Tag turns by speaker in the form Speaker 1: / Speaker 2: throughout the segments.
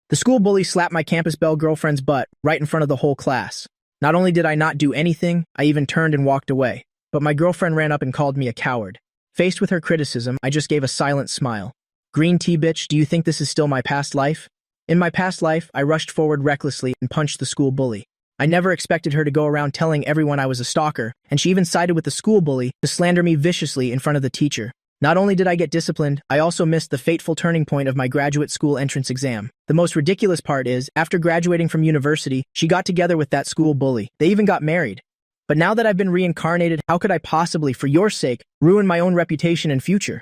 Speaker 1: The school bully slapped my campus belle girlfriend's butt right in front of the whole class. Not only did I not do anything, I even turned and walked away. But my girlfriend ran up and called me a coward. Faced with her criticism, I just gave a silent smile. Green tea bitch, do you think this is still my past life? In my past life, I rushed forward recklessly and punched the school bully. I never expected her to go around telling everyone I was a stalker, and she even sided with the school bully to slander me viciously in front of the teacher. Not only did I get disciplined, I also missed the fateful turning point of my graduate school entrance exam. The most ridiculous part is, after graduating from university, she got together with that school bully. They even got married. But now that I've been reincarnated, how could I possibly, for your sake, ruin my own reputation and future?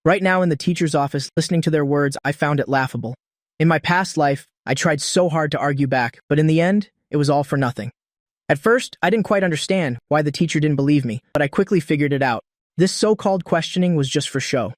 Speaker 1: Right now in the teacher's office, listening to their words, I found it laughable. In my past life, I tried so hard to argue back, but in the end, it was all for nothing. At first, I didn't quite understand why the teacher didn't believe me, but I quickly figured it out. This so-called questioning was just for show.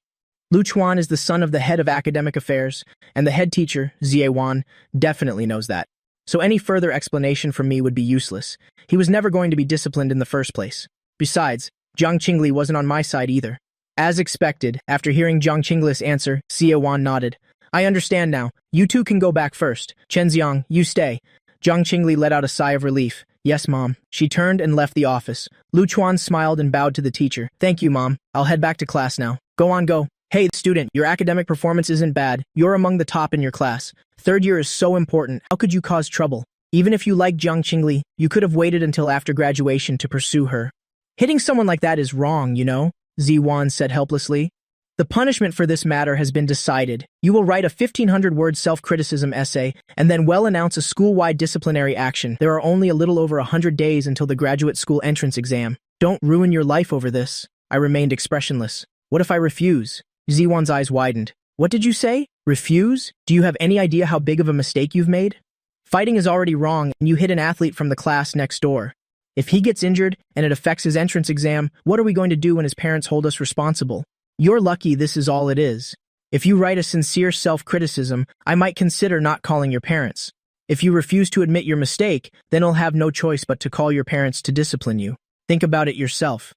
Speaker 1: Lu Chuan is the son of the head of academic affairs, and the head teacher, Xie Wan, definitely knows that. So any further explanation from me would be useless. He was never going to be disciplined in the first place. Besides, Jiang Qingli wasn't on my side either. As expected, after hearing Jiang Qingli's answer, Xie Wan nodded. I understand now. You two can go back first. Chen Xiang, you stay. Jiang Qingli let out a sigh of relief. Yes, Mom. She turned and left the office. Lu Chuan smiled and bowed to the teacher. Thank you, Mom. I'll head back to class now. Go on, go. Hey, student, your academic performance isn't bad. You're among the top in your class. Third year is so important. How could you cause trouble? Even if you like Jiang Qingli, you could have waited until after graduation to pursue her. Hitting someone like that is wrong, you know, Xie Wan said helplessly. The punishment for this matter has been decided. You will write a 1,500-word self-criticism essay and then announce a school-wide disciplinary action. There are only a little over 100 days until the graduate school entrance exam. Don't ruin your life over this. I remained expressionless. What if I refuse? Xie Wan's eyes widened. What did you say? Refuse? Do you have any idea how big of a mistake you've made? Fighting is already wrong, and you hit an athlete from the class next door. If he gets injured and it affects his entrance exam, what are we going to do when his parents hold us responsible? You're lucky this is all it is. If you write a sincere self-criticism, I might consider not calling your parents. If you refuse to admit your mistake, then I'll have no choice but to call your parents to discipline you. Think about it yourself.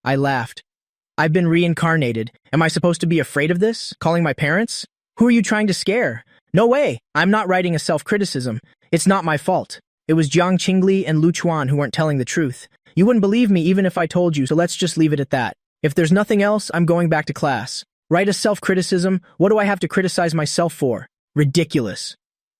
Speaker 1: I laughed. I've been reincarnated. Am I supposed to be afraid of this? Calling my parents? Who are you trying to scare? No way. I'm not writing a self-criticism. It's not my fault. It was Jiang Qingli and Lu Chuan who weren't telling the truth. You wouldn't believe me even if I told you, so let's just leave it at that. If there's nothing else, I'm going back to class. Write a self-criticism? What do I have to criticize myself for? Ridiculous.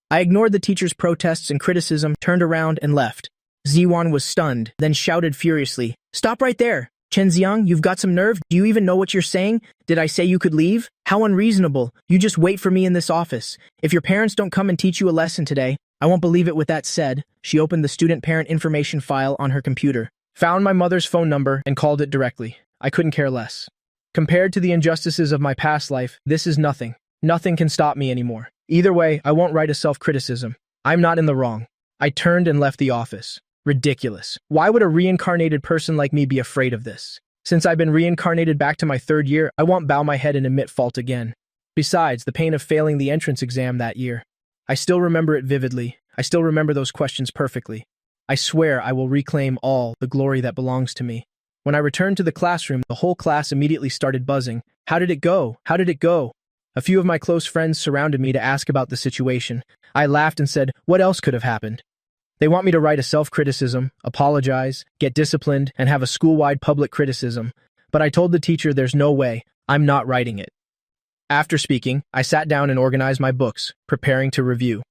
Speaker 1: I ignored the teacher's protests and criticism, turned around, and left. Xie Wan was stunned, then shouted furiously, "Stop right there! Chen Xiang, you've got some nerve? Do you even know what you're saying? Did I say you could leave? How unreasonable. You just wait for me in this office. If your parents don't come and teach you a lesson today, I won't believe it." With that said, she opened the student-parent information file on her computer, found my mother's phone number, and called it directly. I couldn't care less. Compared to the injustices of my past life, this is nothing. Nothing can stop me anymore. Either way, I won't write a self-criticism. I'm not in the wrong. I turned and left the office. Ridiculous. Why would a reincarnated person like me be afraid of this? Since I've been reincarnated back to my third year, I won't bow my head and admit fault again. Besides, the pain of failing the entrance exam that year. I still remember it vividly. I still remember those questions perfectly. I swear I will reclaim all the glory that belongs to me. When I returned to the classroom, the whole class immediately started buzzing. How did it go? How did it go? A few of my close friends surrounded me to ask about the situation. I laughed and said, what else could have happened? They want me to write a self-criticism, apologize, get disciplined, and have a school-wide public criticism. But I told the teacher there's no way. I'm not writing it. After speaking, I sat down and organized my books, preparing to review.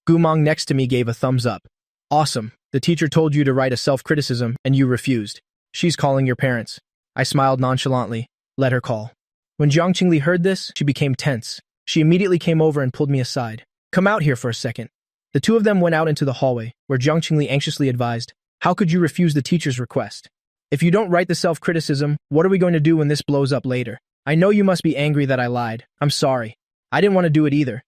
Speaker 1: Gumong next to me gave a thumbs up. Awesome. The teacher told you to write a self-criticism, and you refused. She's calling your parents. I smiled nonchalantly. Let her call. When Jiang Qingli heard this, she became tense. She immediately came over and pulled me aside. Come out here for a second. The two of them went out into the hallway, where Jiang Qingli anxiously advised, how could you refuse the teacher's request? If you don't write the self-criticism, what are we going to do when this blows up later? I know you must be angry that I lied. I'm sorry. I didn't want to do it either.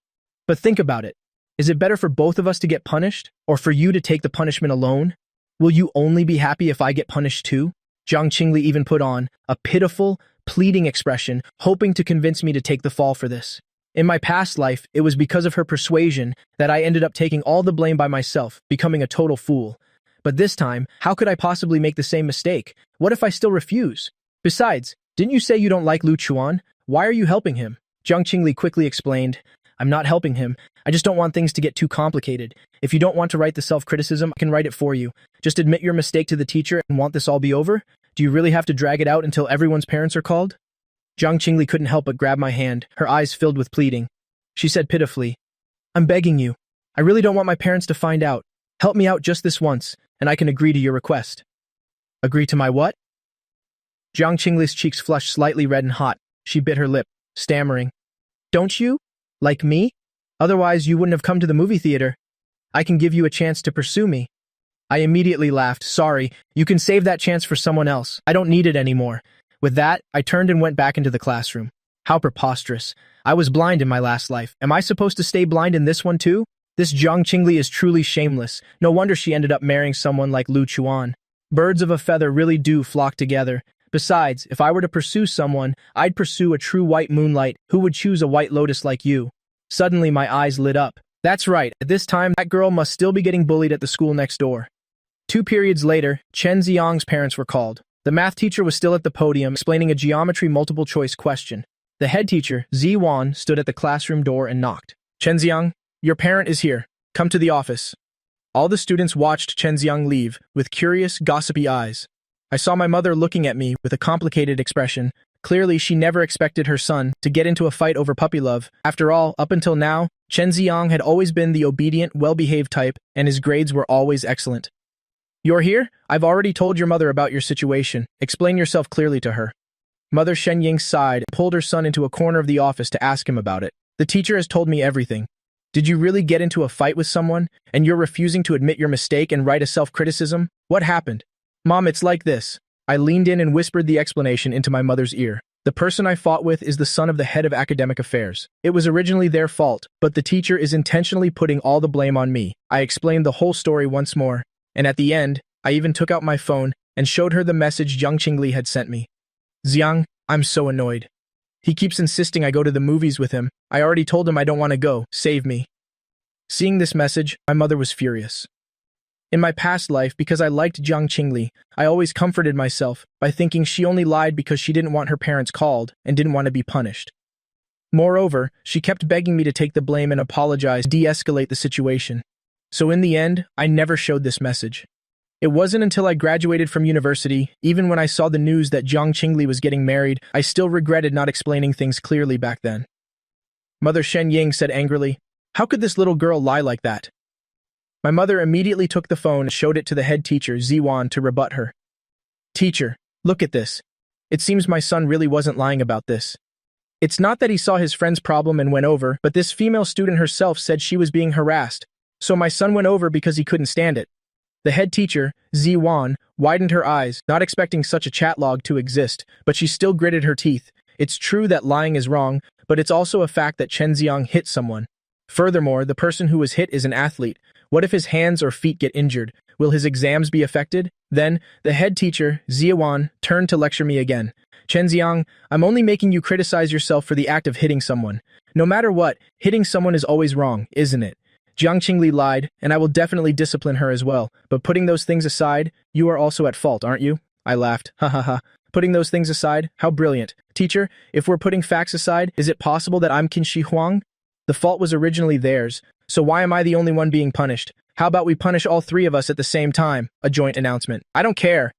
Speaker 1: But think about it. Is it better for both of us to get punished, or for you to take the punishment alone? Will you only be happy if I get punished too? Jiang Qingli even put on a pitiful, pleading expression, hoping to convince me to take the fall for this. In my past life, it was because of her persuasion that I ended up taking all the blame by myself, becoming a total fool. But this time, how could I possibly make the same mistake? What if I still refuse? Besides, didn't you say you don't like Lu Chuan? Why are you helping him? Jiang Qingli quickly explained, I'm not helping him. I just don't want things to get too complicated. If you don't want to write the self-criticism, I can write it for you. Just admit your mistake to the teacher and want this all be over? Do you really have to drag it out until everyone's parents are called? Jiang Qingli couldn't help but grab my hand, her eyes filled with pleading. She said pitifully, I'm begging you. I really don't want my parents to find out. Help me out just this once, and I can agree to your request. Agree to my what? Jiang Qingli's cheeks flushed slightly red and hot. She bit her lip, stammering. Don't you? Like me? Otherwise, you wouldn't have come to the movie theater. I can give you a chance to pursue me. I immediately laughed. Sorry, you can save that chance for someone else. I don't need it anymore. With that, I turned and went back into the classroom. How preposterous. I was blind in my last life. Am I supposed to stay blind in this one too? This Jiang Qingli is truly shameless. No wonder she ended up marrying someone like Lu Chuan. Birds of a feather really do flock together. Besides, if I were to pursue someone, I'd pursue a true white moonlight who would choose a white lotus like you. Suddenly, my eyes lit up. That's right, at this time, that girl must still be getting bullied at the school next door. 2 periods later, Chen Xiang's parents were called. The math teacher was still at the podium explaining a geometry multiple-choice question. The head teacher, Zi Wan, stood at the classroom door and knocked. Chen Xiang, your parent is here. Come to the office. All the students watched Chen Xiang leave with curious, gossipy eyes. I saw my mother looking at me with a complicated expression. Clearly, she never expected her son to get into a fight over puppy love. After all, up until now, Chen Xiang had always been the obedient, well-behaved type, and his grades were always excellent. You're here? I've already told your mother about your situation. Explain yourself clearly to her. Mother Shen Ying sighed and pulled her son into a corner of the office to ask him about it. The teacher has told me everything. Did you really get into a fight with someone, and you're refusing to admit your mistake and write a self-criticism? What happened? Mom, it's like this. I leaned in and whispered the explanation into my mother's ear. The person I fought with is the son of the head of academic affairs. It was originally their fault, but the teacher is intentionally putting all the blame on me. I explained the whole story once more, and at the end, I even took out my phone and showed her the message Jiang Qingli had sent me. Xiang, I'm so annoyed. He keeps insisting I go to the movies with him. I already told him I don't want to go. Save me. Seeing this message, my mother was furious. In my past life, because I liked Jiang Qingli, I always comforted myself by thinking she only lied because she didn't want her parents called and didn't want to be punished. Moreover, she kept begging me to take the blame and apologize, de-escalate the situation. So in the end, I never showed this message. It wasn't until I graduated from university, even when I saw the news that Jiang Qingli was getting married, I still regretted not explaining things clearly back then. Mother Shen Ying said angrily, "How could this little girl lie like that?" My mother immediately took the phone and showed it to the head teacher, Zi Wan, to rebut her. Teacher, look at this. It seems my son really wasn't lying about this. It's not that he saw his friend's problem and went over, but this female student herself said she was being harassed, so my son went over because he couldn't stand it. The head teacher, Zi Wan, widened her eyes, not expecting such a chat log to exist, but she still gritted her teeth. It's true that lying is wrong, but it's also a fact that Chen Xiang hit someone. Furthermore, the person who was hit is an athlete. What if his hands or feet get injured? Will his exams be affected? Then, the head teacher, Zi Wan, turned to lecture me again. Chen Xiang, I'm only making you criticize yourself for the act of hitting someone. No matter what, hitting someone is always wrong, isn't it? Jiang Qingli lied, and I will definitely discipline her as well. But putting those things aside, you are also at fault, aren't you? I laughed. Ha ha ha. Putting those things aside? How brilliant. Teacher, if we're putting facts aside, is it possible that I'm Qin Shi Huang? The fault was originally theirs, so why am I the only one being punished? How about we punish all 3 of us at the same time? A joint announcement. I don't care.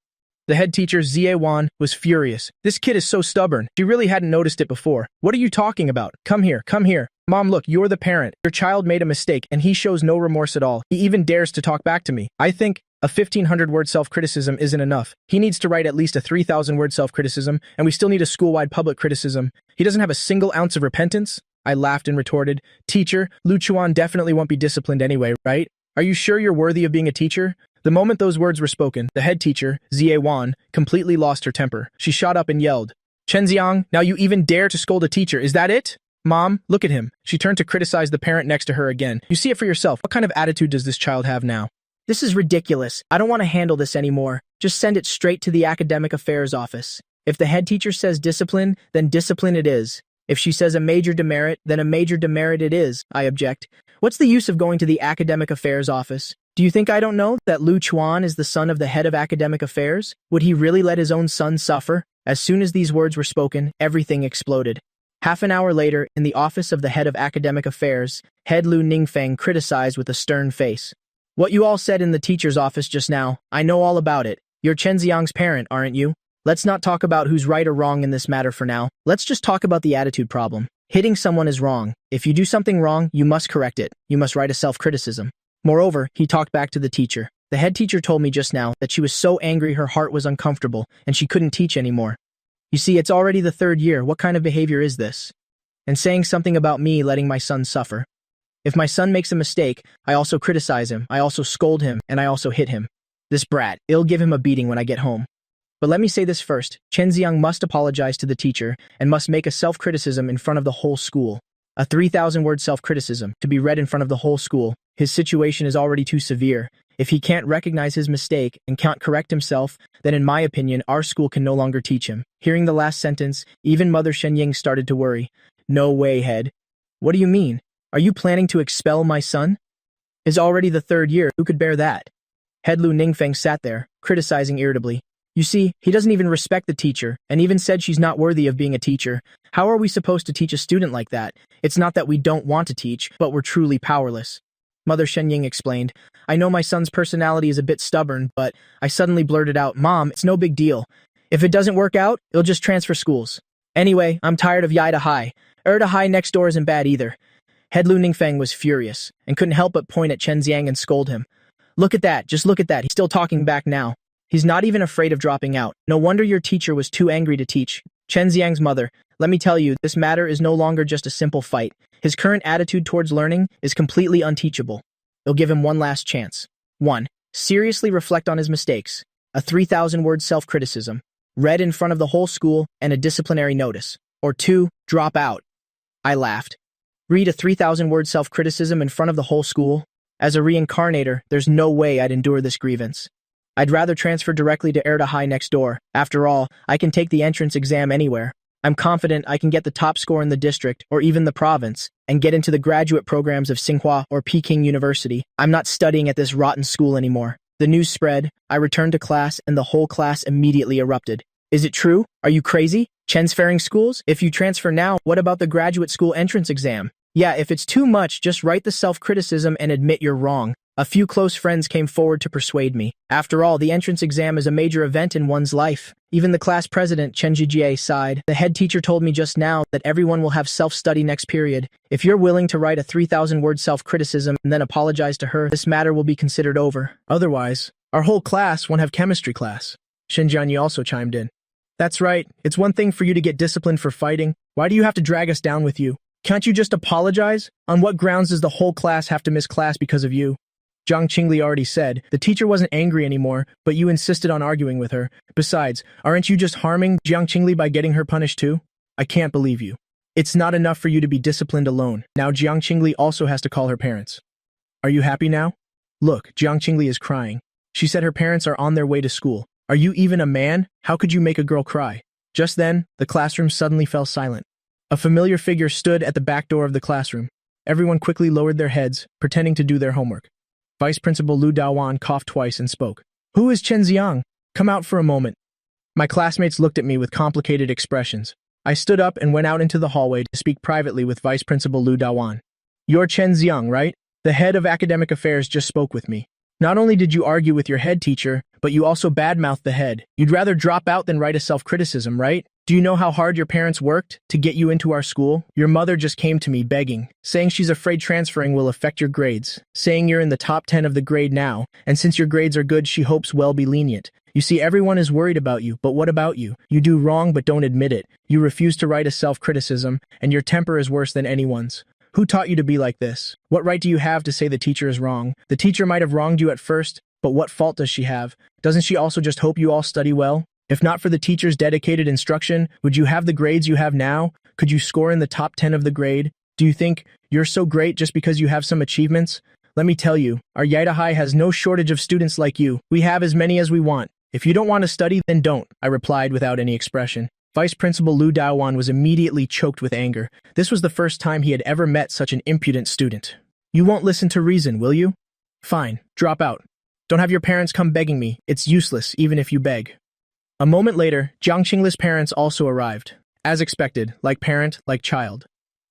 Speaker 1: The head teacher, Zie Wan, was furious. This kid is so stubborn. She really hadn't noticed it before. What are you talking about? Come here, come here. Mom, look, you're the parent. Your child made a mistake, and he shows no remorse at all. He even dares to talk back to me. I think a 1,500-word self-criticism isn't enough. He needs to write at least a 3,000-word self-criticism, and we still need a school-wide public criticism. He doesn't have a single ounce of repentance? I laughed and retorted, Teacher, Lu Chuan definitely won't be disciplined anyway, right? Are you sure you're worthy of being a teacher? The moment those words were spoken, the head teacher, Zie Wan, completely lost her temper. She shot up and yelled, Chen Xiang, now you even dare to scold a teacher, is that it? Mom, look at him. She turned to criticize the parent next to her again. You see it for yourself. What kind of attitude does this child have now? This is ridiculous. I don't want to handle this anymore. Just send it straight to the academic affairs office. If the head teacher says discipline, then discipline it is. If she says a major demerit, then a major demerit it is, I object. What's the use of going to the academic affairs office? Do you think I don't know that Lu Chuan is the son of the head of academic affairs? Would he really let his own son suffer? As soon as these words were spoken, everything exploded. Half an hour later, in the office of the head of academic affairs, head Lu Ningfeng criticized with a stern face. What you all said in the teacher's office just now, I know all about it. You're Chen Xiang's parent, aren't you? Let's not talk about who's right or wrong in this matter for now. Let's just talk about the attitude problem. Hitting someone is wrong. If you do something wrong, you must correct it. You must write a self-criticism. Moreover, he talked back to the teacher. The head teacher told me just now that she was so angry her heart was uncomfortable and she couldn't teach anymore. You see, it's already the 3rd year. What kind of behavior is this? And saying something about me letting my son suffer. If my son makes a mistake, I also criticize him, I also scold him, and I also hit him. This brat, it'll give him a beating when I get home. But let me say this first, Chen Xiang must apologize to the teacher and must make a self-criticism in front of the whole school. A 3,000-word self-criticism, to be read in front of the whole school. His situation is already too severe. If he can't recognize his mistake and can't correct himself, then in my opinion, our school can no longer teach him. Hearing the last sentence, even Mother Shenying started to worry. No way, head. What do you mean? Are you planning to expel my son? It's already the 3rd year, who could bear that? Head Lu Ningfeng sat there, criticizing irritably. You see, he doesn't even respect the teacher, and even said she's not worthy of being a teacher. How are we supposed to teach a student like that? It's not that we don't want to teach, but we're truly powerless. Mother Shenying explained, I know my son's personality is a bit stubborn, but I suddenly blurted out, Mom, it's no big deal. If it doesn't work out, it'll just transfer schools. Anyway, I'm tired of Yaida High. Erda High next door isn't bad either. Head Lu Ningfeng was furious, and couldn't help but point at Chen Xiang and scold him. Look at that, just look at that, he's still talking back now. He's not even afraid of dropping out. No wonder your teacher was too angry to teach. Chen Xiang's mother, let me tell you, this matter is no longer just a simple fight. His current attitude towards learning is completely unteachable. It'll give him one last chance. 1. Seriously reflect on his mistakes. A 3,000-word self-criticism, read in front of the whole school, and a disciplinary notice. Or 2. Drop out. I laughed. Read a 3,000-word self-criticism in front of the whole school? As a reincarnator, there's no way I'd endure this grievance. I'd rather transfer directly to Erda High next door. After all, I can take the entrance exam anywhere. I'm confident I can get the top score in the district, or even the province, and get into the graduate programs of Tsinghua or Peking University. I'm not studying at this rotten school anymore. The news spread, I returned to class, and the whole class immediately erupted. Is it true? Are you crazy? Chen's fairing schools? If you transfer now, what about the graduate school entrance exam? Yeah, if it's too much, just write the self-criticism and admit you're wrong. A few close friends came forward to persuade me. After all, the entrance exam is a major event in one's life. Even the class president, Chen Jijie, sighed. The head teacher told me just now that everyone will have self-study next period. If you're willing to write a 3,000-word self-criticism and then apologize to her, this matter will be considered over. Otherwise, our whole class won't have chemistry class. Shen Jianyi also chimed in. That's right. It's one thing for you to get disciplined for fighting. Why do you have to drag us down with you? Can't you just apologize? On what grounds does the whole class have to miss class because of you? Jiang Qingli already said, the teacher wasn't angry anymore, but you insisted on arguing with her. Besides, aren't you just harming Jiang Qingli by getting her punished too? I can't believe you. It's not enough for you to be disciplined alone. Now Jiang Qingli also has to call her parents. Are you happy now? Look, Jiang Qingli is crying. She said her parents are on their way to school. Are you even a man? How could you make a girl cry? Just then, the classroom suddenly fell silent. A familiar figure stood at the back door of the classroom. Everyone quickly lowered their heads, pretending to do their homework. Vice Principal Lu Daowan coughed twice and spoke. Who is Chen Xiang? Come out for a moment. My classmates looked at me with complicated expressions. I stood up and went out into the hallway to speak privately with Vice Principal Lu Daowan. You're Chen Xiang, right? The head of academic affairs just spoke with me. Not only did you argue with your head teacher, but you also badmouthed the head. You'd rather drop out than write a self-criticism, right? Do you know how hard your parents worked to get you into our school? Your mother just came to me begging, saying she's afraid transferring will affect your grades, saying you're in the top 10 of the grade now, and since your grades are good, she hopes well be lenient. You see, everyone is worried about you, but what about you? You do wrong but don't admit it. You refuse to write a self-criticism, and your temper is worse than anyone's. Who taught you to be like this? What right do you have to say the teacher is wrong? The teacher might have wronged you at first, but what fault does she have? Doesn't she also just hope you all study well? If not for the teacher's dedicated instruction, would you have the grades you have now? Could you score in the top 10 of the grade? Do you think you're so great just because you have some achievements? Let me tell you, our Yaida High has no shortage of students like you. We have as many as we want. If you don't want to study, then don't, I replied without any expression. Vice Principal Lu Daowan was immediately choked with anger. This was the first time he had ever met such an impudent student. You won't listen to reason, will you? Fine, drop out. Don't have your parents come begging me. It's useless, even if you beg. A moment later, Jiang Qingli's parents also arrived. As expected, like parent, like child.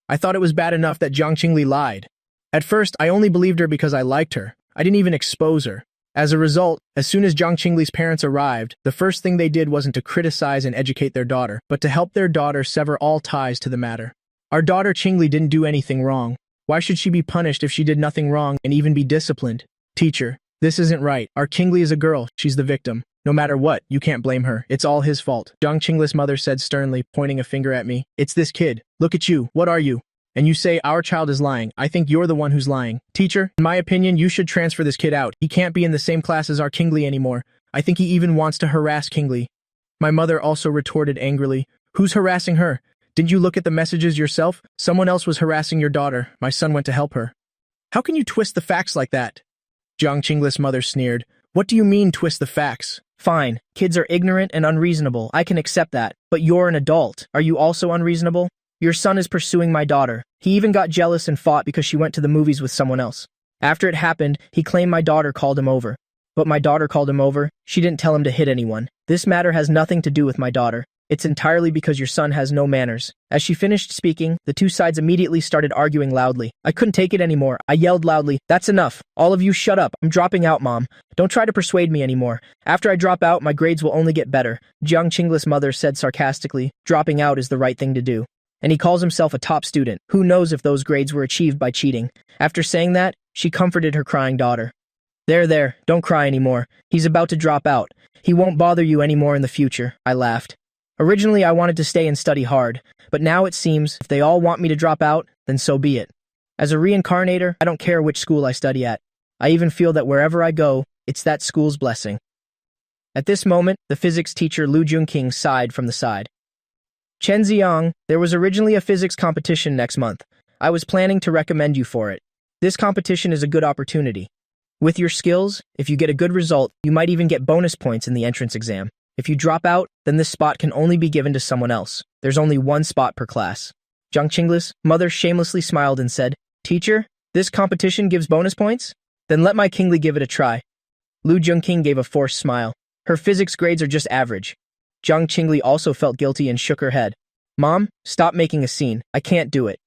Speaker 1: I thought it was bad enough that Jiang Qingli lied. At first, I only believed her because I liked her. I didn't even expose her. As a result, as soon as Jiang Qingli's parents arrived, the first thing they did wasn't to criticize and educate their daughter, but to help their daughter sever all ties to the matter. Our daughter Qingli didn't do anything wrong. Why should she be punished if she did nothing wrong and even be disciplined? Teacher, this isn't right. Our Qingli is a girl. She's the victim. No matter what, you can't blame her. It's all his fault. Jiang Qingli's mother said sternly, pointing a finger at me. It's this kid. Look at you. What are you? And you say our child is lying. I think you're the one who's lying. Teacher, in my opinion, you should transfer this kid out. He can't be in the same class as our Qingli anymore. I think he even wants to harass Qingli. My mother also retorted angrily. Who's harassing her? Didn't you look at the messages yourself? Someone else was harassing your daughter. My son went to help her. How can you twist the facts like that? Jiang Qingli's mother sneered. What do you mean, twist the facts? Fine. Kids are ignorant and unreasonable. I can accept that. But you're an adult. Are you also unreasonable? Your son is pursuing my daughter. He even got jealous and fought because she went to the movies with someone else. After it happened, he claimed my daughter called him over. But my daughter called him over. She didn't tell him to hit anyone. This matter has nothing to do with my daughter. It's entirely because your son has no manners. As she finished speaking, the two sides immediately started arguing loudly. I couldn't take it anymore. I yelled loudly, "That's enough. All of you shut up. I'm dropping out, Mom. Don't try to persuade me anymore. After I drop out, my grades will only get better." Jiang Qingli's mother said sarcastically, dropping out is the right thing to do. And he calls himself a top student. Who knows if those grades were achieved by cheating? After saying that, she comforted her crying daughter. There, don't cry anymore. He's about to drop out. He won't bother you anymore in the future, I laughed. Originally, I wanted to stay and study hard, but now it seems if they all want me to drop out, then so be it. As a reincarnator, I don't care which school I study at. I even feel that wherever I go, it's that school's blessing. At this moment, the physics teacher Lu Junqing sighed from the side. Chen Ziang, there was originally a physics competition next month. I was planning to recommend you for it. This competition is a good opportunity. With your skills, if you get a good result, you might even get bonus points in the entrance exam. If you drop out, then this spot can only be given to someone else. There's only one spot per class. Jiang Qingli's mother shamelessly smiled and said, Teacher, this competition gives bonus points? Then let my Qingli give it a try. Lu Junqing gave a forced smile. Her physics grades are just average. Jiang Qingli also felt guilty and shook her head. Mom, stop making a scene. I can't do it.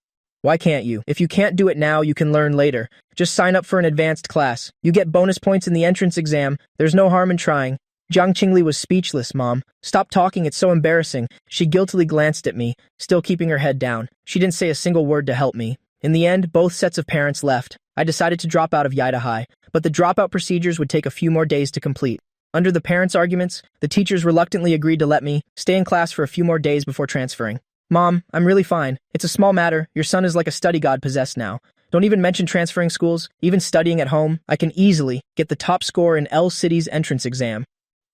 Speaker 1: Why can't you? If you can't do it now, you can learn later. Just sign up for an advanced class. You get bonus points in the entrance exam. There's no harm in trying. Jiang Qingli was speechless. Mom, stop talking. It's so embarrassing. She guiltily glanced at me, still keeping her head down. She didn't say a single word to help me. In the end, both sets of parents left. I decided to drop out of Yaida High, but the dropout procedures would take a few more days to complete. Under the parents' arguments, the teachers reluctantly agreed to let me stay in class for a few more days before transferring. Mom, I'm really fine. It's a small matter. Your son is like a study god possessed now. Don't even mention transferring schools. Even studying at home, I can easily get the top score in L City's entrance exam.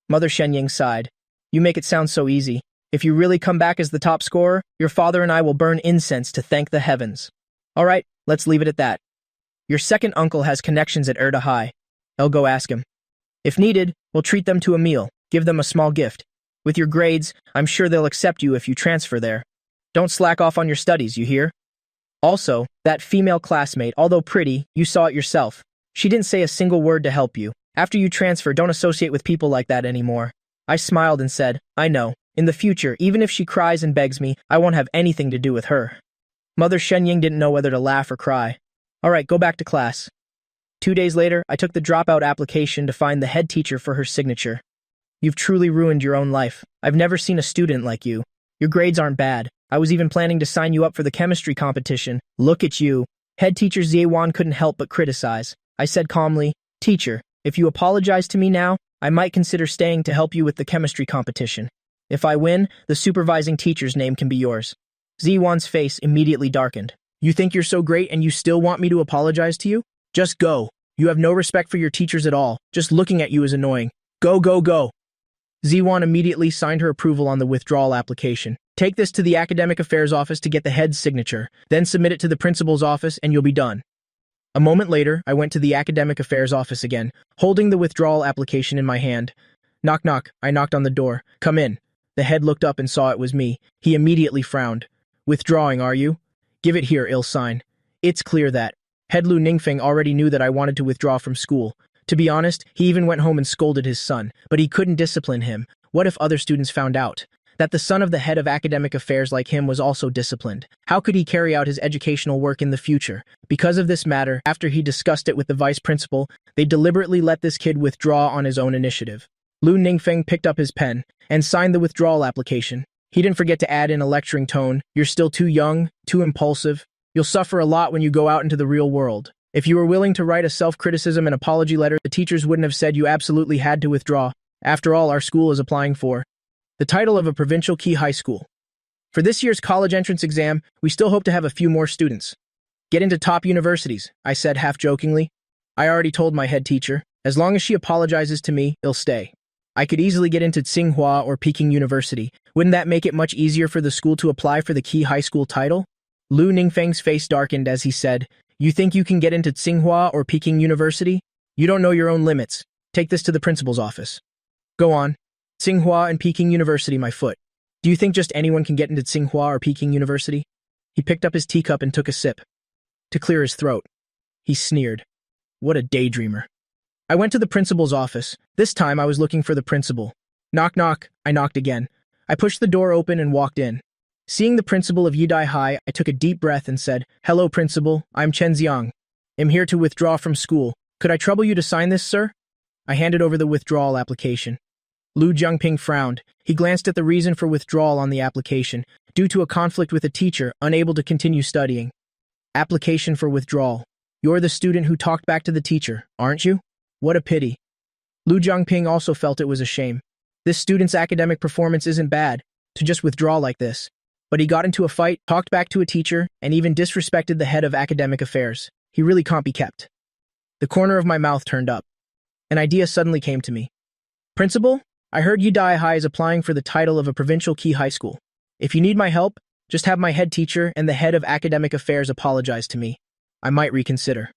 Speaker 1: Mother Shenying sighed. You make it sound so easy. If you really come back as the top scorer, your father and I will burn incense to thank the heavens. All right, let's leave it at that. Your second uncle has connections at Erda High. I'll go ask him. If needed, we'll treat them to a meal, give them a small gift. With your grades, I'm sure they'll accept you if you transfer there. Don't slack off on your studies, you hear? Also, that female classmate, although pretty, you saw it yourself. She didn't say a single word to help you. After you transfer, don't associate with people like that anymore. I smiled and said, I know. In the future, even if she cries and begs me, I won't have anything to do with her. Mother Shenying didn't know whether to laugh or cry. All right, go back to class. 2 days later, I took the dropout application to find the head teacher for her signature. You've truly ruined your own life. I've never seen a student like you. Your grades aren't bad. I was even planning to sign you up for the chemistry competition. Look at you. Head teacher Ziewan couldn't help but criticize. I said calmly, Teacher, if you apologize to me now, I might consider staying to help you with the chemistry competition. If I win, the supervising teacher's name can be yours. Ziewan's face immediately darkened. You think you're so great and you still want me to apologize to you? Just go. You have no respect for your teachers at all. Just looking at you is annoying. Go, go, go. Ziewan immediately signed her approval on the withdrawal application. Take this to the academic affairs office to get the head's signature, then submit it to the principal's office and you'll be done. A moment later, I went to the academic affairs office again, holding the withdrawal application in my hand. Knock, knock. I knocked on the door. Come in. The head looked up and saw it was me. He immediately frowned. Withdrawing, are you? Give it here, ill sign. It's clear that. Head Lu Ningfeng already knew that I wanted to withdraw from school. To be honest, he even went home and scolded his son, but he couldn't discipline him. What if other students found out? That the son of the head of academic affairs like him was also disciplined. How could he carry out his educational work in the future? Because of this matter, after he discussed it with the vice principal, they deliberately let this kid withdraw on his own initiative. Lu Ningfeng picked up his pen and signed the withdrawal application. He didn't forget to add in a lecturing tone. You're still too young, too impulsive. You'll suffer a lot when you go out into the real world. If you were willing to write a self-criticism and apology letter, the teachers wouldn't have said you absolutely had to withdraw. After all, our school is applying for the title of a provincial key high school. For this year's college entrance exam, we still hope to have a few more students. Get into top universities, I said half-jokingly. I already told my head teacher. As long as she apologizes to me, he'll stay. I could easily get into Tsinghua or Peking University. Wouldn't that make it much easier for the school to apply for the key high school title? Lu Ningfeng's face darkened as he said, You think you can get into Tsinghua or Peking University? You don't know your own limits. Take this to the principal's office. Go on. Tsinghua and Peking University, my foot. Do you think just anyone can get into Tsinghua or Peking University? He picked up his teacup and took a sip. To clear his throat. He sneered. What a daydreamer. I went to the principal's office. This time I was looking for the principal. Knock knock, I knocked again. I pushed the door open and walked in. Seeing the principal of Yidai High, I took a deep breath and said, Hello, principal, I'm Chen Xiang. I'm here to withdraw from school. Could I trouble you to sign this, sir? I handed over the withdrawal application. Lu Jiangping frowned. He glanced at the reason for withdrawal on the application, due to a conflict with a teacher, unable to continue studying. Application for withdrawal. You're the student who talked back to the teacher, aren't you? What a pity. Lu Jiangping also felt it was a shame. This student's academic performance isn't bad, to just withdraw like this. But he got into a fight, talked back to a teacher, and even disrespected the head of academic affairs. He really can't be kept. The corner of my mouth turned up. An idea suddenly came to me. Principal, I heard Yidai High is applying for the title of a provincial key high school. If you need my help, just have my head teacher and the head of academic affairs apologize to me. I might reconsider.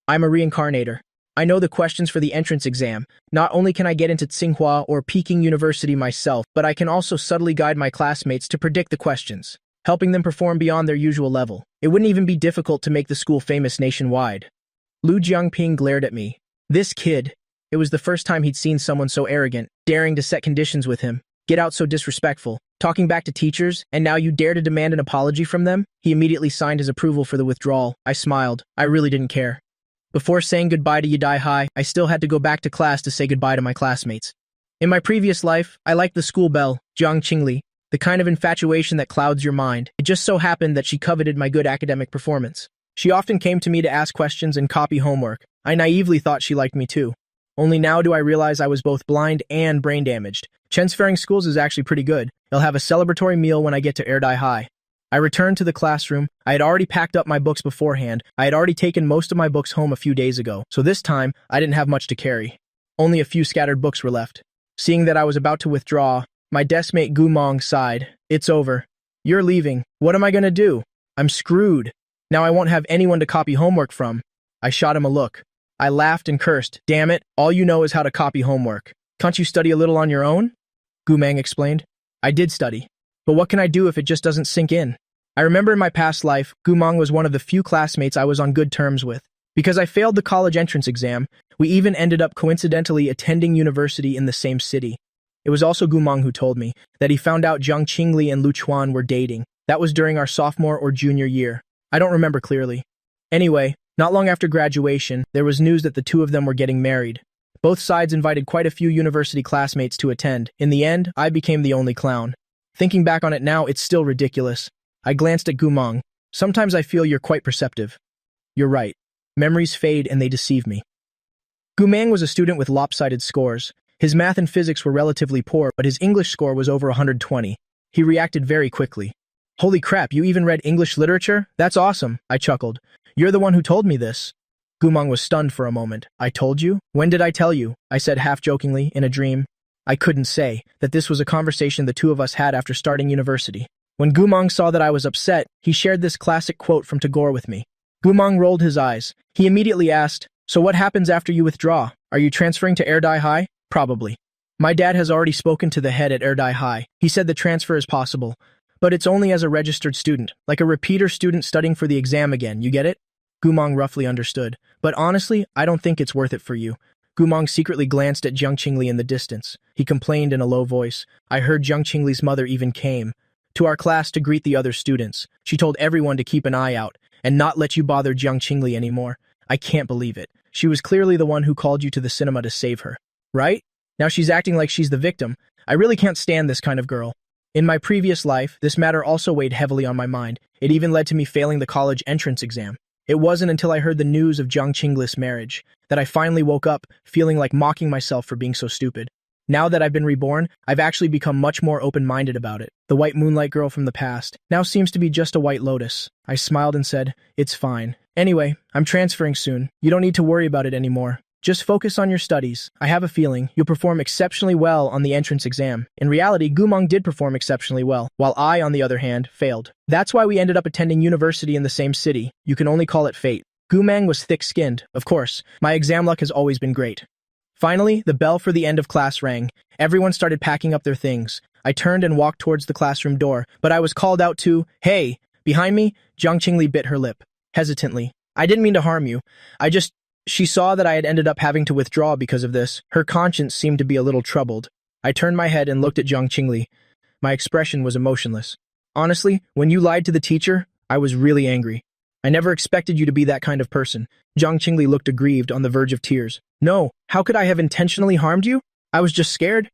Speaker 1: I'm a reincarnator. I know the questions for the entrance exam. Not only can I get into Tsinghua or Peking University myself, but I can also subtly guide my classmates to predict the questions, helping them perform beyond their usual level. It wouldn't even be difficult to make the school famous nationwide. Lu Jiangping glared at me. This kid. It was the first time he'd seen someone so arrogant, daring to set conditions with him, get out so disrespectful, talking back to teachers, and now you dare to demand an apology from them? He immediately signed his approval for the withdrawal. I smiled. I really didn't care. Before saying goodbye to Yidai High, I still had to go back to class to say goodbye to my classmates. In my previous life, I liked the school belle, Jiang Qingli, the kind of infatuation that clouds your mind. It just so happened that she coveted my good academic performance. She often came to me to ask questions and copy homework. I naively thought she liked me too. Only now do I realize I was both blind and brain damaged. Transferring schools is actually pretty good. They'll have a celebratory meal when I get to Erdai High. I returned to the classroom. I had already packed up my books beforehand. I had already taken most of my books home a few days ago, so this time I didn't have much to carry. Only a few scattered books were left. Seeing that I was about to withdraw, my deskmate Gu Mong sighed. It's over. You're leaving. What am I gonna do? I'm screwed. Now I won't have anyone to copy homework from. I shot him a look. I laughed and cursed. Damn it, all you know is how to copy homework. Can't you study a little on your own? Gu Meng explained. I did study. But what can I do if it just doesn't sink in? I remember in my past life, Gu Meng was one of the few classmates I was on good terms with. Because I failed the college entrance exam, we even ended up coincidentally attending university in the same city. It was also Gu Meng who told me that he found out Jiang Qingli and Lu Chuan were dating. That was during our sophomore or junior year. I don't remember clearly. Anyway, not long after graduation, there was news that the two of them were getting married. Both sides invited quite a few university classmates to attend. In the end, I became the only clown. Thinking back on it now, it's still ridiculous. I glanced at Gu Meng. Sometimes I feel you're quite perceptive. You're right. Memories fade and they deceive me. Gu Meng was a student with lopsided scores. His math and physics were relatively poor, but his English score was over 120. He reacted very quickly. Holy crap, you even read English literature? That's awesome, I chuckled. You're the one who told me this. Gu Meng was stunned for a moment. I told you? When did I tell you? I said half-jokingly, in a dream. I couldn't say that this was a conversation the two of us had after starting university. When Gu Meng saw that I was upset, he shared this classic quote from Tagore with me. Gu Meng rolled his eyes. He immediately asked, So what happens after you withdraw? Are you transferring to Erdai High? Probably. My dad has already spoken to the head at Erdai High. He said the transfer is possible. But it's only as a registered student, like a repeater student studying for the exam again, you get it? Gu Meng roughly understood. But honestly, I don't think it's worth it for you. Gu Meng secretly glanced at Jiang Qingli in the distance. He he complained in a low voice. I heard Jiang Qingli's mother even came to our class to greet the other students. She told everyone to keep an eye out and not let you bother Jiang Qingli anymore. I can't believe it. She was clearly the one who called you to the cinema to save her, right? Now she's acting like she's the victim. I really can't stand this kind of girl. In my previous life, this matter also weighed heavily on my mind. It even led to me failing the college entrance exam. It wasn't until I heard the news of Jiang Qingli's marriage that I finally woke up feeling like mocking myself for being so stupid. Now that I've been reborn, I've actually become much more open-minded about it. The white moonlight girl from the past now seems to be just a white lotus. I smiled and said, "It's fine. Anyway, I'm transferring soon. You don't need to worry about it anymore. Just focus on your studies. I have a feeling you'll perform exceptionally well on the entrance exam." In reality, Gumong did perform exceptionally well, while I, on the other hand, failed. That's why we ended up attending university in the same city. You can only call it fate. Gumong was thick-skinned, of course. My exam luck has always been great. Finally, the bell for the end of class rang. Everyone started packing up their things. I turned and walked towards the classroom door, but I was called out to, "Hey!" Behind me, Jiang Qingli bit her lip, hesitantly. "I didn't mean to harm you. She saw that I had ended up having to withdraw because of this. Her conscience seemed to be a little troubled. I turned my head and looked at Jiang Qingli. My expression was emotionless. Honestly, when you lied to the teacher, I was really angry. I never expected you to be that kind of person." Jiang Qingli looked aggrieved, on the verge of tears. "No, how could I have intentionally harmed you? I was just scared."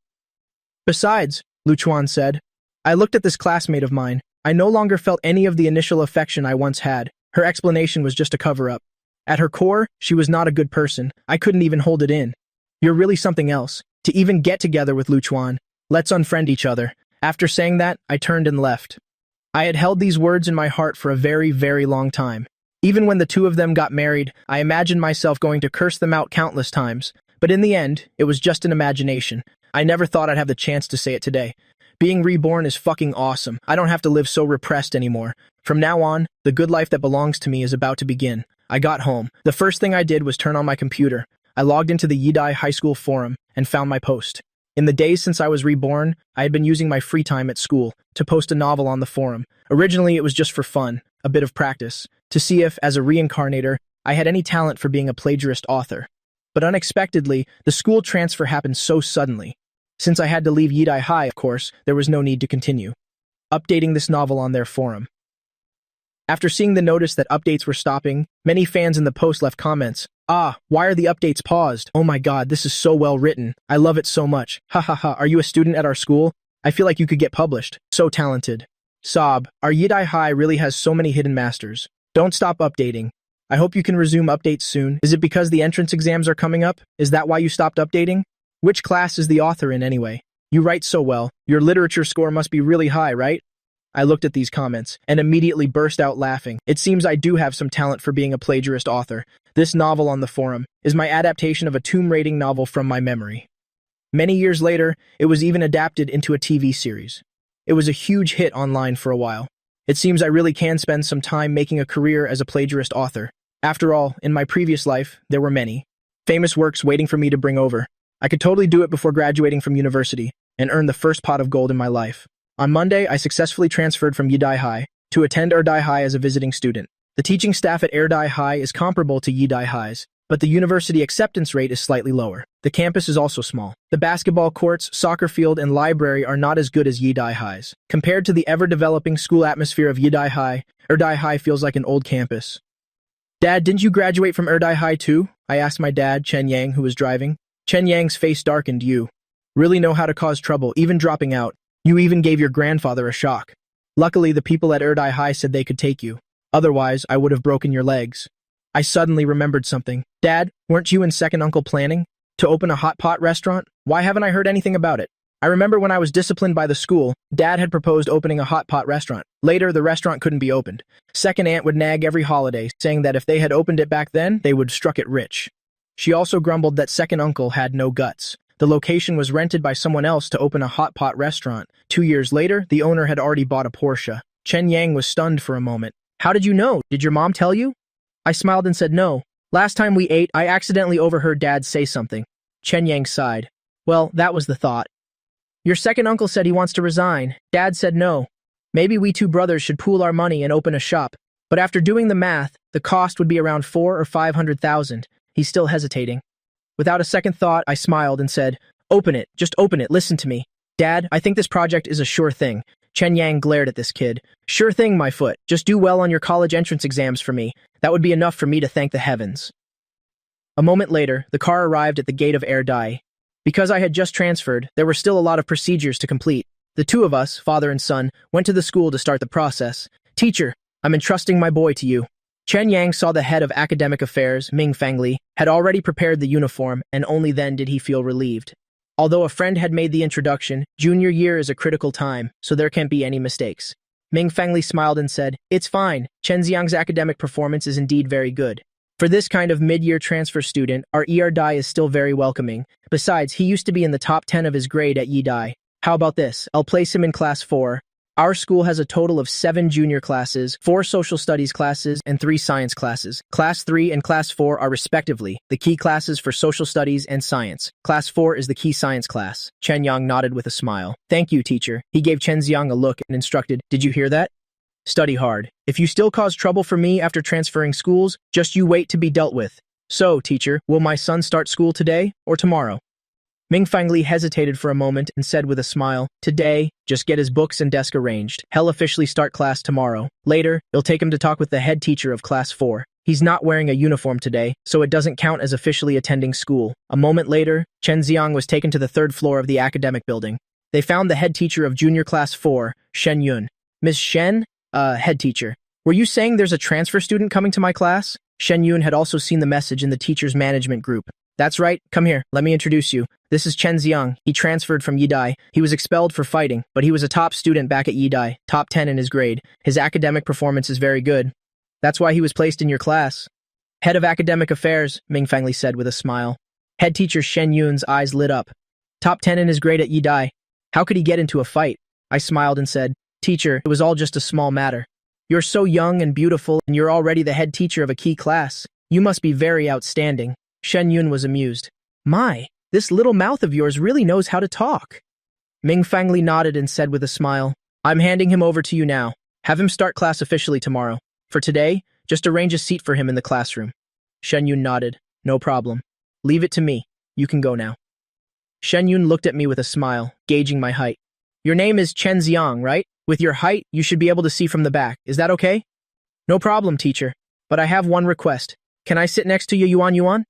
Speaker 1: "Besides," Lu Chuan said, "I looked at this classmate of mine. I no longer felt any of the initial affection I once had. Her explanation was just a cover-up. At her core, she was not a good person. I couldn't even hold it in. You're really something else. To even get together with Lu Chuan. Let's unfriend each other." After saying that, I turned and left. I had held these words in my heart for a very, very long time. Even when the two of them got married, I imagined myself going to curse them out countless times. But in the end, it was just an imagination. I never thought I'd have the chance to say it today. Being reborn is fucking awesome. I don't have to live so repressed anymore. From now on, the good life that belongs to me is about to begin. I got home. The first thing I did was turn on my computer. I logged into the Yidai High School forum and found my post. In the days since I was reborn, I had been using my free time at school to post a novel on the forum. Originally, it was just for fun, a bit of practice, to see if, as a reincarnator, I had any talent for being a plagiarist author. But unexpectedly, the school transfer happened so suddenly. Since I had to leave Yidai High, of course, there was no need to continue updating this novel on their forum. After seeing the notice that updates were stopping, many fans in the post left comments. Why are the updates paused? Oh my god, this is so well written. I love it so much. Ha ha ha, are you a student at our school? I feel like you could get published. So talented. Sob, our Yidai High really has so many hidden masters. Don't stop updating. I hope you can resume updates soon. Is it because the entrance exams are coming up? Is that why you stopped updating? Which class is the author in anyway? You write so well. Your literature score must be really high, right? I looked at these comments and immediately burst out laughing. It seems I do have some talent for being a plagiarist author. This novel on the forum is my adaptation of a tomb raiding novel from my memory. Many years later, it was even adapted into a TV series. It was a huge hit online for a while. It seems I really can spend some time making a career as a plagiarist author. After all, in my previous life, there were many famous works waiting for me to bring over. I could totally do it before graduating from university and earn the first pot of gold in my life. On Monday, I successfully transferred from Yidai High to attend Erdai High as a visiting student. The teaching staff at Erdai High is comparable to Yidai High's, but the university acceptance rate is slightly lower. The campus is also small. The basketball courts, soccer field, and library are not as good as Yidai High's. Compared to the ever-developing school atmosphere of Yidai High, Erdai High feels like an old campus. "Dad, didn't you graduate from Erdai High too?" I asked my dad, Chen Yang, who was driving. Chen Yang's face darkened. "You really know how to cause trouble, even dropping out. You even gave your grandfather a shock. Luckily, the people at Erdai High said they could take you. Otherwise, I would have broken your legs." I suddenly remembered something. "Dad, weren't you and second uncle planning to open a hot pot restaurant? Why haven't I heard anything about it?" I remember when I was disciplined by the school, Dad had proposed opening a hot pot restaurant. Later, the restaurant couldn't be opened. Second aunt would nag every holiday, saying that if they had opened it back then, they would have struck it rich. She also grumbled that second uncle had no guts. The location was rented by someone else to open a hot pot restaurant. 2 years later, the owner had already bought a Porsche. Chen Yang was stunned for a moment. "How did you know? Did your mom tell you?" I smiled and said no. "Last time we ate, I accidentally overheard Dad say something." Chen Yang sighed. "Well, that was the thought. Your second uncle said he wants to resign. Dad said no. Maybe we two brothers should pool our money and open a shop. But after doing the math, the cost would be around 400,000 or 500,000. He's still hesitating. Without a second thought, I smiled and said, Open it. Just open it. Listen to me. Dad, I think this project is a sure thing. Chen Yang glared at this kid. Sure thing, my foot. Just do well on your college entrance exams for me. That would be enough for me to thank the heavens. A moment later, the car arrived at the gate of Air Dai. Because I had just transferred, there were still a lot of procedures to complete. The two of us, father and son, went to the school to start the process. Teacher, I'm entrusting my boy to you. Chen Yang saw the head of academic affairs, Ming Fangli, had already prepared the uniform, and only then did he feel relieved. Although a friend had made the introduction, junior year is a critical time, so there can't be any mistakes. Ming Fangli smiled and said, "It's fine. Chen Xiang's academic performance is indeed very good. For this kind of mid-year transfer student, our ER Dai is still very welcoming. Besides, he used to be in the top 10 of his grade at Yi Dai. How about this? I'll place him in class 4. Our school has a total of 7 junior classes, 4 social studies classes, and 3 science classes. Class 3 and Class 4 are respectively the key classes for social studies and science. Class 4 is the key science class." Chen Yang nodded with a smile. "Thank you, teacher." He gave Chen Xiang a look and instructed, "Did you hear that? Study hard. If you still cause trouble for me after transferring schools, just you wait to be dealt with. So, teacher, will my son start school today or tomorrow?" Ming Fangli hesitated for a moment and said with a smile, "Today, just get his books and desk arranged. He'll officially start class tomorrow. Later, you'll take him to talk with the head teacher of class 4. He's not wearing a uniform today, so it doesn't count as officially attending school." A moment later, Chen Xiang was taken to the 3rd floor of the academic building. They found the head teacher of junior class 4, Shen Yun. "Ms. Shen, head teacher, were you saying there's a transfer student coming to my class?" Shen Yun had also seen the message in the teacher's management group. "That's right. Come here. Let me introduce you. This is Chen Xiang. He transferred from Yi Dai. He was expelled for fighting, but he was a top student back at Yi Dai, top 10 in his grade. His academic performance is very good. That's why he was placed in your class." "Head of academic affairs," Ming Fangli said with a smile. Head teacher Shen Yun's eyes lit up. "Top 10 in his grade at Yi Dai. How could he get into a fight?" I smiled and said, "Teacher, it was all just a small matter. You're so young and beautiful, and you're already the head teacher of a key class. You must be very outstanding." Shen Yun was amused. "My, this little mouth of yours really knows how to talk." Ming Fangli nodded and said with a smile, "I'm handing him over to you now. Have him start class officially tomorrow. For today, just arrange a seat for him in the classroom." Shen Yun nodded. "No problem. Leave it to me. You can go now." Shen Yun looked at me with a smile, gauging my height. "Your name is Chen Xiang, right? With your height, you should be able to see from the back. Is that okay?" "No problem, teacher. But I have one request. Can I sit next to Ye Yuan?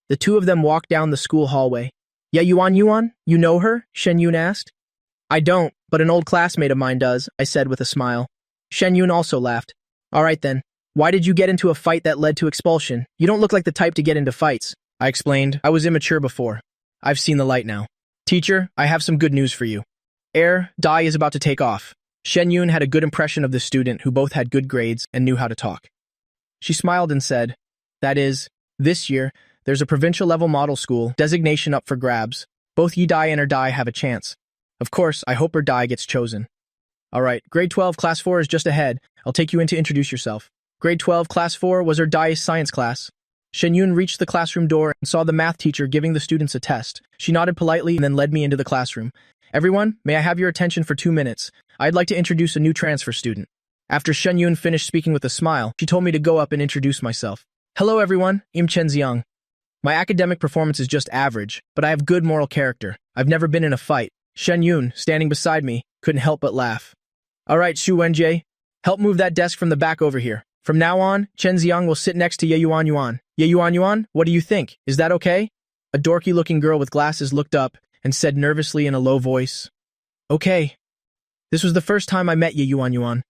Speaker 1: The two of them walked down the school hallway. "Ye Yuan? You know her?" Shen Yun asked. "I don't, but an old classmate of mine does," I said with a smile. Shen Yun also laughed. "All right then. Why did you get into a fight that led to expulsion? You don't look like the type to get into fights." I explained. "I was immature before. I've seen the light now. Teacher, I have some good news for you. Air Dai is about to take off." Shen Yun had a good impression of the student who both had good grades and knew how to talk. She smiled and said, "That is, this year, there's a provincial-level model school designation up for grabs. Both Yi Dai and Er Dai have a chance. Of course, I hope Er Dai gets chosen." "All right, grade 12, class 4 is just ahead. I'll take you in to introduce yourself." Grade 12, class 4 was Er Dai's science class. Shen Yun reached the classroom door and saw the math teacher giving the students a test. She nodded politely and then led me into the classroom. "Everyone, may I have your attention for 2 minutes? I'd like to introduce a new transfer student." After Shen Yun finished speaking with a smile, she told me to go up and introduce myself. "Hello everyone, I'm Chen Xiang. My academic performance is just average, but I have good moral character. I've never been in a fight." Shen Yun, standing beside me, couldn't help but laugh. "All right, Xu Wenjie, help move that desk from the back over here. From now on, Chen Xiang will sit next to Ye Yuan. Ye Yuan, what do you think? Is that okay?" A dorky-looking girl with glasses looked up and said nervously in a low voice, "Okay." This was the first time I met Ye Yuan.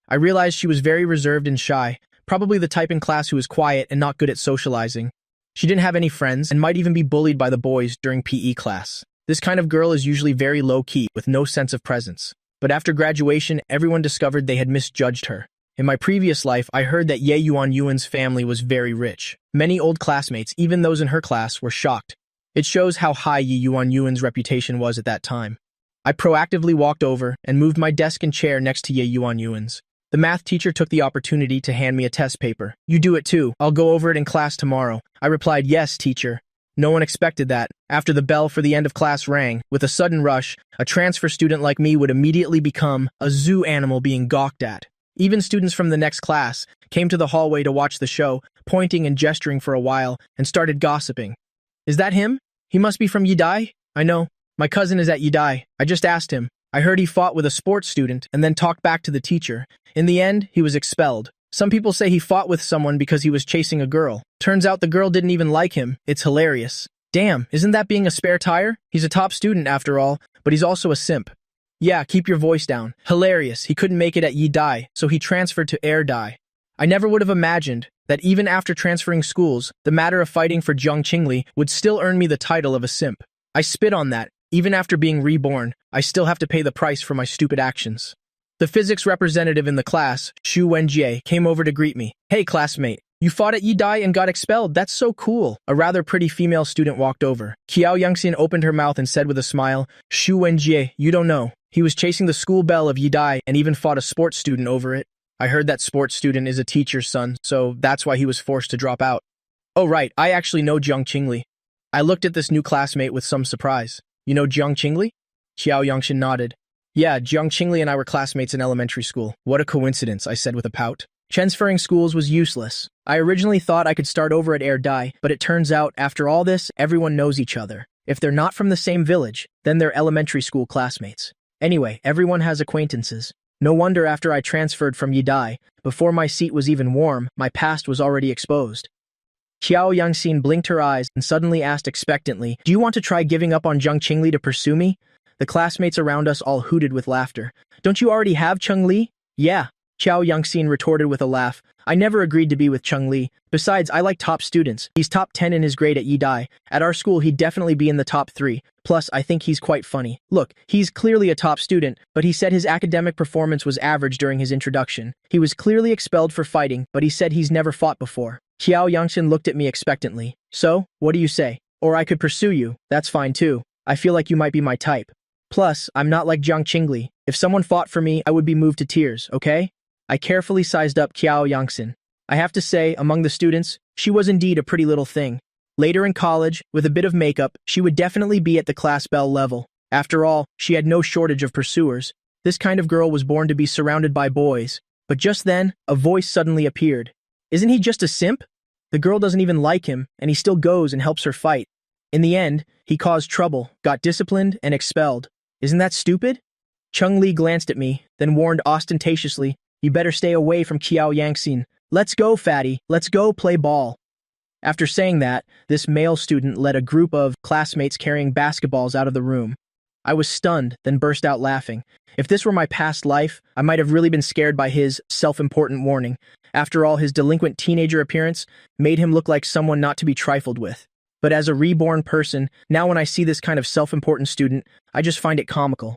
Speaker 1: I realized she was very reserved and shy, probably the type in class who is quiet and not good at socializing. She didn't have any friends and might even be bullied by the boys during PE class. This kind of girl is usually very low-key with no sense of presence. But after graduation, everyone discovered they had misjudged her. In my previous life, I heard that Ye Yuan's family was very rich. Many old classmates, even those in her class, were shocked. It shows how high Ye Yuan's reputation was at that time. I proactively walked over and moved my desk and chair next to Ye Yuan's. The math teacher took the opportunity to hand me a test paper. "You do it too. I'll go over it in class tomorrow." I replied, "Yes, teacher." No one expected that. After the bell for the end of class rang, with a sudden rush, a transfer student like me would immediately become a zoo animal being gawked at. Even students from the next class came to the hallway to watch the show, pointing and gesturing for a while, and started gossiping. "Is that him? He must be from Yi Dai?" I know. My cousin is at Yidai. I just asked him. I heard he fought with a sports student and then talked back to the teacher. In the end, he was expelled. Some people say he fought with someone because he was chasing a girl. Turns out the girl didn't even like him. It's hilarious. Damn, isn't that being a spare tire? He's a top student after all, but he's also a simp. Yeah, keep your voice down. Hilarious. He couldn't make it at Yidai, so he transferred to Air Dai. I never would have imagined that even after transferring schools, the matter of fighting for Zhongqingli would still earn me the title of a simp. I spit on that. Even after being reborn, I still have to pay the price for my stupid actions. The physics representative in the class, Xu Wenjie, came over to greet me. Hey, classmate. You fought at Yidai and got expelled. That's so cool. A rather pretty female student walked over. Qiao Yangxin opened her mouth and said with a smile, Xu Wenjie, you don't know. He was chasing the school bell of Yidai and even fought a sports student over it. I heard that sports student is a teacher's son, so that's why he was forced to drop out. Oh right, I actually know Jiang Qingli. I looked at this new classmate with some surprise. You know Jiang Qingli? Qiao Yangshin nodded. Yeah, Jiang Qingli and I were classmates in elementary school. What a coincidence, I said with a pout. Transferring schools was useless. I originally thought I could start over at Air Dai, but it turns out, after all this, everyone knows each other. If they're not from the same village, then they're elementary school classmates. Anyway, everyone has acquaintances. No wonder after I transferred from Yidai, before my seat was even warm, my past was already exposed. Qiao Yangxin blinked her eyes and suddenly asked expectantly, Do you want to try giving up on Jiang Qingli to pursue me? The classmates around us all hooted with laughter. Don't you already have Cheng Li? Yeah, Qiao Yangxin retorted with a laugh. I never agreed to be with Cheng Li. Besides, I like top students. He's top 10 in his grade at Yidai. At our school, he'd definitely be in the top 3. Plus, I think he's quite funny. Look, he's clearly a top student, but he said his academic performance was average during his introduction. He was clearly expelled for fighting, but he said he's never fought before. Qiao Yangxin looked at me expectantly. So, what do you say? Or I could pursue you. That's fine too. I feel like you might be my type. Plus, I'm not like Jiang Qingli. If someone fought for me, I would be moved to tears, okay? I carefully sized up Qiao Yangxin. I have to say, among the students, she was indeed a pretty little thing. Later in college, with a bit of makeup, she would definitely be at the class belle level. After all, she had no shortage of pursuers. This kind of girl was born to be surrounded by boys. But just then, a voice suddenly appeared. Isn't he just a simp? The girl doesn't even like him, and he still goes and helps her fight. In the end, he caused trouble, got disciplined, and expelled. Isn't that stupid? Cheng Li glanced at me, then warned ostentatiously, You better stay away from Qiao Yangxin. Let's go, fatty. Let's go play ball. After saying that, this male student led a group of classmates carrying basketballs out of the room. I was stunned, then burst out laughing. If this were my past life, I might have really been scared by his self-important warning. After all, his delinquent teenager appearance made him look like someone not to be trifled with. But as a reborn person, now when I see this kind of self-important student, I just find it comical.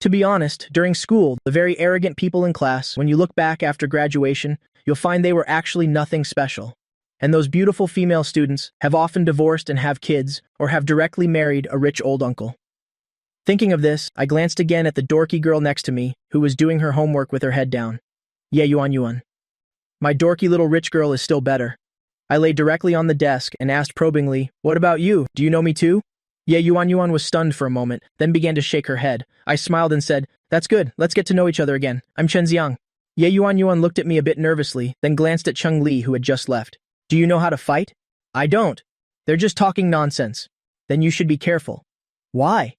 Speaker 1: To be honest, during school, the very arrogant people in class, when you look back after graduation, you'll find they were actually nothing special. And those beautiful female students have often divorced and have kids, or have directly married a rich old uncle. Thinking of this, I glanced again at the dorky girl next to me, who was doing her homework with her head down. Yeah, Yuan. My dorky little rich girl is still better. I lay directly on the desk and asked probingly, What about you? Do you know me too? Yeah, Yuan was stunned for a moment, then began to shake her head. I smiled and said, That's good, let's get to know each other again. I'm Chen Xiang. Yeah, Yuan looked at me a bit nervously, then glanced at Cheng Li, who had just left. Do you know how to fight? I don't. They're just talking nonsense. Then you should be careful. Why?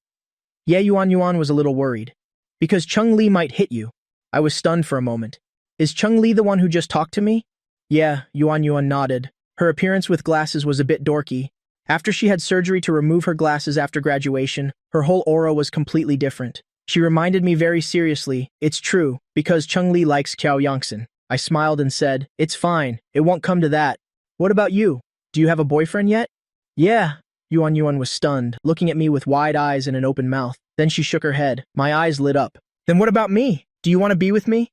Speaker 1: Yeah, Yuan was a little worried. Because Cheng Li might hit you. I was stunned for a moment. Is Cheng Li the one who just talked to me? Yeah, Yuan nodded. Her appearance with glasses was a bit dorky. After she had surgery to remove her glasses after graduation, her whole aura was completely different. She reminded me very seriously, It's true, because Cheng Li likes Qiao Yangxin. I smiled and said, It's fine, it won't come to that. What about you? Do you have a boyfriend yet? Yeah. Yuan was stunned, looking at me with wide eyes and an open mouth. Then she shook her head. My eyes lit up. Then what about me? Do you want to be with me?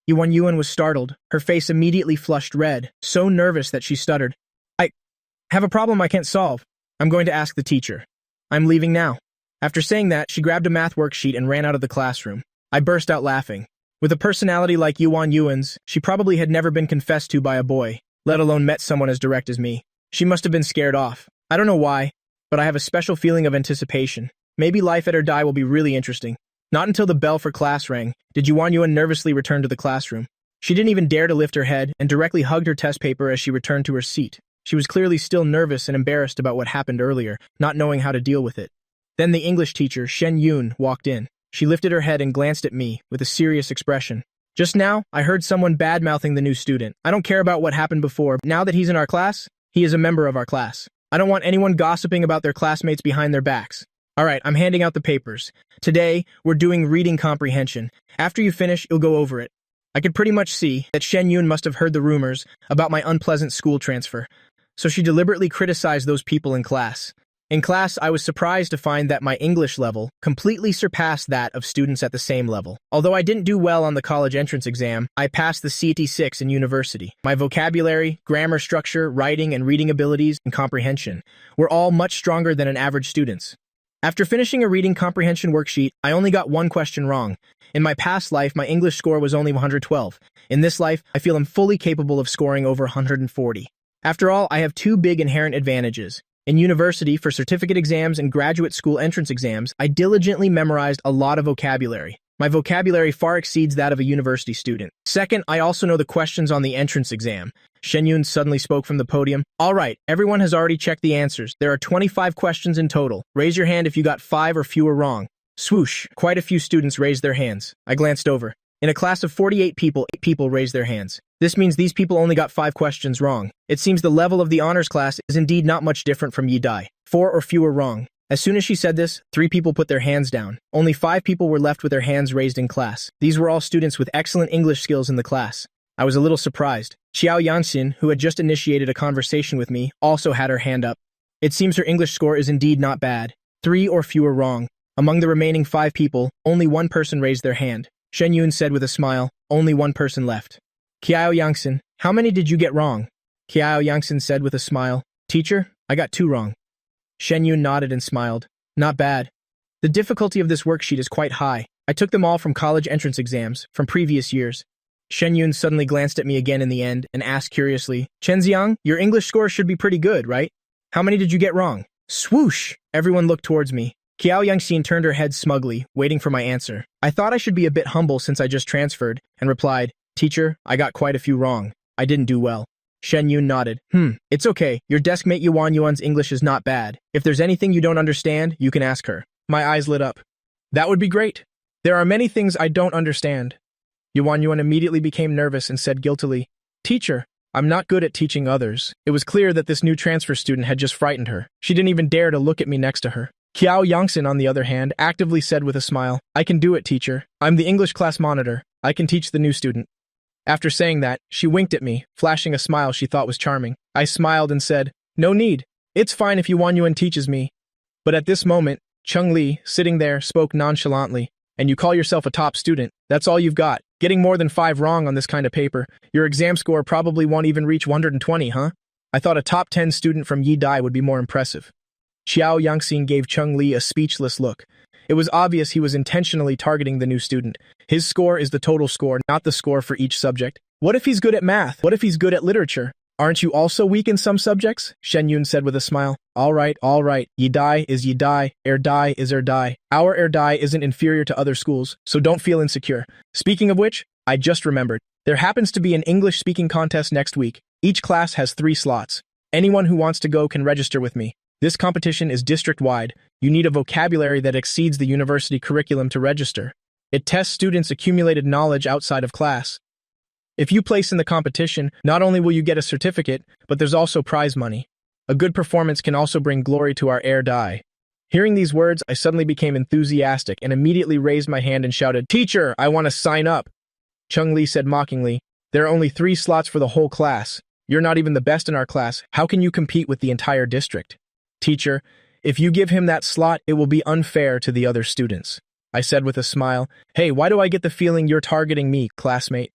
Speaker 1: Yuan was startled. Her face immediately flushed red, so nervous that she stuttered. I have a problem I can't solve. I'm going to ask the teacher. I'm leaving now. After saying that, she grabbed a math worksheet and ran out of the classroom. I burst out laughing. With a personality like Yuan's, she probably had never been confessed to by a boy, let alone met someone as direct as me. She must have been scared off. I don't know why, but I have a special feeling of anticipation. Maybe life at her die will be really interesting. Not until the bell for class rang did Yuan nervously return to the classroom. She didn't even dare to lift her head and directly hugged her test paper as she returned to her seat. She was clearly still nervous and embarrassed about what happened earlier, not knowing how to deal with it. Then the English teacher, Shen Yun, walked in. She lifted her head and glanced at me with a serious expression. Just now, I heard someone bad-mouthing the new student. I don't care about what happened before. Now that he's in our class, he is a member of our class. I don't want anyone gossiping about their classmates behind their backs. All right, I'm handing out the papers. Today, we're doing reading comprehension. After you finish, you'll go over it. I could pretty much see that Shen Yun must have heard the rumors about my unpleasant school transfer, so she deliberately criticized those people in class. In class, I was surprised to find that my English level completely surpassed that of students at the same level. Although I didn't do well on the college entrance exam, I passed the CT6 in university. My vocabulary, grammar structure, writing and reading abilities, and comprehension were all much stronger than an average student's. After finishing a reading comprehension worksheet, I only got one question wrong. In my past life, my English score was only 112. In this life, I feel I'm fully capable of scoring over 140. After all, I have two big inherent advantages. In university, for certificate exams and graduate school entrance exams, I diligently memorized a lot of vocabulary. My vocabulary far exceeds that of a university student. Second, I also know the questions on the entrance exam. Shen Yun suddenly spoke from the podium. All right, everyone has already checked the answers. There are 25 questions in total. Raise your hand if you got 5 or fewer wrong. Swoosh, quite a few students raised their hands. I glanced over. In a class of 48 people, 8 people raised their hands. This means these people only got 5 questions wrong. It seems the level of the honors class is indeed not much different from Yi Dai. 4 or fewer wrong. As soon as she said this, 3 people put their hands down. Only 5 people were left with their hands raised in class. These were all students with excellent English skills in the class. I was a little surprised. Xiao Yangxin, who had just initiated a conversation with me, also had her hand up. It seems her English score is indeed not bad. 3 or fewer wrong. Among the remaining 5 people, only 1 person raised their hand. Shen Yun said with a smile, only 1 person left. Xiao Yangxin, how many did you get wrong? Xiao Yangxin said with a smile, Teacher, I got 2 wrong. Shen Yun nodded and smiled. Not bad. The difficulty of this worksheet is quite high. I took them all from college entrance exams, from previous years. Shen Yun suddenly glanced at me again in the end and asked curiously, Chen Xiang, your English score should be pretty good, right? How many did you get wrong? Swoosh! Everyone looked towards me. Xiao Yangxin turned her head smugly, waiting for my answer. I thought I should be a bit humble since I just transferred, and replied, Teacher, I got quite a few wrong. I didn't do well. Shen Yun nodded. It's okay. Your desk mate Yuan Yuan's English is not bad. If there's anything you don't understand, you can ask her. My eyes lit up. That would be great. There are many things I don't understand. Yuan Yuan immediately became nervous and said guiltily, Teacher, I'm not good at teaching others. It was clear that this new transfer student had just frightened her. She didn't even dare to look at me next to her. Xiao Yangxin, on the other hand, actively said with a smile, I can do it, teacher. I'm the English class monitor. I can teach the new student. After saying that, she winked at me, flashing a smile she thought was charming. I smiled and said, No need. It's fine if Yuan Yuan teaches me. But at this moment, Cheng Li, sitting there, spoke nonchalantly. And you call yourself a top student. That's all you've got. Getting more than 5 wrong on this kind of paper. Your exam score probably won't even reach 120, huh? I thought a top 10 student from Yi Dai would be more impressive. Xiao Yangxin gave Cheng Li a speechless look. It was obvious he was intentionally targeting the new student. His score is the total score, not the score for each subject. What if he's good at math? What if he's good at literature? Aren't you also weak in some subjects? Shen Yun said with a smile. All right. Yi Dai is Yi Dai. Dai is Dai. Our Dai isn't inferior to other schools, so don't feel insecure. Speaking of which, I just remembered. There happens to be an English speaking contest next week. Each class has 3 slots. Anyone who wants to go can register with me. This competition is district-wide. You need a vocabulary that exceeds the university curriculum to register. It tests students' accumulated knowledge outside of class. If you place in the competition, not only will you get a certificate, but there's also prize money. A good performance can also bring glory to our Dai. Hearing these words, I suddenly became enthusiastic and immediately raised my hand and shouted, Teacher, I want to sign up. Cheng Li said mockingly, There are only 3 slots for the whole class. You're not even the best in our class. How can you compete with the entire district? Teacher, if you give him that slot, it will be unfair to the other students. I said with a smile, Hey, why do I get the feeling you're targeting me, classmate?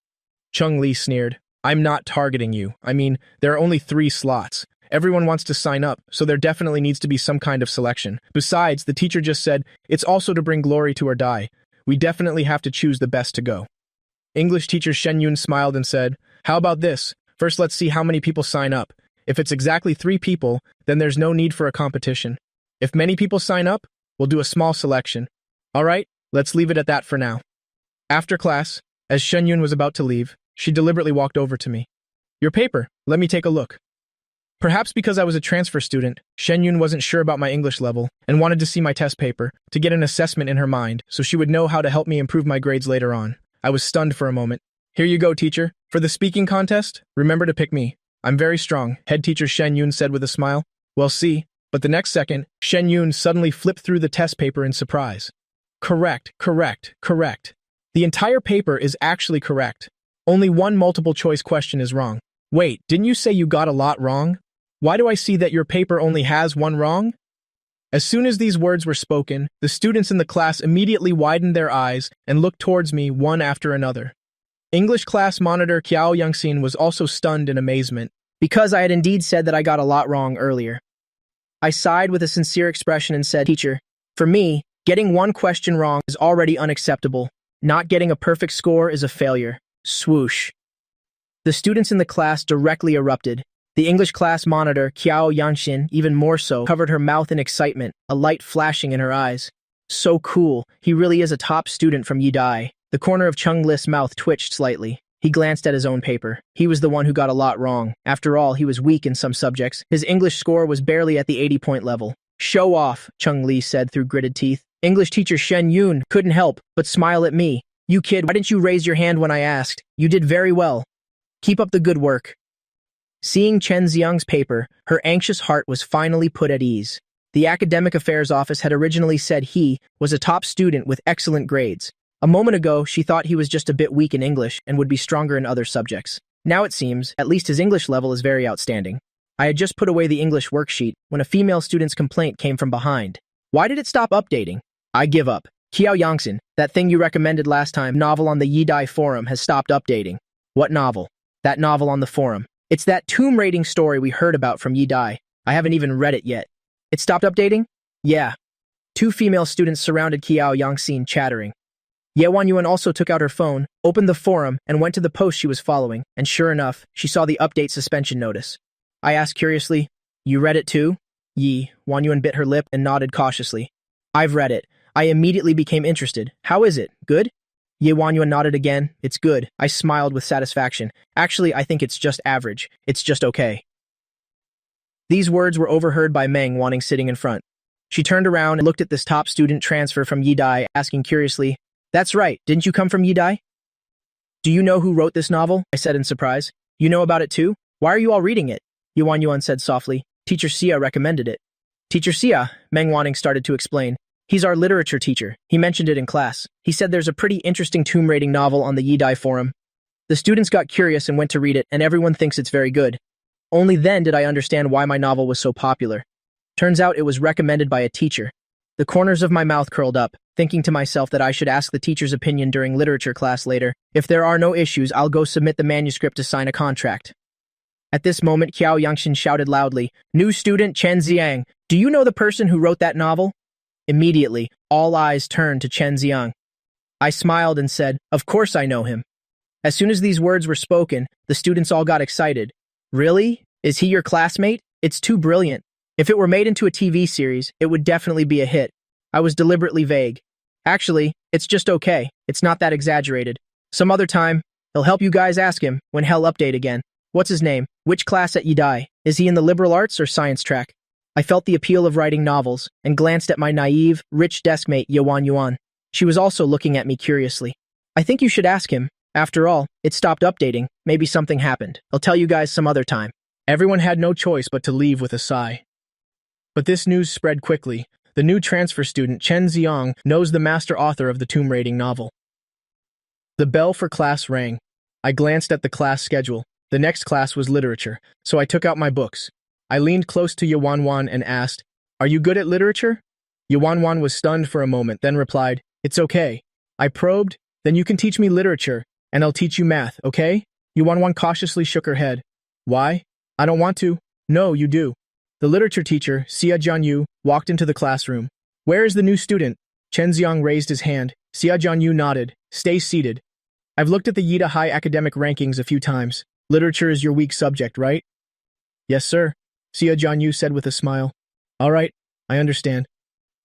Speaker 1: Cheng Li sneered, I'm not targeting you. I mean, there are only 3 slots. Everyone wants to sign up, so there definitely needs to be some kind of selection. Besides, the teacher just said, it's also to bring glory to our Dai. We definitely have to choose the best to go. English teacher Shen Yun smiled and said, How about this? First, let's see how many people sign up. If it's exactly 3 people, then there's no need for a competition. If many people sign up, we'll do a small selection. All right, let's leave it at that for now. After class, as Shen Yun was about to leave, she deliberately walked over to me. Your paper, let me take a look. Perhaps because I was a transfer student, Shen Yun wasn't sure about my English level and wanted to see my test paper to get an assessment in her mind so she would know how to help me improve my grades later on. I was stunned for a moment. Here you go, teacher. For the speaking contest, remember to pick me. I'm very strong, head teacher Shen Yun said with a smile. Well, see. But the next second, Shen Yun suddenly flipped through the test paper in surprise. Correct. The entire paper is actually correct. Only one multiple choice question is wrong. Wait, didn't you say you got a lot wrong? Why do I see that your paper only has one wrong? As soon as these words were spoken, the students in the class immediately widened their eyes and looked towards me one after another. English class monitor Qiao Yangxin was also stunned in amazement, because I had indeed said that I got a lot wrong earlier. I sighed with a sincere expression and said, Teacher, for me, getting one question wrong is already unacceptable. Not getting a perfect score is a failure. Swoosh. The students in the class directly erupted. The English class monitor, Qiao Yangxin, even more so, covered her mouth in excitement, a light flashing in her eyes. So cool, he really is a top student from Yidai. The corner of Chung Li's mouth twitched slightly. He glanced at his own paper. He was the one who got a lot wrong. After all, he was weak in some subjects. His English score was barely at the 80-point level. Show off, Chung Li said through gritted teeth. English teacher Shen Yun couldn't help but smile at me. You kid, why didn't you raise your hand when I asked? You did very well. Keep up the good work. Seeing Chen Xiang's paper, her anxious heart was finally put at ease. The Academic Affairs Office had originally said he was a top student with excellent grades. A moment ago, she thought he was just a bit weak in English and would be stronger in other subjects. Now it seems, at least his English level is very outstanding. I had just put away the English worksheet when a female student's complaint came from behind. Why did it stop updating? I give up. Qiao Yangxin, that thing you recommended last time, novel on the Yidai forum, has stopped updating. What novel? That novel on the forum. It's that tomb raiding story we heard about from Yidai. I haven't even read it yet. It stopped updating? Yeah. Two female students surrounded Qiao Yangxin, chattering. Ye Wanyuan also took out her phone, opened the forum, and went to the post she was following, and sure enough, she saw the update suspension notice. I asked curiously, You read it too? Yi Wanyuan bit her lip and nodded cautiously. I've read it. I immediately became interested. How is it? Good? Ye Wanyuan nodded again. It's good. I smiled with satisfaction. Actually, I think it's just average. It's just okay. These words were overheard by Meng Wanting sitting in front. She turned around and looked at this top student transfer from Yidai, asking curiously, That's right, didn't you come from Yidai? Do you know who wrote this novel? I said in surprise. You know about it too? Why are you all reading it? Yuan Yuan said softly. Teacher Xia recommended it. Teacher Xia, Meng Wanting started to explain. He's our literature teacher. He mentioned it in class. He said there's a pretty interesting tomb raiding novel on the Yidai forum. The students got curious and went to read it, and everyone thinks it's very good. Only then did I understand why my novel was so popular. Turns out it was recommended by a teacher. The corners of my mouth curled up, thinking to myself that I should ask the teacher's opinion during literature class later. If there are no issues, I'll go submit the manuscript to sign a contract. At this moment, Qiao Yangxin shouted loudly, New student Chen Xiang, do you know the person who wrote that novel? Immediately, all eyes turned to Chen Xiang. I smiled and said, Of course I know him. As soon as these words were spoken, the students all got excited. Really? Is he your classmate? It's too brilliant. If it were made into a TV series, it would definitely be a hit. I was deliberately vague. Actually, it's just okay. It's not that exaggerated. Some other time, he'll help you guys ask him when he'll update again. What's his name? Which class at Yidai? Is he in the liberal arts or science track? I felt the appeal of writing novels and glanced at my naive, rich deskmate Yuan Yuan. She was also looking at me curiously. I think you should ask him. After all, it stopped updating. Maybe something happened. I'll tell you guys some other time. Everyone had no choice but to leave with a sigh. But this news spread quickly. The new transfer student, Chen Xiang, knows the master author of the tomb raiding novel. The bell for class rang. I glanced at the class schedule. The next class was literature, so I took out my books. I leaned close to Yuan Yuan and asked, Are you good at literature? Yuan Yuan was stunned for a moment, then replied, It's okay. I probed, Then you can teach me literature, and I'll teach you math, okay? Yuan Yuan cautiously shook her head. Why? I don't want to. No, you do. The literature teacher, Xia Jianyu, walked into the classroom. Where is the new student? Chen Xiang raised his hand. Xia Jianyu nodded. Stay seated. I've looked at the Yida High academic rankings a few times. Literature is your weak subject, right? Yes, sir, Xia Jianyu said with a smile. All right, I understand.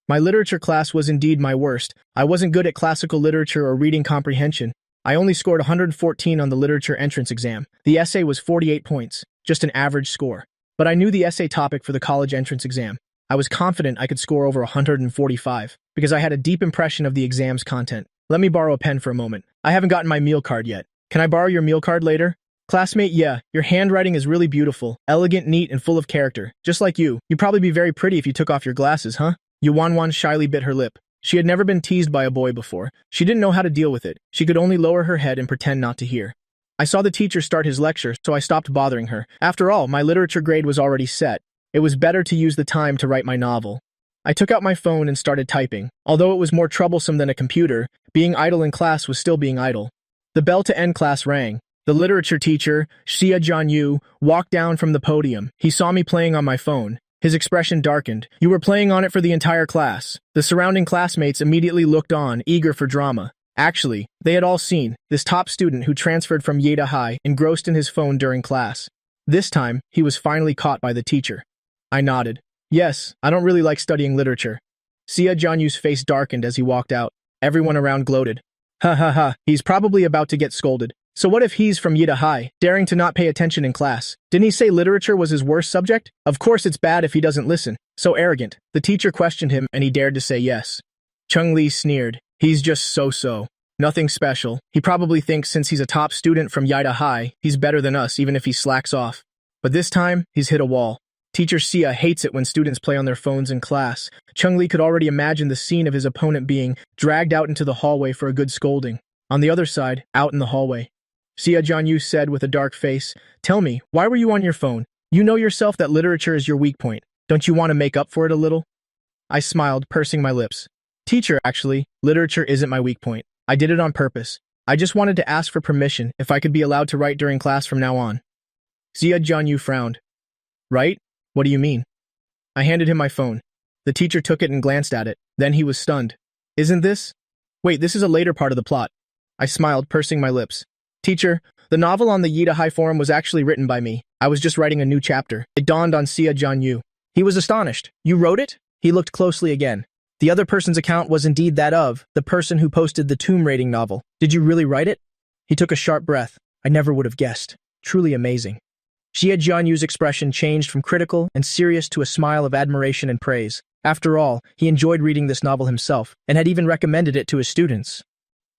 Speaker 1: My literature class was indeed my worst. I wasn't good at classical literature or reading comprehension. I only scored 114 on the literature entrance exam. The essay was 48 points, just an average score. but I knew the essay topic for the college entrance exam. I was confident I could score over 145 because I had a deep impression of the exam's content. Let me borrow a pen for a moment. I haven't gotten my meal card yet. Can I borrow your meal card later? Classmate, yeah, your handwriting is really beautiful, elegant, neat, and full of character. Just like you. You'd probably be very pretty if you took off your glasses, huh? Yuan shyly bit her lip. She had never been teased by a boy before. She didn't know how to deal with it. She could only lower her head and pretend not to hear. I saw the teacher start his lecture, so I stopped bothering her. After all, my literature grade was already set. It was better to use the time to write my novel. I took out my phone and started typing. Although it was more troublesome than a computer, being idle in class was still being idle. The bell to end class rang. The literature teacher, Xia Jianyu, walked down from the podium. He saw me playing on my phone. His expression darkened. You were playing on it for the entire class. The surrounding classmates immediately looked on, eager for drama. Actually, they had all seen this top student who transferred from Yeda High engrossed in his phone during class. This time, he was finally caught by the teacher. I nodded. Yes, I don't really like studying literature. Xia Jianyu's face darkened as he walked out. Everyone around gloated. Ha ha ha, he's probably about to get scolded. So what if he's from Yeda High, daring to not pay attention in class? Didn't he say literature was his worst subject? Of course it's bad if he doesn't listen. So arrogant. The teacher questioned him and he dared to say yes. Chung Li sneered. He's just so-so. Nothing special. He probably thinks since he's a top student from Yeda High, he's better than us even if he slacks off. But this time, he's hit a wall. Teacher Xia hates it when students play on their phones in class. Chung Li could already imagine the scene of his opponent being dragged out into the hallway for a good scolding. On the other side, out in the hallway, Xia Jianyu said with a dark face, Tell me, why were you on your phone? You know yourself that literature is your weak point. Don't you want to make up for it a little? I smiled, pursing my lips. Teacher, actually, literature isn't my weak point. I did it on purpose. I just wanted to ask for permission if I could be allowed to write during class from now on. Xia Jianyu frowned. Right? What do you mean? I handed him my phone. The teacher took it and glanced at it. Then he was stunned. Isn't this? Wait, this is a later part of the plot. I smiled, pursing my lips. Teacher, the novel on the Yeda High forum was actually written by me. I was just writing a new chapter. It dawned on Xia Jianyu. He was astonished. You wrote it? He looked closely again. The other person's account was indeed that of the person who posted the tomb raiding novel. Did you really write it? He took a sharp breath. I never would have guessed. Truly amazing. Xia Jianyu's expression changed from critical and serious to a smile of admiration and praise. After all, he enjoyed reading this novel himself and had even recommended it to his students.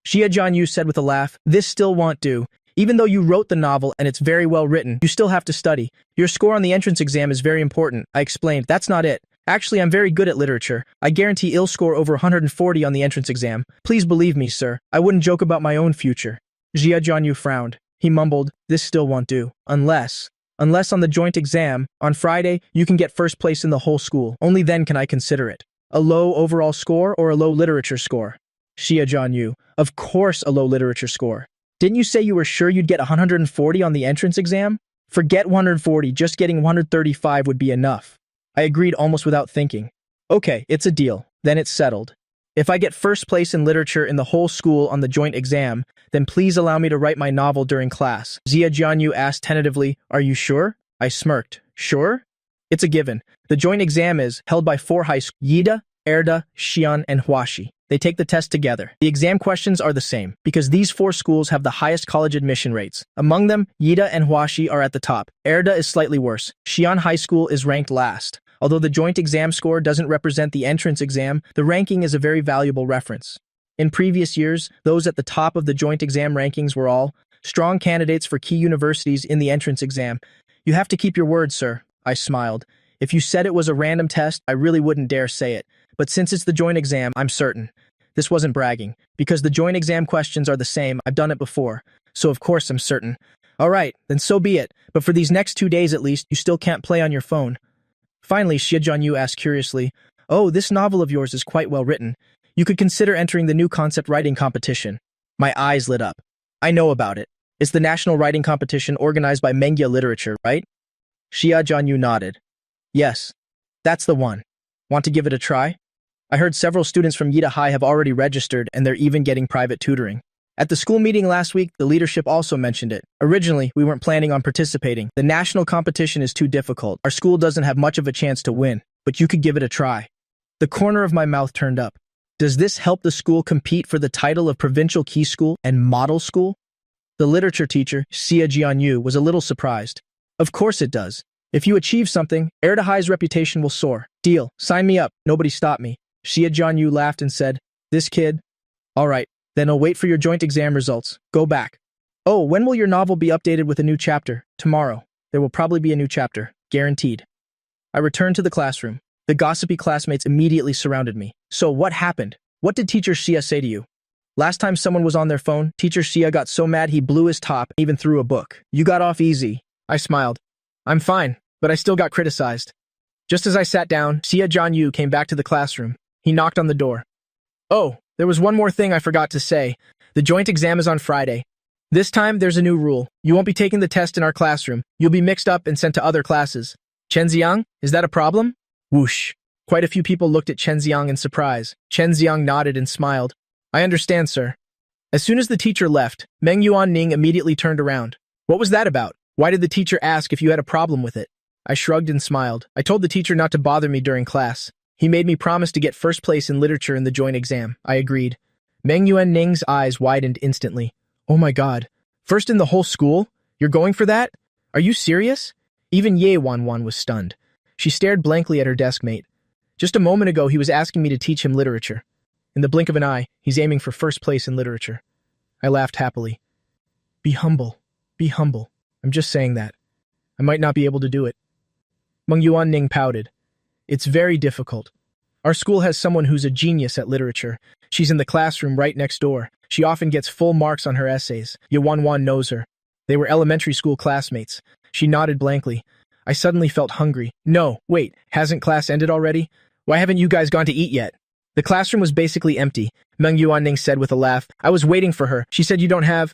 Speaker 1: Xia Jianyu said with a laugh, This still won't do. Even though you wrote the novel and it's very well written, you still have to study. Your score on the entrance exam is very important. I explained, that's not it. Actually, I'm very good at literature. I guarantee I'll score over 140 on the entrance exam. Please believe me, sir. I wouldn't joke about my own future. Xia Jianyu frowned. He mumbled, This still won't do. Unless on the joint exam, on Friday, you can get first place in the whole school. Only then can I consider it. A low overall score or a low literature score? Xia Jianyu. Of course a low literature score. Didn't you say you were sure you'd get 140 on the entrance exam? Forget 140, just getting 135 would be enough. I agreed almost without thinking. Okay, it's a deal. Then it's settled. If I get first place in literature in the whole school on the joint exam, then please allow me to write my novel during class. Xia Jianyu asked tentatively, Are you sure? I smirked. Sure? It's a given. The joint exam is held by 4 high schools, Yida, Erda, Xi'an, and Huaxi. They take the test together. The exam questions are the same, because these 4 schools have the highest college admission rates. Among them, Yida and Huaxi are at the top. Erda is slightly worse. Xi'an High School is ranked last. Although the joint exam score doesn't represent the entrance exam, the ranking is a very valuable reference. In previous years, those at the top of the joint exam rankings were all strong candidates for key universities in the entrance exam. You have to keep your word, sir. I smiled. If you said it was a random test, I really wouldn't dare say it. But since it's the joint exam, I'm certain. This wasn't bragging. Because the joint exam questions are the same, I've done it before. So of course I'm certain. All right, then so be it. But for these next 2 days at least, you still can't play on your phone. Finally, Xia Jianyu asked curiously, Oh, this novel of yours is quite well written. You could consider entering the new concept writing competition. My eyes lit up. I know about it. It's the national writing competition organized by Mengya Literature, right? Xia Jianyu nodded. Yes, that's the one. Want to give it a try? I heard several students from Yida High have already registered and they're even getting private tutoring. At the school meeting last week, the leadership also mentioned it. Originally, we weren't planning on participating. The national competition is too difficult. Our school doesn't have much of a chance to win, but you could give it a try. The corner of my mouth turned up. Does this help the school compete for the title of provincial key school and model school? The literature teacher, Xia Jianyu, was a little surprised. Of course it does. If you achieve something, Erdehai's reputation will soar. Deal. Sign me up. Nobody stop me. Xia Jianyu laughed and said, this kid? All right, then I'll wait for your joint exam results. Go back. Oh, when will your novel be updated with a new chapter? Tomorrow. There will probably be a new chapter. Guaranteed. I returned to the classroom. The gossipy classmates immediately surrounded me. So what happened? What did Teacher Xia say to you? Last time someone was on their phone, Teacher Xia got so mad he blew his top and even threw a book. You got off easy. I smiled. I'm fine, but I still got criticized. Just as I sat down, Xia Jianyu came back to the classroom. He knocked on the door. Oh, there was one more thing I forgot to say. The joint exam is on Friday. This time, there's a new rule. You won't be taking the test in our classroom. You'll be mixed up and sent to other classes. Chen Xiang, is that a problem? Whoosh. Quite a few people looked at Chen Xiang in surprise. Chen Xiang nodded and smiled. I understand, sir. As soon as the teacher left, Meng Yuanning immediately turned around. What was that about? Why did the teacher ask if you had a problem with it? I shrugged and smiled. I told the teacher not to bother me during class. He made me promise to get first place in literature in the joint exam. I agreed. Meng Yuanning's eyes widened instantly. Oh my god. First in the whole school? You're going for that? Are you serious? Even Ye Wanwan was stunned. She stared blankly at her desk mate. Just a moment ago, he was asking me to teach him literature. In the blink of an eye, he's aiming for first place in literature. I laughed happily. Be humble. Be humble. I'm just saying that. I might not be able to do it. Meng Yuanning pouted. It's very difficult. Our school has someone who's a genius at literature. She's in the classroom right next door. She often gets full marks on her essays. Ye Wanwan knows her. They were elementary school classmates. She nodded blankly. I suddenly felt hungry. No, wait, hasn't class ended already? Why haven't you guys gone to eat yet? The classroom was basically empty, Meng Yuanning said with a laugh. I was waiting for her. She said you don't have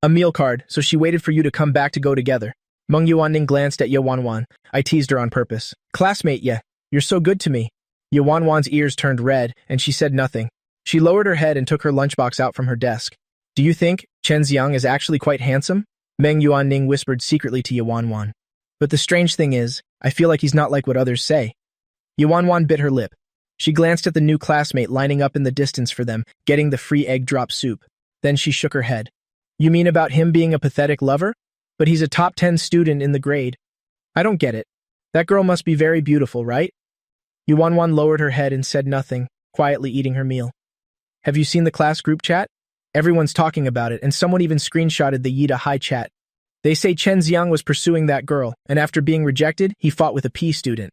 Speaker 1: a meal card, so she waited for you to come back to go together. Meng Yuanning glanced at Ye Wanwan. I teased her on purpose. Classmate, yeah, you're so good to me. Ye Wanwan's ears turned red, and she said nothing. She lowered her head and took her lunchbox out from her desk. Do you think Chen Xiang is actually quite handsome? Meng Yuanning whispered secretly to Ye Wanwan. But the strange thing is, I feel like he's not like what others say. Ye Wanwan bit her lip. She glanced at the new classmate lining up in the distance for them, getting the free egg drop soup. Then she shook her head. You mean about him being a pathetic lover? But he's a top 10 student in the grade. I don't get it. That girl must be very beautiful, right? Ye Wanwan lowered her head and said nothing, quietly eating her meal. Have you seen the class group chat? Everyone's talking about it, and someone even screenshotted the Yida High chat. They say Chen Xiang was pursuing that girl, and after being rejected, he fought with a P student.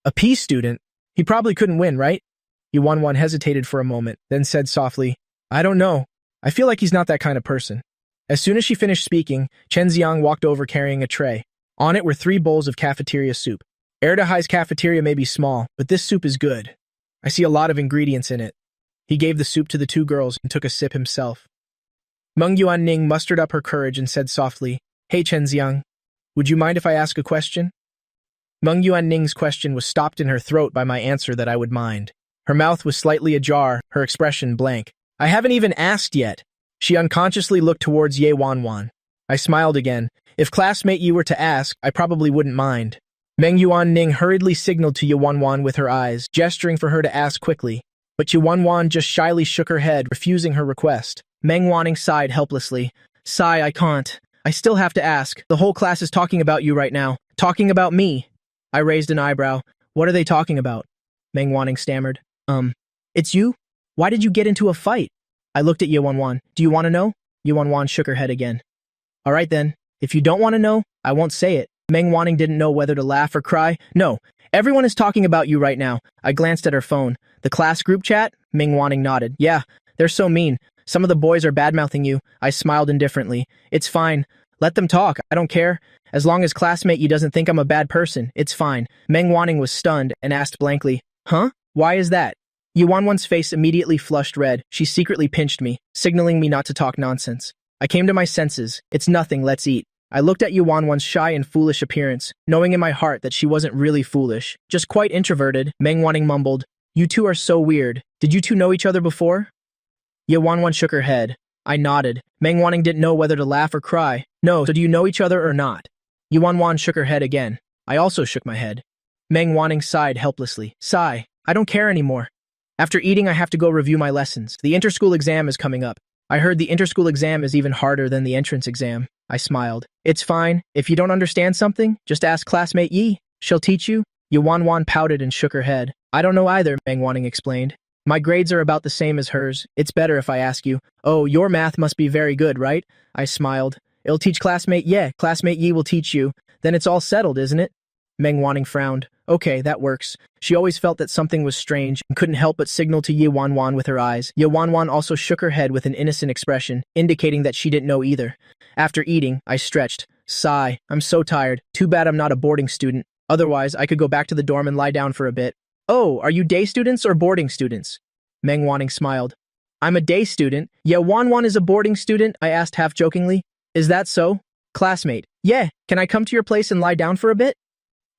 Speaker 1: A P student? He probably couldn't win, right? Ye Wanwan hesitated for a moment, then said softly, I don't know. I feel like he's not that kind of person. As soon as she finished speaking, Chen Xiang walked over carrying a tray. On it were 3 bowls of cafeteria soup. Erdehai's cafeteria may be small, but this soup is good. I see a lot of ingredients in it. He gave the soup to the 2 girls and took a sip himself. Meng Yuanning mustered up her courage and said softly, Hey Chen Xiang, would you mind if I ask a question? Meng Yuanning's question was stopped in her throat by my answer that I would mind. Her mouth was slightly ajar, her expression blank. I haven't even asked yet. She unconsciously looked towards Ye Wanwan. I smiled again. If classmate you were to ask, I probably wouldn't mind. Meng Yuanning hurriedly signaled to Ye Wanwan with her eyes, gesturing for her to ask quickly. But Ye Wanwan just shyly shook her head, refusing her request. Meng Wanning sighed helplessly. Sigh, I can't. I still have to ask. The whole class is talking about you right now. Talking about me. I raised an eyebrow. What are they talking about? Meng Wanning stammered. It's you? Why did you get into a fight? I looked at Ye Wanwan. Do you want to know? Ye Wanwan shook her head again. All right then. If you don't want to know, I won't say it. Meng Wanning didn't know whether to laugh or cry. No, everyone is talking about you right now. I glanced at her phone. The class group chat? Meng Wanning nodded. Yeah, they're so mean. Some of the boys are bad-mouthing you. I smiled indifferently. It's fine. Let them talk. I don't care. As long as classmate you doesn't think I'm a bad person, it's fine. Meng Wanning was stunned and asked blankly, Huh? Why is that? Ye Wanwan's face immediately flushed red. She secretly pinched me, signaling me not to talk nonsense. I came to my senses. It's nothing, let's eat. I looked at Ye Wanwan's shy and foolish appearance, knowing in my heart that she wasn't really foolish, just quite introverted. Meng Wanning mumbled, You two are so weird. Did you two know each other before? Ye Wanwan shook her head. I nodded. Meng Wanning didn't know whether to laugh or cry. No, so do you know each other or not? Ye Wanwan shook her head again. I also shook my head. Meng Wanning sighed helplessly. Sigh. I don't care anymore. After eating, I have to go review my lessons. The inter-school exam is coming up. I heard the interschool exam is even harder than the entrance exam. I smiled. It's fine. If you don't understand something, just ask classmate Yi. She'll teach you. Ye Wanwan pouted and shook her head. I don't know either, Meng Wanning explained. My grades are about the same as hers. It's better if I ask you. Oh, your math must be very good, right? I smiled. It'll teach classmate Ye. Classmate Yi will teach you. Then it's all settled, isn't it? Meng Wanning frowned. Okay, that works. She always felt that something was strange and couldn't help but signal to Ye Wanwan with her eyes. Ye Wanwan also shook her head with an innocent expression, indicating that she didn't know either. After eating, I stretched. Sigh. I'm so tired. Too bad I'm not a boarding student. Otherwise, I could go back to the dorm and lie down for a bit. Oh, are you day students or boarding students? Meng Wanning smiled. I'm a day student. Ye Wanwan is a boarding student, I asked half-jokingly. Is that so? Classmate. Yeah, can I come to your place and lie down for a bit?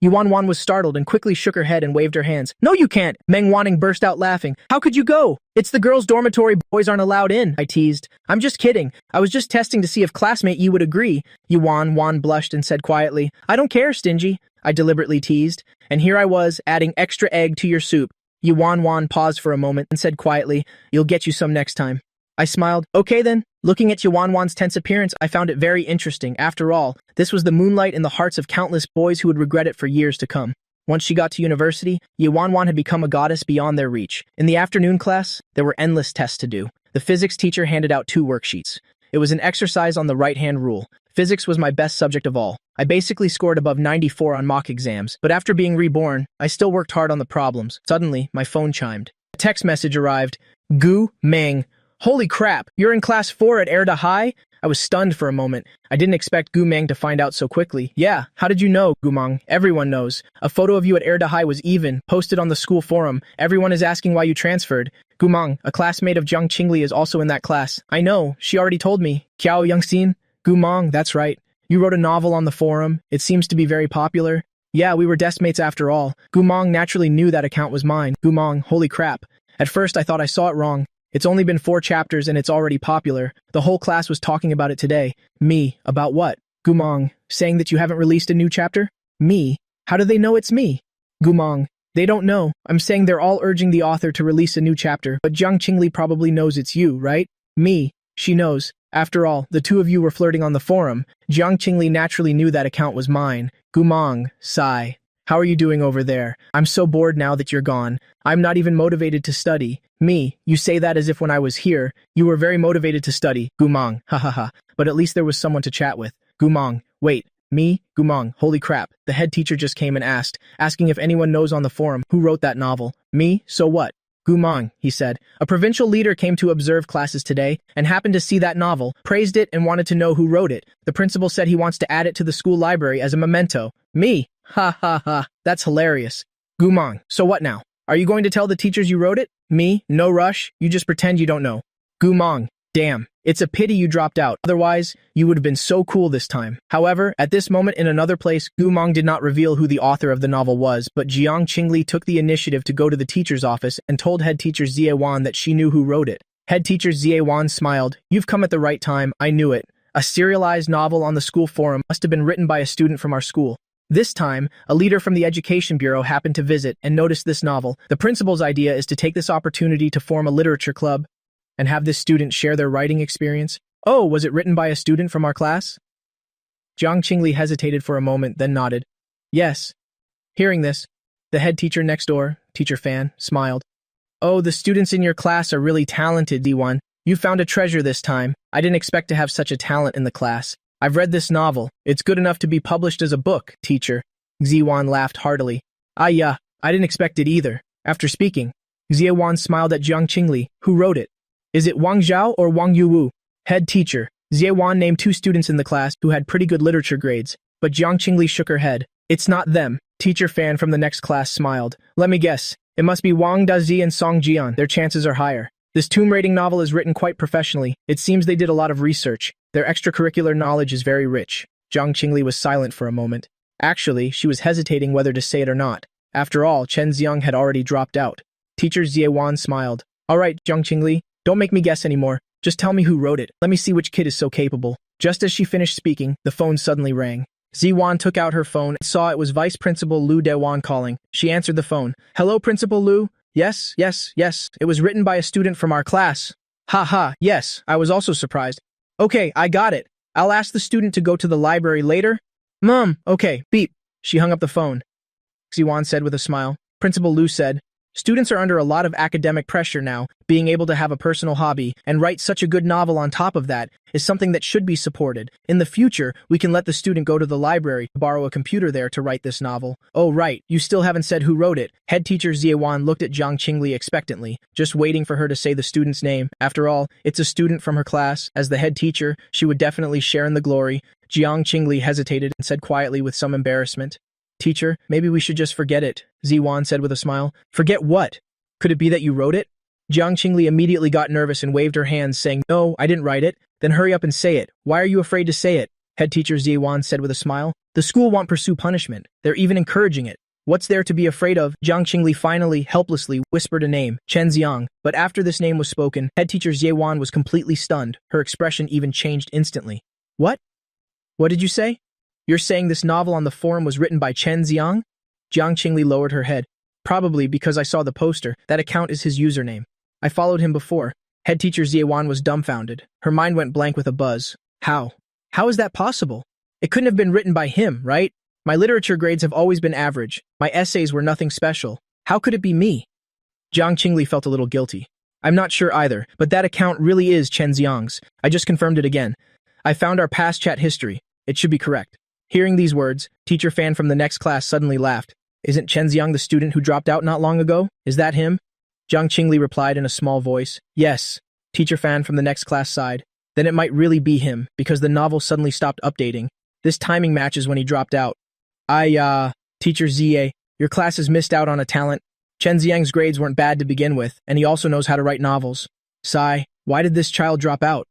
Speaker 1: Ye Wanwan was startled and quickly shook her head and waved her hands. No, you can't! Meng Wanning burst out laughing. How could you go? It's the girls' dormitory, boys aren't allowed in, I teased. I'm just kidding. I was just testing to see if classmate Yi would agree. Ye Wanwan blushed and said quietly, I don't care, Stingy. I deliberately teased. And here I was, adding extra egg to your soup. Ye Wanwan paused for a moment and said quietly, You'll get you some next time. I smiled. Okay then. Looking at Ye Wanwan's tense appearance, I found it very interesting. After all, this was the moonlight in the hearts of countless boys who would regret it for years to come. Once she got to university, Ye Wanwan had become a goddess beyond their reach. In the afternoon class, there were endless tests to do. The physics teacher handed out 2 worksheets. It was an exercise on the right-hand rule. Physics was my best subject of all. I basically scored above 94 on mock exams, but after being reborn, I still worked hard on the problems. Suddenly, my phone chimed. A text message arrived. Gu Meng. Holy crap, you're in class 4 at Erda High? I was stunned for a moment. I didn't expect Gu Meng to find out so quickly. Yeah, how did you know, Gu Meng? Everyone knows. A photo of you at Erda High was even, posted on the school forum. Everyone is asking why you transferred. Gu Meng, a classmate of Jiang Qingli, is also in that class. I know, she already told me. Kiao Yangxin? Gu Meng, that's right. You wrote a novel on the forum. It seems to be very popular. Yeah, we were deskmates after all. Gu Meng naturally knew that account was mine. Gu Meng, holy crap. At first I thought I saw it wrong. It's only been 4 chapters and it's already popular. The whole class was talking about it today. Me, about what? Gu Meng, saying that you haven't released a new chapter? Me? How do they know it's me? Gu Meng, they don't know. I'm saying they're all urging the author to release a new chapter, but Jiang Qingli probably knows it's you, right? Me. She knows. After all, the 2 of you were flirting on the forum. Jiang Qingli naturally knew that account was mine. Gu Meng, sigh. How are you doing over there? I'm so bored now that you're gone. I'm not even motivated to study. Me, you say that as if when I was here, you were very motivated to study. Gu Meng, ha ha ha. But at least there was someone to chat with. Gu Meng, wait, me? Gu Meng, holy crap. The head teacher just came and asking if anyone knows on the forum who wrote that novel. Me? So what? Gu Meng, he said. A provincial leader came to observe classes today and happened to see that novel, praised it, and wanted to know who wrote it. The principal said he wants to add it to the school library as a memento. Me? Ha ha ha. That's hilarious. Gu Meng, so what now? Are you going to tell the teachers you wrote it? Me? No rush. You just pretend you don't know. Gu Meng, damn. It's a pity you dropped out. Otherwise, you would have been so cool this time. However, at this moment in another place, Gu Meng did not reveal who the author of the novel was, but Jiang Qingli took the initiative to go to the teacher's office and told head teacher Xie Wan that she knew who wrote it. Head teacher Xie Wan smiled. You've come at the right time. I knew it. A serialized novel on the school forum must have been written by a student from our school. This time, a leader from the Education Bureau happened to visit and noticed this novel. The principal's idea is to take this opportunity to form a literature club and have this student share their writing experience. Oh, was it written by a student from our class? Jiang Qingli hesitated for a moment, then nodded. Yes. Hearing this, the head teacher next door, Teacher Fan, smiled. Oh, the students in your class are really talented, D1. You found a treasure this time. I didn't expect to have such a talent in the class. I've read this novel. It's good enough to be published as a book, teacher. Xiwan laughed heartily. Ah yeah, I didn't expect it either. After speaking, Xiawan smiled at Jiang Qingli, who wrote it. Is it Wang Zhao or Wang Yuwu? Head teacher. Xiawan named 2 students in the class who had pretty good literature grades, but Jiang Qingli shook her head. It's not them. Teacher Fan from the next class smiled. Let me guess. It must be Wang Dazi and Song Jian. Their chances are higher. This tomb raiding novel is written quite professionally. It seems they did a lot of research. Their extracurricular knowledge is very rich. Jiang Qingli was silent for a moment. Actually, she was hesitating whether to say it or not. After all, Chen Xiang had already dropped out. Teacher Xiewan smiled. All right, Jiang Qingli, don't make me guess anymore. Just tell me who wrote it. Let me see which kid is so capable. Just as she finished speaking, the phone suddenly rang. Ziwan took out her phone and saw it was Vice Principal Lu Dewan calling. She answered the phone. Hello, Principal Lu? Yes. It was written by a student from our class. Ha, yes, I was also surprised. Okay, I got it. I'll ask the student to go to the library later. Okay, beep. She hung up the phone. Ziwan said with a smile. Principal Lu said, students are under a lot of academic pressure now. Being able to have a personal hobby and write such a good novel on top of that is something that should be supported. In the future, we can let the student go to the library to borrow a computer there to write this novel. Oh right, you still haven't said who wrote it. Head teacher Ziewan looked at Jiang Qingli expectantly, just waiting for her to say the student's name. After all, it's a student from her class. As the head teacher, she would definitely share in the glory. Jiang Qingli hesitated and said quietly with some embarrassment, Teacher, maybe we should just forget it, Ziwan said with a smile. Forget what? Could it be that you wrote it? Jiang Qingli immediately got nervous and waved her hands, saying, No, I didn't write it. Then hurry up and say it. Why are you afraid to say it? Head teacher Ziwan said with a smile. The school won't pursue punishment. They're even encouraging it. What's there to be afraid of? Jiang Qingli finally, helplessly, whispered a name, Chen Xiang. But after this name was spoken, head teacher Ziewan was completely stunned. Her expression even changed instantly. What? What did you say? You're saying this novel on the forum was written by Chen Xiang? Jiang Qingli lowered her head. Probably because I saw the poster. That account is his username. I followed him before. Head teacher Ziewan was dumbfounded. Her mind went blank with a buzz. How? How is that possible? It couldn't have been written by him, right? My literature grades have always been average. My essays were nothing special. How could it be me? Jiang Qingli felt a little guilty. I'm not sure either, but that account really is Chen Xiang's. I just confirmed it again. I found our past chat history. It should be correct. Hearing these words, teacher Fan from the next class suddenly laughed. Isn't Chen Xiang the student who dropped out not long ago? Is that him? Jiang Qingli replied in a small voice. Yes. Teacher Fan from the next class sighed. Then it might really be him, because the novel suddenly stopped updating. This timing matches when he dropped out. Teacher Zie, your class has missed out on a talent. Chen Xiang's grades weren't bad to begin with, and he also knows how to write novels. Sigh, why did this child drop out?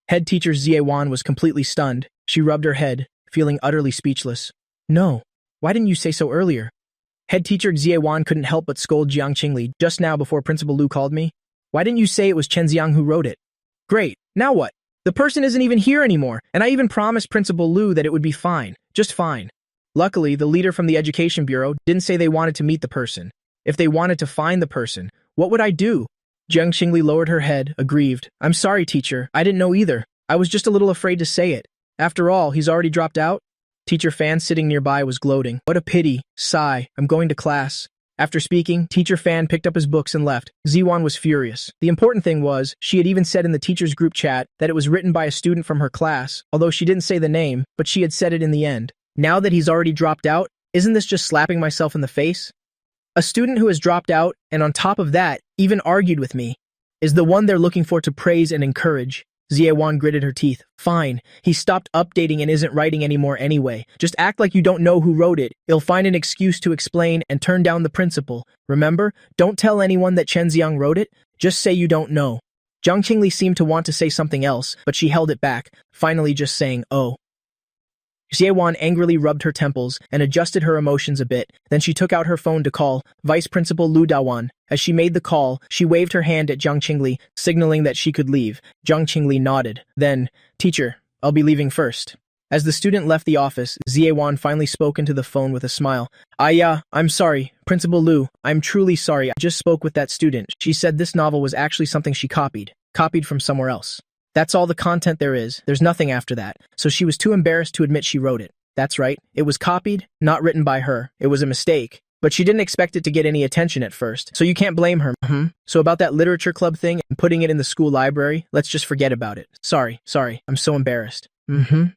Speaker 1: Head teacher Zie Wan was completely stunned. She rubbed her head, feeling utterly speechless. No, why didn't you say so earlier? Head teacher Zie Wan couldn't help but scold Jiang Qingli just now before Principal Lu called me. Why didn't you say it was Chen Xiang who wrote it? Great, now what? The person isn't even here anymore, and I even promised Principal Lu that it would be fine, just fine. Luckily, the leader from the Education Bureau didn't say they wanted to meet the person. If they wanted to find the person, what would I do? Jiang Qingli lowered her head, aggrieved. I'm sorry, teacher. I didn't know either. I was just a little afraid to say it. After all, he's already dropped out? Teacher Fan sitting nearby was gloating. What a pity. Sigh. I'm going to class. After speaking, Teacher Fan picked up his books and left. Ziwan was furious. The important thing was, she had even said in the teacher's group chat that it was written by a student from her class, although she didn't say the name, but she had said it in the end. Now that he's already dropped out, isn't this just slapping myself in the face? A student who has dropped out, and on top of that, even argued with me, is the one they're looking for to praise and encourage. Ziewan gritted her teeth. Fine, he stopped updating and isn't writing anymore anyway. Just act like you don't know who wrote it. He'll find an excuse to explain and turn down the principal. Remember, don't tell anyone that Chen Xiang wrote it. Just say you don't know. Jiang Qingli seemed to want to say something else, but she held it back, finally just saying, oh. Ziewan angrily rubbed her temples and adjusted her emotions a bit. Then she took out her phone to call Vice Principal Lu Dawan. As she made the call, she waved her hand at Jiang Qingli, signaling that she could leave. Jiang Qingli nodded. Then, Teacher, I'll be leaving first. As the student left the office, Ziewan finally spoke into the phone with a smile. I'm sorry, Principal Lu. I'm truly sorry. I just spoke with that student. She said this novel was actually something she copied from somewhere else. That's all the content there is. There's nothing after that. So she was too embarrassed to admit she wrote it. That's right. It was copied, not written by her. It was a mistake. But she didn't expect it to get any attention at first. So you can't blame her. So about that literature club thing and putting it in the school library, let's just forget about it. Sorry. I'm so embarrassed.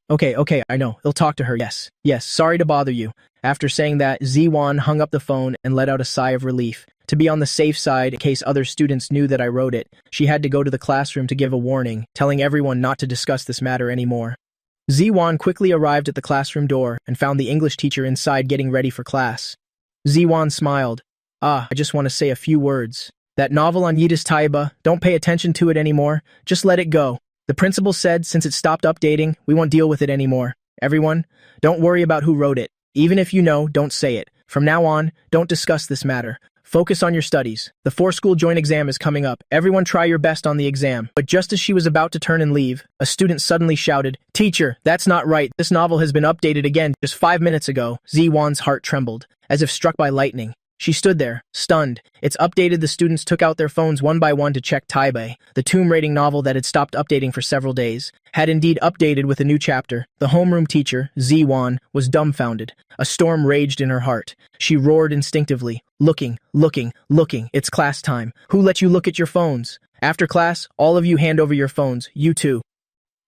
Speaker 1: Okay, I know. He'll talk to her. Yes, sorry to bother you. After saying that, Ziwan hung up the phone and let out a sigh of relief. To be on the safe side, in case other students knew that I wrote it, she had to go to the classroom to give a warning, telling everyone not to discuss this matter anymore. Ziwan quickly arrived at the classroom door and found the English teacher inside getting ready for class. Ziwan smiled. I just want to say a few words. That novel on Yidis Taiba, don't pay attention to it anymore. Just let it go. The principal said since it stopped updating, we won't deal with it anymore. Everyone, don't worry about who wrote it. Even if you know, don't say it. From now on, don't discuss this matter. Focus on your studies. The 4-school joint exam is coming up. Everyone try your best on the exam. But just as she was about to turn and leave, a student suddenly shouted, Teacher, that's not right. This novel has been updated again just 5 minutes ago. Ziwan's heart trembled, as if struck by lightning. She stood there, stunned. It's updated. The students took out their phones one by one to check Taibei. The tomb raiding novel that had stopped updating for several days had indeed updated with a new chapter. The homeroom teacher, Ziwan, was dumbfounded. A storm raged in her heart. She roared instinctively, looking. It's class time. Who let you look at your phones? After class, all of you hand over your phones. You too.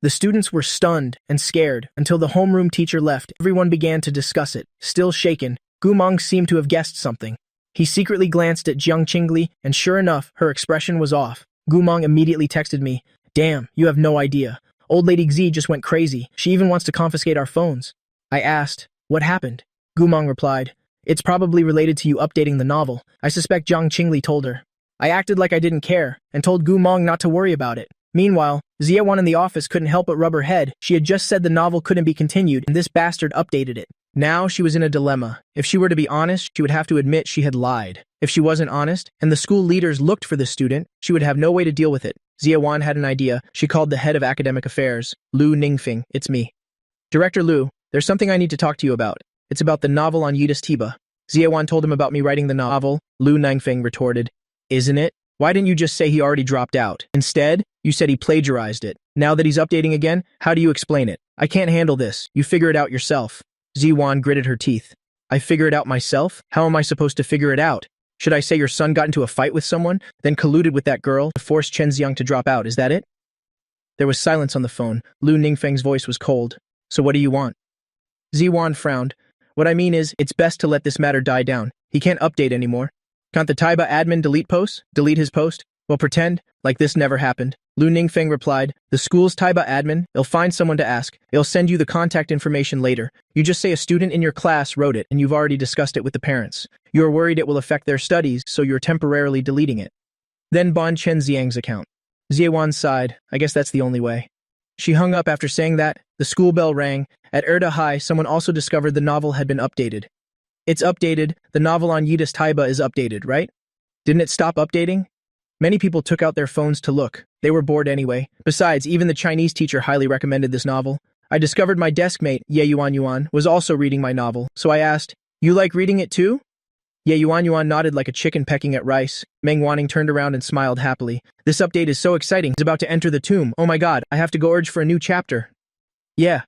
Speaker 1: The students were stunned and scared until the homeroom teacher left. Everyone began to discuss it. Still shaken, Gumong seemed to have guessed something. He secretly glanced at Jiang Qingli, and sure enough, her expression was off. Gumong immediately texted me, "Damn, you have no idea. Old Lady Xi just went crazy. She even wants to confiscate our phones." I asked, "What happened?" Gumong replied, "It's probably related to you updating the novel. I suspect Jiang Qingli told her." I acted like I didn't care, and told Gumong not to worry about it. Meanwhile, Ziawan in the office couldn't help but rub her head. She had just said the novel couldn't be continued, and this bastard updated it. Now she was in a dilemma. If she were to be honest, she would have to admit she had lied. If she wasn't honest, and the school leaders looked for the student, she would have no way to deal with it. Ziawan had an idea. She called the head of academic affairs, Lu Ningfeng. "It's me. Director Lu, there's something I need to talk to you about. It's about the novel on Yidas Tiba." Ziawan told him about me writing the novel. Lu Ningfeng retorted, "Isn't it? Why didn't you just say he already dropped out? Instead, you said he plagiarized it. Now that he's updating again, how do you explain it? I can't handle this. You figure it out yourself." Ziwan gritted her teeth. "I figure it out myself? How am I supposed to figure it out? Should I say your son got into a fight with someone, then colluded with that girl to force Chen Xiang to drop out? Is that it?" There was silence on the phone. Lu Ningfeng's voice was cold. "So what do you want?" Ziwan frowned. "What I mean is, it's best to let this matter die down. He can't update anymore. Can't the Taiba admin delete posts? Delete his post? Well, pretend like this never happened." Lu Ningfeng replied, "The school's Taiba admin, they'll find someone to ask. They'll send you the contact information later. You just say a student in your class wrote it and you've already discussed it with the parents. You're worried it will affect their studies, so you're temporarily deleting it. Then ban Chen Xiang's account." Ziawan sighed. "I guess that's the only way." She hung up after saying that. The school bell rang. At Erda High, someone also discovered the novel had been updated. "It's updated. The novel on Yidas Taiba is updated, right? Didn't it stop updating?" Many people took out their phones to look. They were bored anyway. Besides, even the Chinese teacher highly recommended this novel. I discovered my desk mate, Ye Yuan, was also reading my novel, so I asked, "You like reading it too?" Ye Yuan nodded like a chicken pecking at rice. Meng Wanning turned around and smiled happily. "This update is so exciting. He's about to enter the tomb. Oh my god, I have to go urge for a new chapter." "Yeah."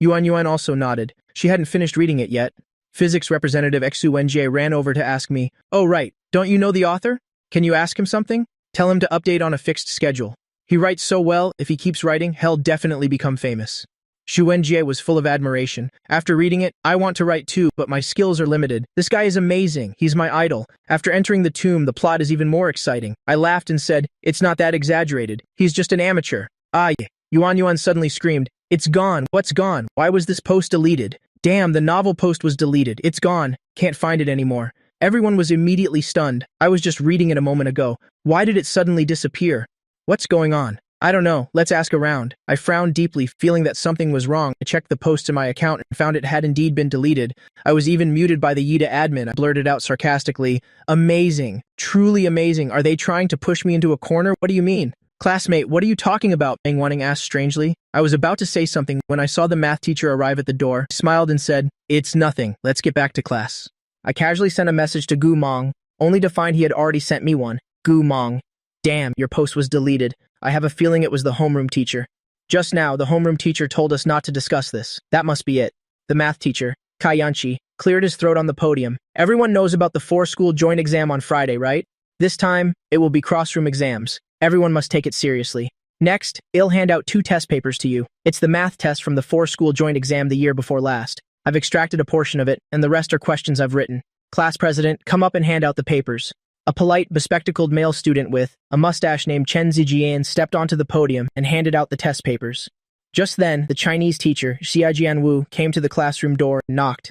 Speaker 1: Yuan also nodded. She hadn't finished reading it yet. Physics representative Xu Wenjie ran over to ask me, "Oh right, don't you know the author? Can you ask him something? Tell him to update on a fixed schedule. He writes so well, if he keeps writing, he'll definitely become famous." Xu Wenjie was full of admiration. "After reading it, I want to write too, but my skills are limited. This guy is amazing. He's my idol. After entering the tomb, the plot is even more exciting." I laughed and said, "It's not that exaggerated. He's just an amateur." "Ah, yeah." Yuan suddenly screamed, "It's gone. What's gone? Why was this post deleted? Damn, the novel post was deleted. It's gone. Can't find it anymore." Everyone was immediately stunned. I was just reading it a moment ago. Why did it suddenly disappear? What's going on? I don't know. Let's ask around. I frowned deeply, feeling that something was wrong. I checked the post in my account and found it had indeed been deleted. I was even muted by the Yida admin. I blurted out sarcastically, "Amazing. Truly amazing. Are they trying to push me into a corner? What do you mean?" "Classmate, what are you talking about?" Meng Wanning asked strangely. I was about to say something when I saw the math teacher arrive at the door, smiled and said, "It's nothing. Let's get back to class." I casually sent a message to Gu Mong, only to find he had already sent me one. Gu Mong, "Damn, your post was deleted. I have a feeling it was the homeroom teacher. Just now, the homeroom teacher told us not to discuss this. That must be it." The math teacher, Kai Yanchi, cleared his throat on the podium. "Everyone knows about the 4-school joint exam on Friday, right? This time, it will be cross-room exams. Everyone must take it seriously. Next, I'll hand out 2 test papers to you. It's the math test from the 4-school joint exam the year before last. I've extracted a portion of it, and the rest are questions I've written. Class president, come up and hand out the papers." A polite, bespectacled male student with a mustache named Chen Zijian stepped onto the podium and handed out the test papers. Just then, the Chinese teacher, Xia Jianwu, came to the classroom door and knocked.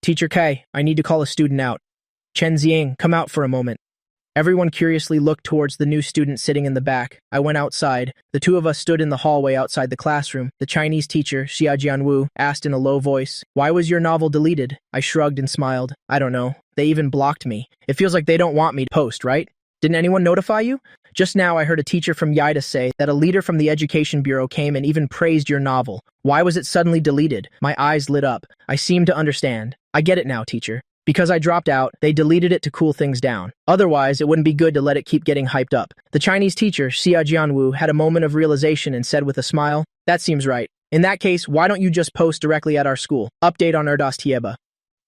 Speaker 1: "Teacher Kai, I need to call a student out." "Chen Xiang, come out for a moment." Everyone curiously looked towards the new student sitting in the back. I went outside. The 2 of us stood in the hallway outside the classroom. The Chinese teacher, Xia Jianwu, asked in a low voice, "Why was your novel deleted?" I shrugged and smiled. "I don't know. They even blocked me. It feels like they don't want me to post, right? Didn't anyone notify you? Just now I heard a teacher from Yida say that a leader from the Education Bureau came and even praised your novel. Why was it suddenly deleted?" My eyes lit up. I seemed to understand. "I get it now, teacher. Because I dropped out, they deleted it to cool things down. Otherwise, it wouldn't be good to let it keep getting hyped up. The Chinese teacher, Xia Jianwu, had a moment of realization and said with a smile, "That seems right. In that case, why don't you just post directly at our school? Update on Erdos Tieba.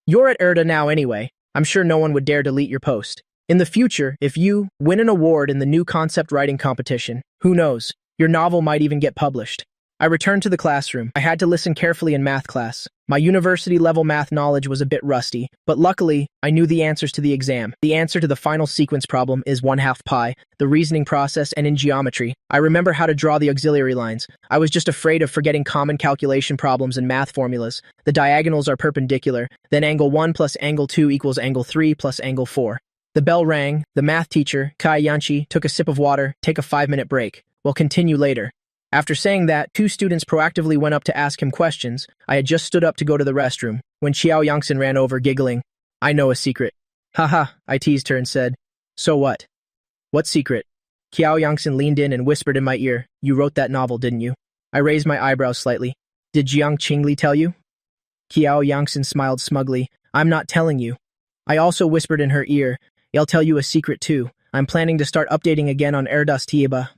Speaker 1: You're at Erda now anyway. I'm sure no one would dare delete your post. In the future, if you win an award in the new concept writing competition, who knows? Your novel might even get published." I returned to the classroom. I had to listen carefully in math class. My university-level math knowledge was a bit rusty, but luckily, I knew the answers to the exam. The answer to the final sequence problem is 1/2 pi, the reasoning process, and in geometry, I remember how to draw the auxiliary lines. I was just afraid of forgetting common calculation problems and math formulas. The diagonals are perpendicular, then angle 1 plus angle 2 equals angle 3 plus angle 4. The bell rang. The math teacher, Kai Yanchi, took a sip of water, take a 5-minute break. We'll continue later. After saying that, 2 students proactively went up to ask him questions. I had just stood up to go to the restroom, when Xiao Yangxin ran over, giggling. "I know a secret." "Haha," I teased her and said, "So what?" "What secret?" Xiao Yangxin leaned in and whispered in my ear, "You wrote that novel, didn't you?" I raised my eyebrows slightly. "Did Jiang Qingli tell you?" Xiao Yangxin smiled smugly. "I'm not telling you." I also whispered in her ear, "I'll tell you a secret too. I'm planning to start updating again on Erdas Tieba."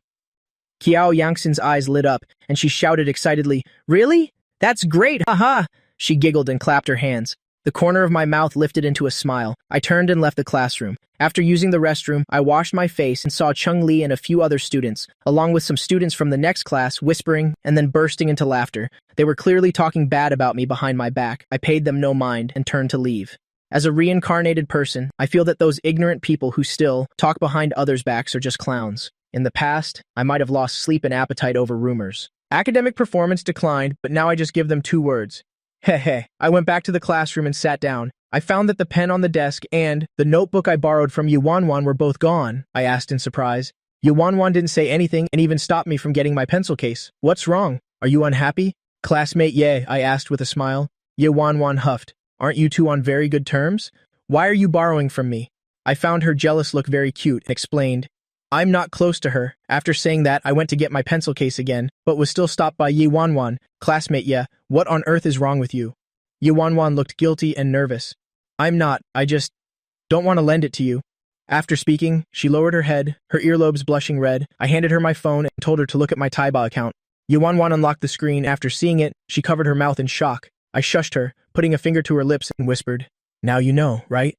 Speaker 1: Xiao Yangxin's eyes lit up, and she shouted excitedly, "Really? That's great, haha!" She giggled and clapped her hands. The corner of my mouth lifted into a smile. I turned and left the classroom. After using the restroom, I washed my face and saw Chung Li and a few other students, along with some students from the next class, whispering and then bursting into laughter. They were clearly talking bad about me behind my back. I paid them no mind and turned to leave. As a reincarnated person, I feel that those ignorant people who still talk behind others' backs are just clowns. In the past, I might have lost sleep and appetite over rumors. Academic performance declined, but now I just give them 2 words. Heh. I went back to the classroom and sat down. I found that the pen on the desk and the notebook I borrowed from Yuanwan were both gone, I asked in surprise. Yuanwan didn't say anything and even stopped me from getting my pencil case. "What's wrong? Are you unhappy?" "Classmate Ye," I asked with a smile. Yuanwan huffed. "Aren't you two on very good terms? Why are you borrowing from me?" I found her jealous look very cute and explained, "I'm not close to her." After saying that, I went to get my pencil case again, but was still stopped by Yi Wanwan. "Classmate Ye, what on earth is wrong with you?" Yi Wanwan looked guilty and nervous. "I'm not, I just don't want to lend it to you." After speaking, she lowered her head, her earlobes blushing red. I handed her my phone and told her to look at my Taiba account. Yi Wanwan unlocked the screen. After seeing it, she covered her mouth in shock. I shushed her, putting a finger to her lips and whispered, "Now you know, right?"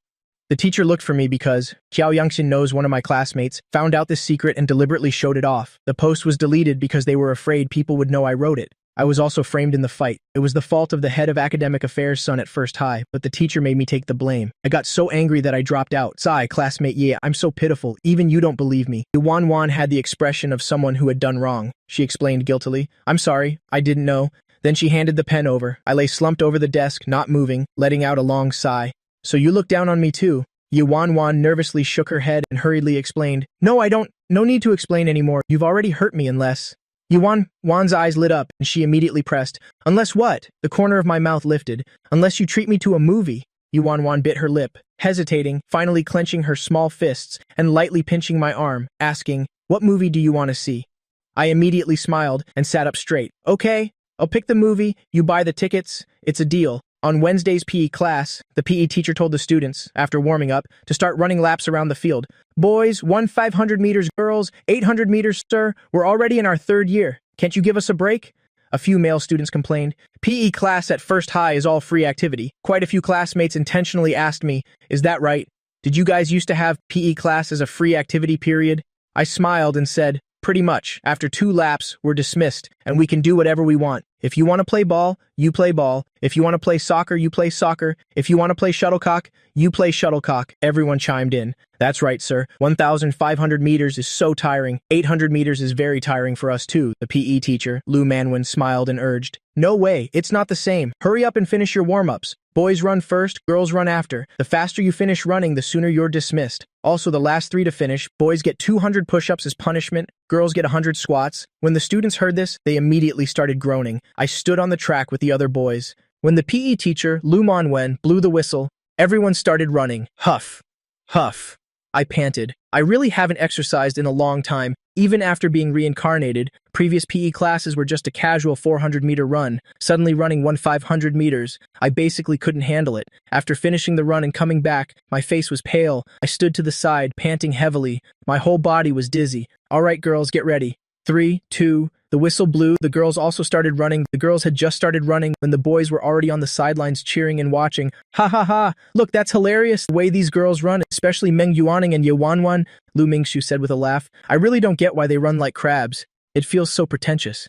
Speaker 1: The teacher looked for me because Xiao Yangxin knows one of my classmates, found out this secret and deliberately showed it off. The post was deleted because they were afraid people would know I wrote it. I was also framed in the fight. It was the fault of the head of academic affairs' son at First High, but the teacher made me take the blame. I got so angry that I dropped out. "Sigh, classmate Ye, I'm so pitiful. Even you don't believe me." Yuan Wan had the expression of someone who had done wrong. She explained guiltily, "I'm sorry, I didn't know." Then she handed the pen over. I lay slumped over the desk, not moving, letting out a long sigh. "So you look down on me too?" Yuan Wan nervously shook her head and hurriedly explained, "No, I don't. No need to explain anymore. You've already hurt me unless..." Yuan Wan's eyes lit up and she immediately pressed, "Unless what?" The corner of my mouth lifted. "Unless you treat me to a movie." Yuan Wan bit her lip, hesitating, finally clenching her small fists and lightly pinching my arm, asking, "What movie do you want to see?" I immediately smiled and sat up straight. "Okay, I'll pick the movie, you buy the tickets, it's a deal." On Wednesday's PE class, the PE teacher told the students, after warming up, to start running laps around the field. "Boys, 500 meters, girls, 800 meters, sir. We're already in our 3rd year. Can't you give us a break?" A few male students complained. "PE class at First High is all free activity." Quite a few classmates intentionally asked me, "Is that right? Did you guys used to have PE class as a free activity period?" I smiled and said, "Pretty much. After 2 laps, we're dismissed, and we can do whatever we want. If you want to play ball, you play ball. If you want to play soccer, you play soccer. If you want to play shuttlecock, you play shuttlecock." Everyone chimed in. "That's right, sir. 1,500 meters is so tiring. 800 meters is very tiring for us too." The PE teacher, Lu Manwin, smiled and urged, "No way, it's not the same. Hurry up and finish your warm-ups. Boys run first, girls run after. The faster you finish running, the sooner you're dismissed. Also, the last 3 to finish, boys get 200 push-ups as punishment, girls get 100 squats." When the students heard this, they immediately started groaning. I stood on the track with the other boys. When the PE teacher, Lu Manwen, blew the whistle, everyone started running. Huff. Huff. I panted. I really haven't exercised in a long time. Even after being reincarnated, previous PE classes were just a casual 400-meter run. Suddenly running 500 meters, I basically couldn't handle it. After finishing the run and coming back, my face was pale. I stood to the side, panting heavily. My whole body was dizzy. All right, girls, get ready. 3, 2, the whistle blew. The girls also started running. The girls had just started running when the boys were already on the sidelines cheering and watching. Ha ha ha! Look, that's hilarious, the way these girls run, especially Meng Yuaning and Ye Wanwan, Lu Mingxiu said with a laugh. I really don't get why they run like crabs. It feels so pretentious.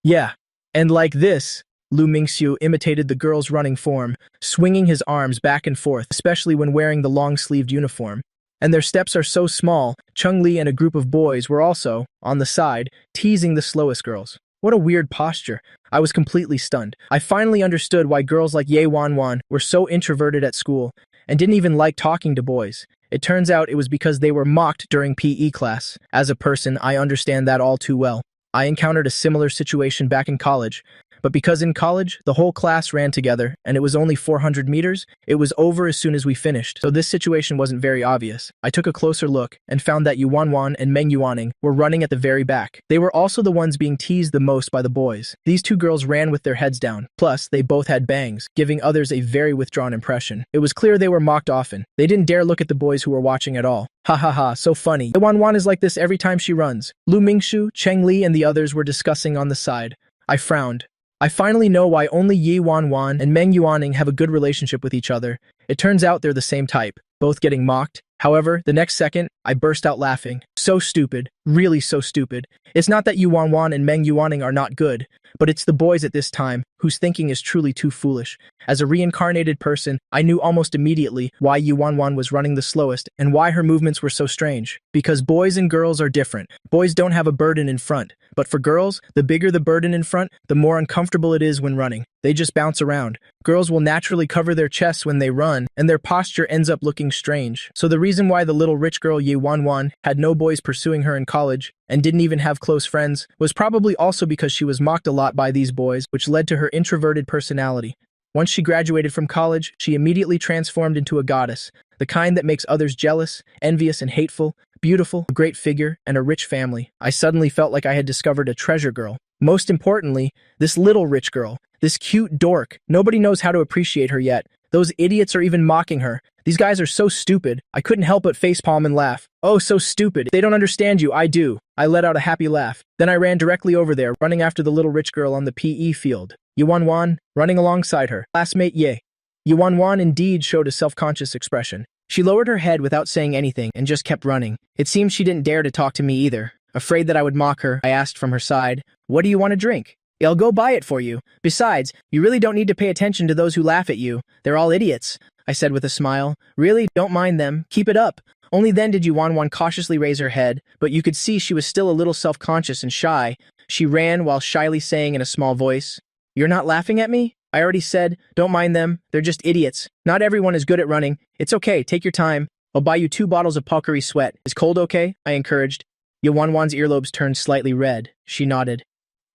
Speaker 1: Yeah, and like this, Lu Mingxiu imitated the girl's running form, swinging his arms back and forth, especially when wearing the long-sleeved uniform. And their steps are so small. Chung Li and a group of boys were also, on the side, teasing the slowest girls. What a weird posture. I was completely stunned. I finally understood why girls like Ye Wanwan were so introverted at school and didn't even like talking to boys. It turns out it was because they were mocked during PE class. As a person, I understand that all too well. I encountered a similar situation back in college, but because in college, the whole class ran together, and it was only 400 meters, it was over as soon as we finished, so this situation wasn't very obvious. I took a closer look, and found that Yu Wanwan and Meng Yuaning were running at the very back. They were also the ones being teased the most by the boys. These two girls ran with their heads down, plus they both had bangs, giving others a very withdrawn impression. It was clear they were mocked often. They didn't dare look at the boys who were watching at all. Ha ha ha, so funny. Ye Wanwan is like this every time she runs. Lu Mingxiu, Cheng Li, and the others were discussing on the side. I frowned. I finally know why only Ye Wanwan and Meng Yuaning have a good relationship with each other. It turns out they're the same type, both getting mocked. However, the next second, I burst out laughing. So stupid. Really so stupid. It's not that Ye Wanwan and Meng Yuaning are not good, but it's the boys at this time whose thinking is truly too foolish. As a reincarnated person, I knew almost immediately why Ye Wanwan was running the slowest and why her movements were so strange. Because boys and girls are different. Boys don't have a burden in front, but for girls, the bigger the burden in front, the more uncomfortable it is when running. They just bounce around. Girls will naturally cover their chests when they run, and their posture ends up looking strange. So the reason why the little rich girl Ye Wanwan had no boys pursuing her in college and didn't even have close friends was probably also because she was mocked a lot by these boys, which led to her introverted personality. Once she graduated from college, she immediately transformed into a goddess, the kind that makes others jealous, envious, and hateful, beautiful, a great figure, and a rich family. I suddenly felt like I had discovered a treasure girl. Most importantly, this little rich girl, this cute dork. Nobody knows how to appreciate her yet. Those idiots are even mocking her. These guys are so stupid. I couldn't help but facepalm and laugh. Oh, so stupid. They don't understand you. I do. I let out a happy laugh. Then I ran directly over there, running after the little rich girl on the PE field. Ye Wanwan, running alongside her. Classmate Ye. Ye Wanwan indeed showed a self-conscious expression. She lowered her head without saying anything and just kept running. It seemed she didn't dare to talk to me either. Afraid that I would mock her, I asked from her side, "What do you want to drink?" "I'll go buy it for you. Besides, you really don't need to pay attention to those who laugh at you. They're all idiots," I said with a smile. "Really, don't mind them. Keep it up." Only then did Ye Wanwan cautiously raise her head, but you could see she was still a little self-conscious and shy. She ran while shyly saying in a small voice, "You're not laughing at me? I already said, don't mind them. They're just idiots. Not everyone is good at running. It's okay, take your time. I'll buy you 2 bottles of Pockery Sweat. Is cold okay?" I encouraged. Ye Wanwan's earlobes turned slightly red. She nodded.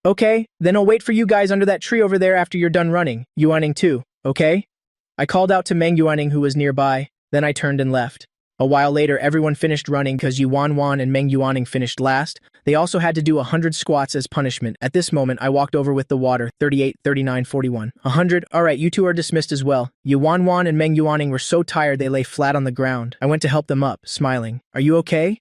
Speaker 1: "Okay, then I'll wait for you guys under that tree over there after you're done running. Yuaning too, okay?" I called out to Meng Yuaning who was nearby, then I turned and left. A while later, everyone finished running because Ye Wanwan and Meng Yuaning finished last. They also had to do 100 squats as punishment. At this moment, I walked over with the water, 38, 39, 41. 100, alright, you two are dismissed as well. Ye Wanwan and Meng Yuaning were so tired they lay flat on the ground. I went to help them up, smiling. "Are you okay?"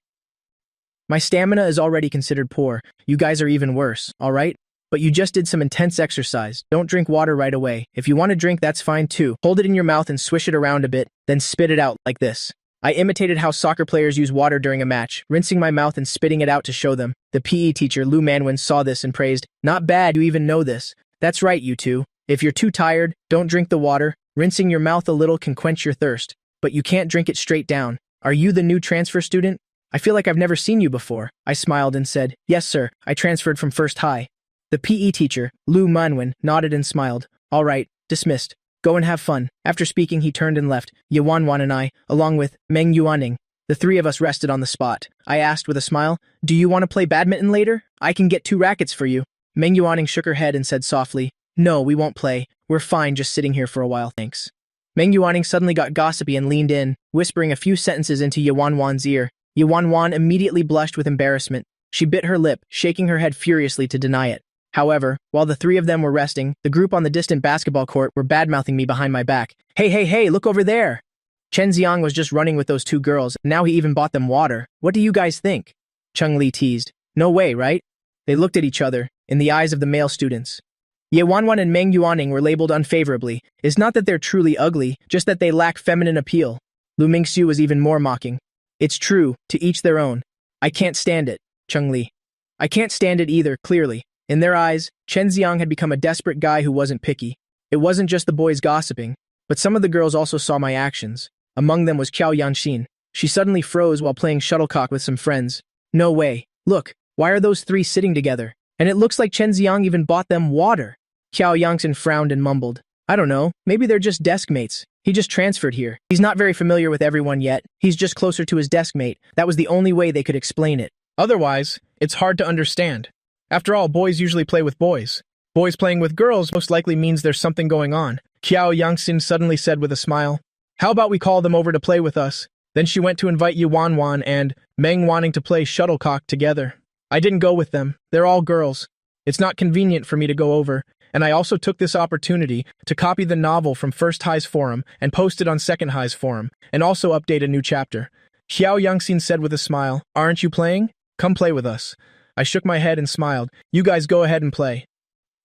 Speaker 1: "My stamina is already considered poor. You guys are even worse, alright? But you just did some intense exercise. Don't drink water right away. If you want to drink, that's fine too. Hold it in your mouth and swish it around a bit, then spit it out, like this." I imitated how soccer players use water during a match, rinsing my mouth and spitting it out to show them. The PE teacher, Lu Manwin, saw this and praised, "Not bad, you even know this. That's right, you two. If you're too tired, don't drink the water. Rinsing your mouth a little can quench your thirst. But you can't drink it straight down. Are you the new transfer student? I feel like I've never seen you before." I smiled and said, "Yes, sir. I transferred from First High." The PE teacher, Lu Manwin, nodded and smiled. "All right, dismissed. Go and have fun." After speaking, he turned and left. Ye Wanwan and I, along with Meng Yuaning. The 3 of us rested on the spot. I asked with a smile, "Do you want to play badminton later? I can get 2 rackets for you." Meng Yuaning shook her head and said softly, "No, we won't play. We're fine just sitting here for a while, thanks." Meng Yuaning suddenly got gossipy and leaned in, whispering a few sentences into Ye Wanwan's ear. Ye Wanwan immediately blushed with embarrassment. She bit her lip, shaking her head furiously to deny it. However, while the three of them were resting, the group on the distant basketball court were badmouthing me behind my back. Hey, hey, hey, look over there! Chen Xiang was just running with those two girls, and now he even bought them water. What do you guys think? Cheng Li teased. No way, right? They looked at each other, in the eyes of the male students. Ye Wanwan and Meng Yuaning were labeled unfavorably. It's not that they're truly ugly, just that they lack feminine appeal. Lu Mingxiu was even more mocking. It's true, to each their own. I can't stand it, Cheng Li. I can't stand it either, clearly. In their eyes, Chen Xiang had become a desperate guy who wasn't picky. It wasn't just the boys gossiping, but some of the girls also saw my actions. Among them was Qiao Yanxin. She suddenly froze while playing shuttlecock with some friends. No way. Look, why are those three sitting together? And it looks like Chen Xiang even bought them water. Qiao Yanxin frowned and mumbled. I don't know, maybe they're just desk mates. He just transferred here. He's not very familiar with everyone yet. He's just closer to his desk mate. That was the only way they could explain it.
Speaker 2: Otherwise, it's hard to understand. After all, boys usually play with boys. Boys playing with girls most likely means there's something going on. Qiao Yanxin suddenly said with a smile. How about we call them over to play with us? Then she went to invite Yi Wanwan and Meng wanting to play shuttlecock together. I didn't go with them. They're all girls. It's not convenient for me to go over, and I also took this opportunity to copy the novel from First High's forum and post it on Second High's forum, and also update a new chapter. Qiao Yanxin said with a smile, Aren't you playing? Come play with us. I shook my head and smiled. You guys go ahead and play.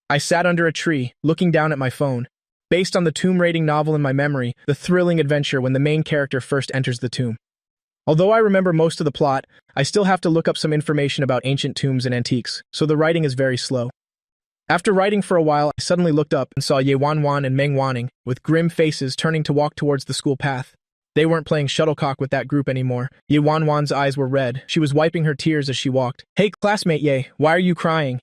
Speaker 2: I sat under a tree, looking down at my phone. Based on the tomb raiding novel in my memory, the thrilling adventure when the main character first enters the tomb. Although I remember most of the plot, I still have to look up some information about ancient tombs and antiques, so the writing is very slow. After writing for a while, I suddenly looked up and saw Ye Wanwan and Meng Wanning, with grim faces turning to walk towards the school path. They weren't playing shuttlecock with that group anymore. Ye Wanwan's eyes were red. She was wiping her tears as she walked. Hey, classmate Ye, why are you crying?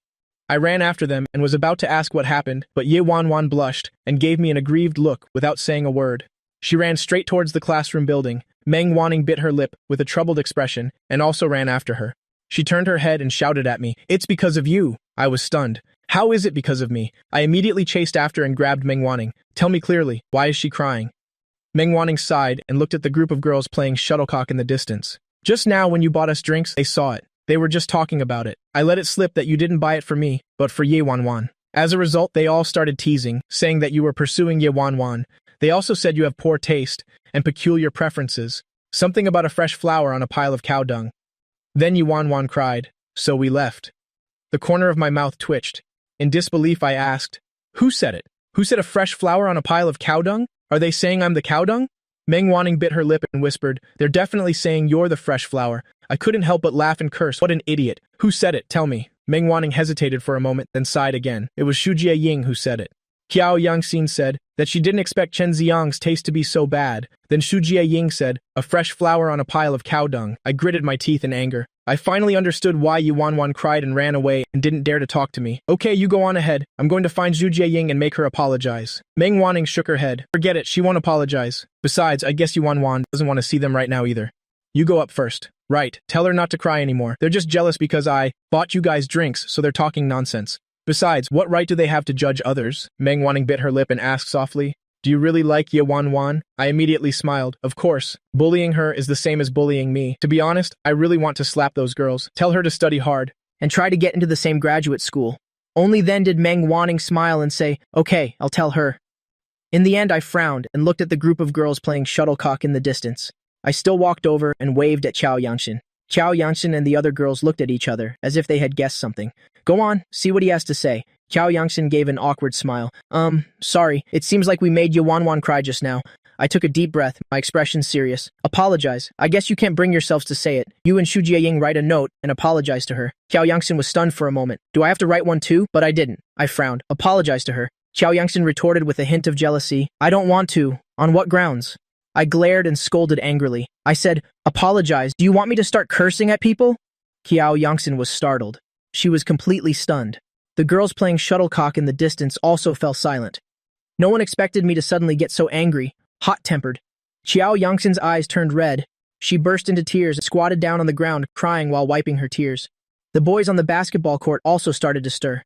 Speaker 2: I ran after them and was about to ask what happened, but Ye Wanwan blushed and gave me an aggrieved look without saying a word. She ran straight towards the classroom building. Meng Wanning bit her lip with a troubled expression and also ran after her. She turned her head and shouted at me, It's because of you. I was stunned. How is it because of me? I immediately chased after and grabbed Meng Wanning. Tell me clearly, why is she crying? Meng Wanning sighed and looked at the group of girls playing shuttlecock in the distance. Just now when you bought us drinks, they saw it. They were just talking about it. I let it slip that you didn't buy it for me, but for Ye Wanwan. As a result, they all started teasing, saying that you were pursuing Ye Wanwan. They also said you have poor taste and peculiar preferences. Something about a fresh flower on a pile of cow dung. Then Ye Wanwan cried, so we left. The corner of my mouth twitched. In disbelief, I asked, Who said it? Who said a fresh flower on a pile of cow dung? Are they saying I'm the cow dung? Meng Wanning bit her lip and whispered, They're definitely saying you're the fresh flower. I couldn't help but laugh and curse. What an idiot. Who said it? Tell me. Meng Wanning hesitated for a moment, then sighed again. It was Shu Jiaying who said it. Qiao Yanxin said that she didn't expect Chen Xiang's taste to be so bad. Then Shu Jiaying said, A fresh flower on a pile of cow dung. I gritted my teeth in anger. I finally understood why Yi Wanwan cried and ran away and didn't dare to talk to me. Okay, you go on ahead. I'm going to find Zhu Jiaying and make her apologize. Meng Wanning shook her head. Forget it, she won't apologize. Besides, I guess Yi Wanwan doesn't want to see them right now either. You go up first. Right, tell her not to cry anymore. They're just jealous because I bought you guys drinks, so they're talking nonsense. Besides, what right do they have to judge others? Meng Wanning bit her lip and asked softly, Do you really like Ye Wanwan? I immediately smiled. Of course, bullying her is the same as bullying me. To be honest, I really want to slap those girls, tell her to study hard,
Speaker 1: and try to get into the same graduate school. Only then did Meng Wanning smile and say, Okay, I'll tell her. In the end, I frowned and looked at the group of girls playing shuttlecock in the distance. I still walked over and waved at Qiao Yanxin. Qiao Yanxin and the other girls looked at each other, as if they had guessed something. Go on, see what he has to say. Qiao Yanxin gave an awkward smile. Sorry, it seems like we made Ye Wanwan cry just now. I took a deep breath, my expression serious. Apologize. I guess you can't bring yourselves to say it. You and Shu Jiaying write a note and apologize to her. Qiao Yanxin was stunned for a moment. Do I have to write one too? But I didn't. I frowned. Apologize to her. Qiao Yanxin retorted with a hint of jealousy. I don't want to. On what grounds? I glared and scolded angrily. I said, Apologize. Do you want me to start cursing at people? Qiao Yanxin was startled. She was completely stunned. The girls playing shuttlecock in the distance also fell silent. No one expected me to suddenly get so angry, hot-tempered. Qiao Yanxin's eyes turned red. She burst into tears and squatted down on the ground, crying while wiping her tears. The boys on the basketball court also started to stir.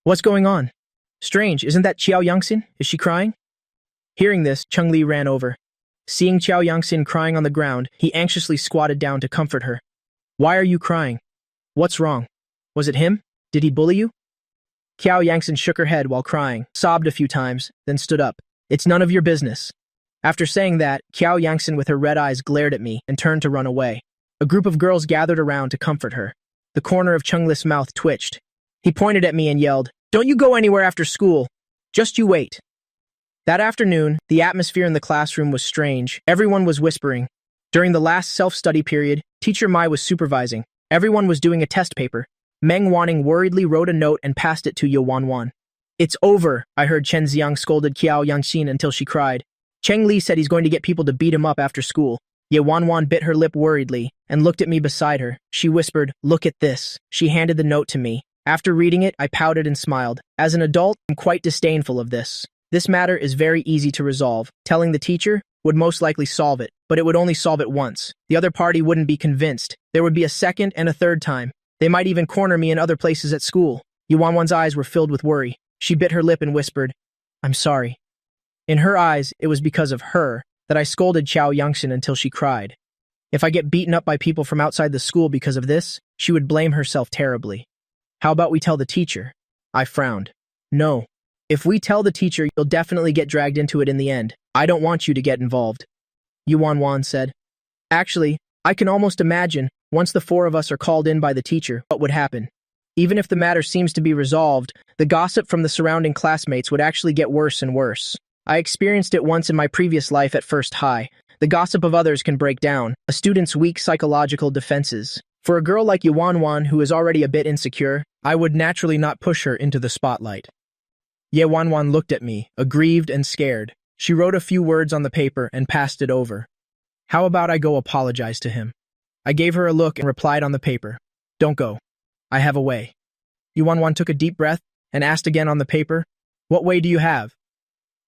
Speaker 1: What's going on? Strange, isn't that Qiao Yanxin? Is she crying? Hearing this, Cheng Li ran over. Seeing Qiao Yanxin crying on the ground, he anxiously squatted down to comfort her. Why are you crying? What's wrong? Was it him? Did he bully you? Qiao Yangxin shook her head while crying, sobbed a few times, then stood up. It's none of your business. After saying that, Qiao Yangxin with her red eyes glared at me and turned to run away. A group of girls gathered around to comfort her. The corner of Cheng-Li's mouth twitched. He pointed at me and yelled, "Don't you go anywhere after school. Just you wait." That afternoon, the atmosphere in the classroom was strange. Everyone was whispering. During the last self-study period, Teacher Mai was supervising. Everyone was doing a test paper. Meng Wanning worriedly wrote a note and passed it to Ye Wanwan. "It's over," I heard Chen Xiang scolded Qiao Yangxin until she cried. Cheng Li said he's going to get people to beat him up after school. Ye Wanwan bit her lip worriedly and looked at me beside her. She whispered, "Look at this." She handed the note to me. After reading it, I pouted and smiled. As an adult, I'm quite disdainful of this. This matter is very easy to resolve. Telling the teacher would most likely solve it, but it would only solve it once. The other party wouldn't be convinced. There would be a second and a third time. They might even corner me in other places at school. Yuanwan's eyes were filled with worry. She bit her lip and whispered, "I'm sorry." In her eyes, it was because of her that I scolded Qiao Yangxin until she cried. If I get beaten up by people from outside the school because of this, she would blame herself terribly. How about we tell the teacher? I frowned. No. If we tell the teacher, you'll definitely get dragged into it in the end. I don't want you to get involved. Yuanwan said. Actually, I can almost imagine, once the four of us are called in by the teacher, what would happen. Even if the matter seems to be resolved, the gossip from the surrounding classmates would actually get worse and worse. I experienced it once in my previous life at First High. The gossip of others can break down a student's weak psychological defenses. For a girl like Yuanwan, who is already a bit insecure, I would naturally not push her into the spotlight. Ye Wanwan looked at me, aggrieved and scared. She wrote a few words on the paper and passed it over. How about I go apologize to him? I gave her a look and replied on the paper. Don't go. I have a way. Yuanwan took a deep breath and asked again on the paper, What way do you have?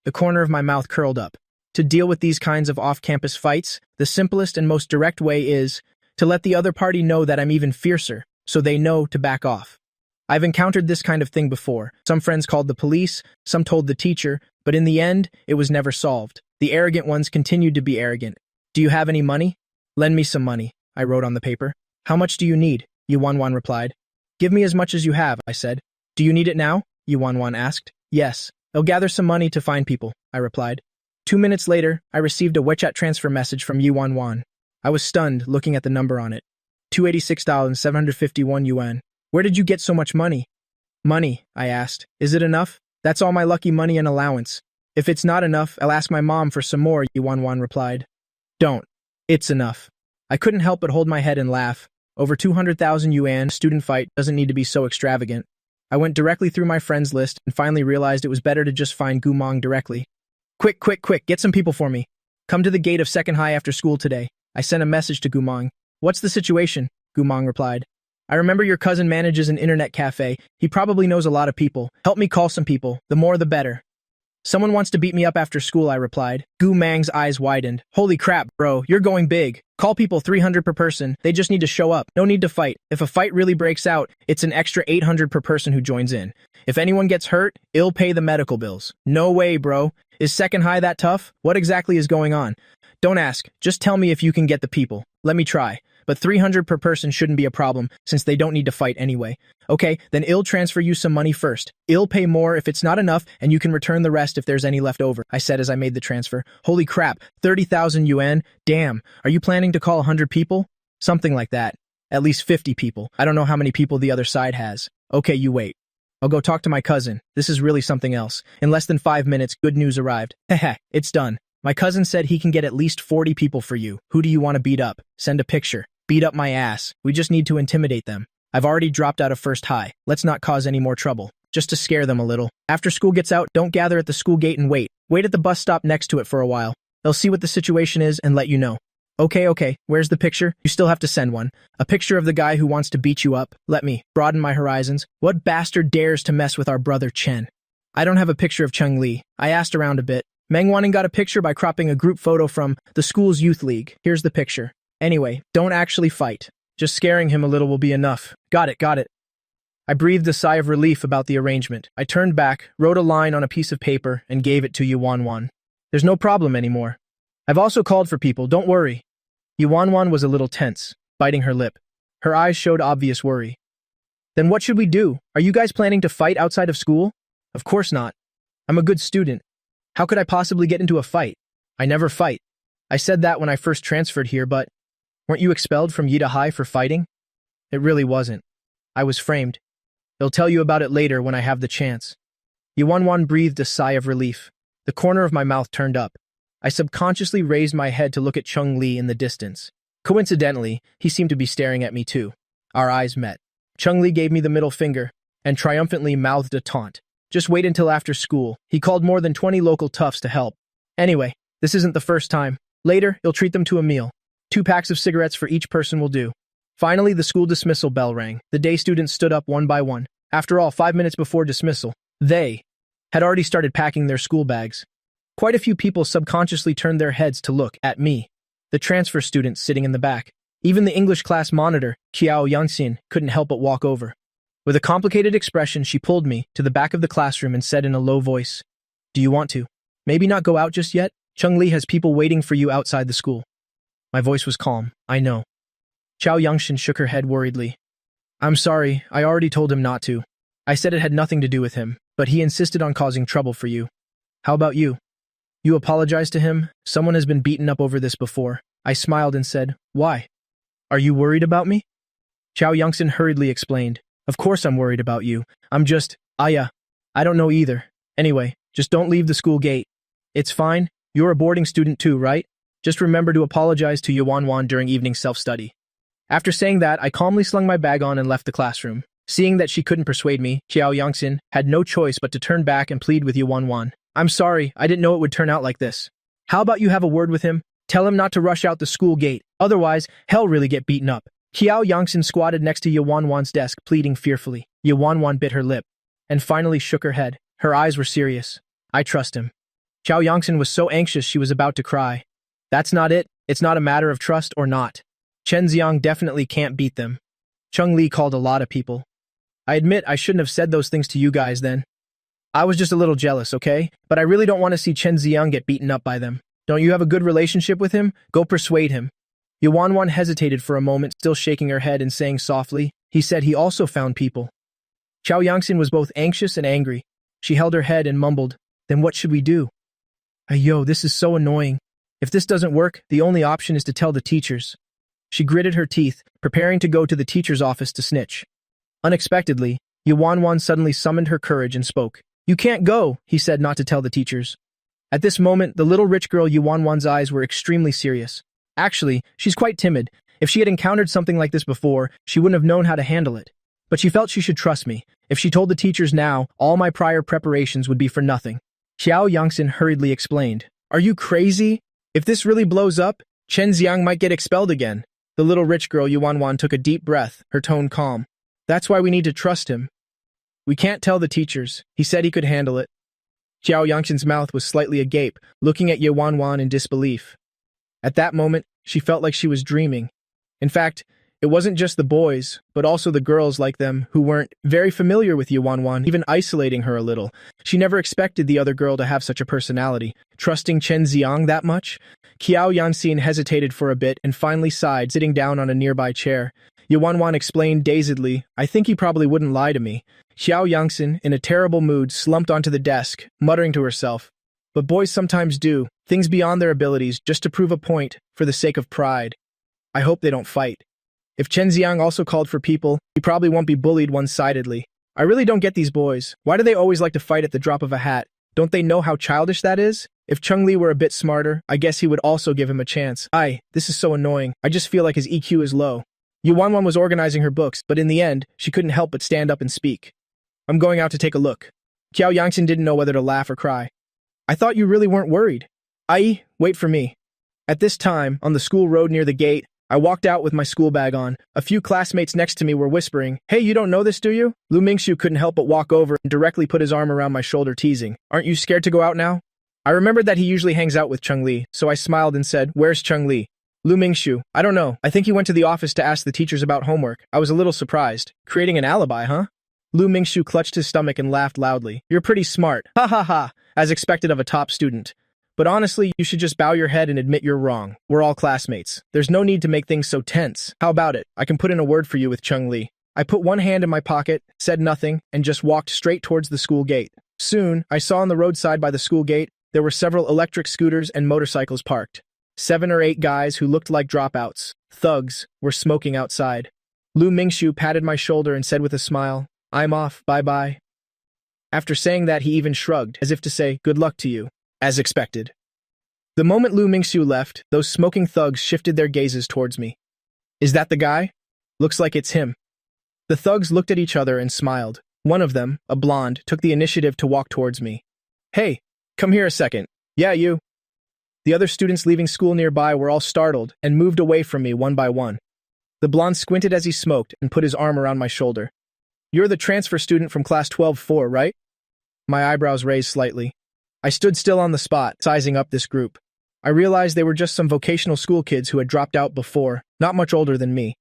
Speaker 1: The corner of my mouth curled up. To deal with these kinds of off-campus fights, the simplest and most direct way is to let the other party know that I'm even fiercer, so they know to back off. I've encountered this kind of thing before. Some friends called the police, some told the teacher, but in the end, it was never solved. The arrogant ones continued to be arrogant. Do you have any money? Lend me some money, I wrote on the paper. How much do you need? Yuanwan replied. Give me as much as you have, I said. Do you need it now? Yuanwan asked. Yes. I'll gather some money to find people, I replied. 2 minutes later, I received a WeChat transfer message from Yuanwan. I was stunned looking at the number on it. 286,751 yuan. Where did you get so much money? Money, I asked. Is it enough? That's all my lucky money and allowance. If it's not enough, I'll ask my mom for some more, Yuanwan replied. Don't. It's enough. I couldn't help but hold my head and laugh. Over 200,000 yuan student fight doesn't need to be so extravagant. I went directly through my friends list and finally realized it was better to just find Gumong directly. Quick, quick, quick, get some people for me. Come to the gate of Second High after school today. I sent a message to Gumong. What's the situation? Gumong replied. I remember your cousin manages an internet cafe. He probably knows a lot of people. Help me call some people. The more the better. Someone wants to beat me up after school, I replied. Gu Mang's eyes widened. Holy crap, bro, you're going big. Call people 300 per person. They just need to show up. No need to fight. If a fight really breaks out, it's an extra 800 per person who joins in. If anyone gets hurt, it'll pay the medical bills. No way, bro. Is Second High that tough? What exactly is going on? Don't ask. Just tell me if you can get the people. Let me try. But 300 per person shouldn't be a problem, since they don't need to fight anyway. Okay, then I'll transfer you some money first. I'll pay more if it's not enough, and you can return the rest if there's any left over, I said as I made the transfer. Holy crap, 30,000 yuan? Damn, are you planning to call 100 people? Something like that. At least 50 people. I don't know how many people the other side has. Okay, you wait. I'll go talk to my cousin. This is really something else. In less than 5 minutes, good news arrived. Heh, it's done. My cousin said he can get at least 40 people for you. Who do you want to beat up? Send a picture. Beat up my ass. We just need to intimidate them. I've already dropped out of First High. Let's not cause any more trouble. Just to scare them a little. After school gets out, don't gather at the school gate and wait. Wait at the bus stop next to it for a while. They'll see what the situation is and let you know. Okay, where's the picture? You still have to send one. A picture of the guy who wants to beat you up. Let me broaden my horizons. What bastard dares to mess with our brother Chen? I don't have a picture of Cheng Li. I asked around a bit. Meng Wanning got a picture by cropping a group photo from the school's youth league. Here's the picture. Anyway, don't actually fight. Just scaring him a little will be enough. Got it. I breathed a sigh of relief about the arrangement. I turned back, wrote a line on a piece of paper, and gave it to Yuanwan. There's no problem anymore. I've also called for people, don't worry. Yuanwan was a little tense, biting her lip. Her eyes showed obvious worry. Then what should we do? Are you guys planning to fight outside of school? Of course not. I'm a good student. How could I possibly get into a fight? I never fight. I said that when I first transferred here, but weren't you expelled from Yida High for fighting? It really wasn't. I was framed. I'll tell you about it later when I have the chance. Yuanwan breathed a sigh of relief. The corner of my mouth turned up. I subconsciously raised my head to look at Chung Li in the distance. Coincidentally, he seemed to be staring at me too. Our eyes met. Chung Li gave me the middle finger and triumphantly mouthed a taunt. Just wait until after school. He called more than 20 local toughs to help. Anyway, this isn't the first time. Later, he'll treat them to a meal. 2 packs of cigarettes for each person will do. Finally, the school dismissal bell rang. The day students stood up one by one. After all, 5 minutes before dismissal, they had already started packing their school bags. Quite a few people subconsciously turned their heads to look at me, the transfer student sitting in the back. Even the English class monitor, Qiao Yangxin, couldn't help but walk over. With a complicated expression, she pulled me to the back of the classroom and said in a low voice, "Do you want to? Maybe not go out just yet? Chung Li has people waiting for you outside the school." My voice was calm. I know. Qiao Yangxin shook her head worriedly. I'm sorry, I already told him not to. I said it had nothing to do with him, but he insisted on causing trouble for you. How about you? You apologized to him? Someone has been beaten up over this before. I smiled and said, why? Are you worried about me? Qiao Yangxin hurriedly explained. Of course I'm worried about you. I'm just, I don't know either. Anyway, just don't leave the school gate. It's fine. You're a boarding student too, right? Just remember to apologize to Yuanwan during evening self-study. After saying that, I calmly slung my bag on and left the classroom. Seeing that she couldn't persuade me, Qiao Yangxin had no choice but to turn back and plead with Yuanwan. I'm sorry, I didn't know it would turn out like this. How about you have a word with him? Tell him not to rush out the school gate, otherwise, he'll really get beaten up. Qiao Yangxin squatted next to Yuanwan's desk, pleading fearfully. Yuanwan bit her lip, and finally shook her head. Her eyes were serious. I trust him. Qiao Yangxin was so anxious she was about to cry. That's not it. It's not a matter of trust or not. Chen Xiang definitely can't beat them. Chung Li called a lot of people. I admit I shouldn't have said those things to you guys then. I was just a little jealous, okay? But I really don't want to see Chen Xiang get beaten up by them. Don't you have a good relationship with him? Go persuade him. Yuanwan hesitated for a moment, still shaking her head and saying softly, he said he also found people. Qiao Yangxin was both anxious and angry. She held her head and mumbled, then what should we do? Yo, this is so annoying. If this doesn't work, the only option is to tell the teachers. She gritted her teeth, preparing to go to the teacher's office to snitch. Unexpectedly, Yuanwan suddenly summoned her courage and spoke. You can't go, he said not to tell the teachers. At this moment, the little rich girl Yuanwan's eyes were extremely serious. Actually, she's quite timid. If she had encountered something like this before, she wouldn't have known how to handle it. But she felt she should trust me. If she told the teachers now, all my prior preparations would be for nothing. Qiao Yangxin hurriedly explained. Are you crazy? If this really blows up, Chen Xiang might get expelled again. The little rich girl Yuanwan took a deep breath, her tone calm. That's why we need to trust him. We can't tell the teachers. He said he could handle it. Qiao Yangxin's mouth was slightly agape, looking at Yuanwan in disbelief. At that moment, she felt like she was dreaming. In fact, it wasn't just the boys, but also the girls like them who weren't very familiar with Yuanwan, even isolating her a little. She never expected the other girl to have such a personality. Trusting Chen Xiang that much? Qiao Yangxin hesitated for a bit and finally sighed, sitting down on a nearby chair. Yuanwan explained dazedly, I think he probably wouldn't lie to me. Qiao Yangxin, in a terrible mood, slumped onto the desk, muttering to herself. But boys sometimes do, things beyond their abilities, just to prove a point, for the sake of pride. I hope they don't fight. If Chen Xiang also called for people, he probably won't be bullied one-sidedly. I really don't get these boys. Why do they always like to fight at the drop of a hat? Don't they know how childish that is? If Chung Li were a bit smarter, I guess he would also give him a chance. This is so annoying. I just feel like his EQ is low. Yuanwan was organizing her books, but in the end, she couldn't help but stand up and speak. I'm going out to take a look. Qiao Yangxin didn't know whether to laugh or cry. I thought you really weren't worried. Wait for me. At this time, on the school road near the gate, I walked out with my school bag on. A few classmates next to me were whispering, Hey, you don't know this, do you? Lu Mingxiu couldn't help but walk over and directly put his arm around my shoulder, teasing. Aren't you scared to go out now? I remembered that he usually hangs out with Chung Li, so I smiled and said, Where's Chung Li? Lu Mingxiu, I don't know. I think he went to the office to ask the teachers about homework. I was a little surprised. Creating an alibi, huh? Lu Mingxiu clutched his stomach and laughed loudly. You're pretty smart. Ha ha ha, as expected of a top student.
Speaker 2: But honestly, you should just bow your head and admit you're wrong. We're all classmates. There's no need to make things so tense. How about it? I can put in a word for you with Chung Li. I put one hand in my pocket, said nothing, and just walked straight towards the school gate. Soon, I saw on the roadside by the school gate, there were several electric scooters and motorcycles parked. 7 or 8 guys who looked like dropouts, thugs, were smoking outside. Lu Mingxiu patted my shoulder and said with a smile, "I'm off, bye-bye." After saying that, he even shrugged, as if to say, "Good luck to you," as expected. The moment Lu Mingxiu left, those smoking thugs shifted their gazes towards me. "Is that the guy? Looks like it's him." The thugs looked at each other and smiled. One of them, a blonde, took the initiative to walk towards me. "Hey, come here a second." "Yeah, you." The other students leaving school nearby were all startled and moved away from me one by one. The blonde squinted as he smoked and put his arm around my shoulder. "You're the transfer student from class 12-4, right?" My eyebrows raised slightly. I stood still on the spot, sizing up this group. I realized they were just some vocational school kids who had dropped out before, not much older than me,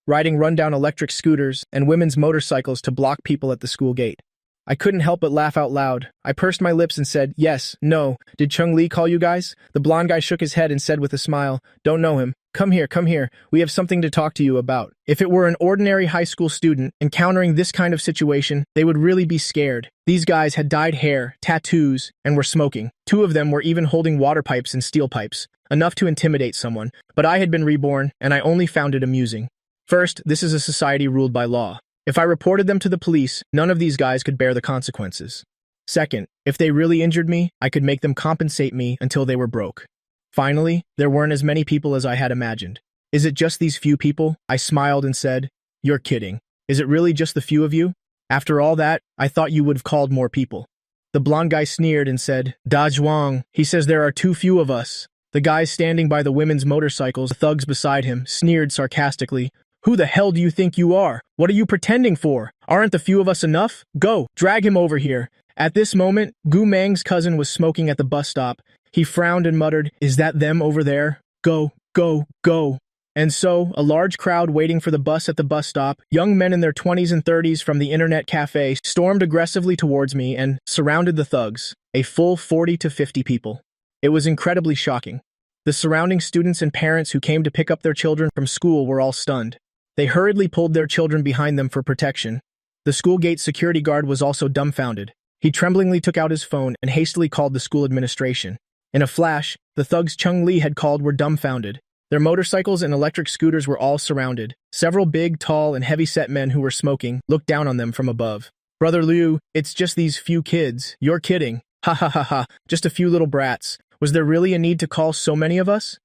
Speaker 2: riding rundown electric scooters and women's motorcycles to block people at the school gate. I couldn't help but laugh out loud. I pursed my lips and said, "Yes, no. Did Chung Li call you guys?" The blonde guy shook his head and said with a smile, "Don't know him. Come here, come here. We have something to talk to you about." If it were an ordinary high school student encountering this kind of situation, they would really be scared. These guys had dyed hair, tattoos, and were smoking. 2 of them were even holding water pipes and steel pipes, enough to intimidate someone. But I had been reborn, and I only found it amusing. First, this is a society ruled by law. If I reported them to the police, none of these guys could bear the consequences. Second, if they really injured me, I could make them compensate me until they were broke. Finally, there weren't as many people as I had imagined. "Is it just these few people?" I smiled and said, "You're kidding. Is it really just the few of you? After all that, I thought you would have called more people." The blonde guy sneered and said, "Da Zhuang, he says there are too few of us." The guys standing by the women's motorcycles, the thugs beside him, sneered sarcastically, "Who the hell do you think you are? What are you pretending for? Aren't the few of us enough? Go, drag him over here." At this moment, Gu Mang's cousin was smoking at the bus stop. He frowned and muttered, "Is that them over there? Go, go, go." And so, a large crowd waiting for the bus at the bus stop, young men in their 20s and 30s from the internet cafe, stormed aggressively towards me and surrounded the thugs, a full 40 to 50 people. It was incredibly shocking. The surrounding students and parents who came to pick up their children from school were all stunned. They hurriedly pulled their children behind them for protection. The school gate security guard was also dumbfounded. He tremblingly took out his phone and hastily called the school administration. In a flash, the thugs Chung Li had called were dumbfounded. Their motorcycles and electric scooters were all surrounded. Several big, tall, and heavy-set men who were smoking looked down on them from above. "Brother Liu, it's just these few kids. You're kidding. Ha ha ha ha, just a few little brats. Was there really a need to call so many of us?"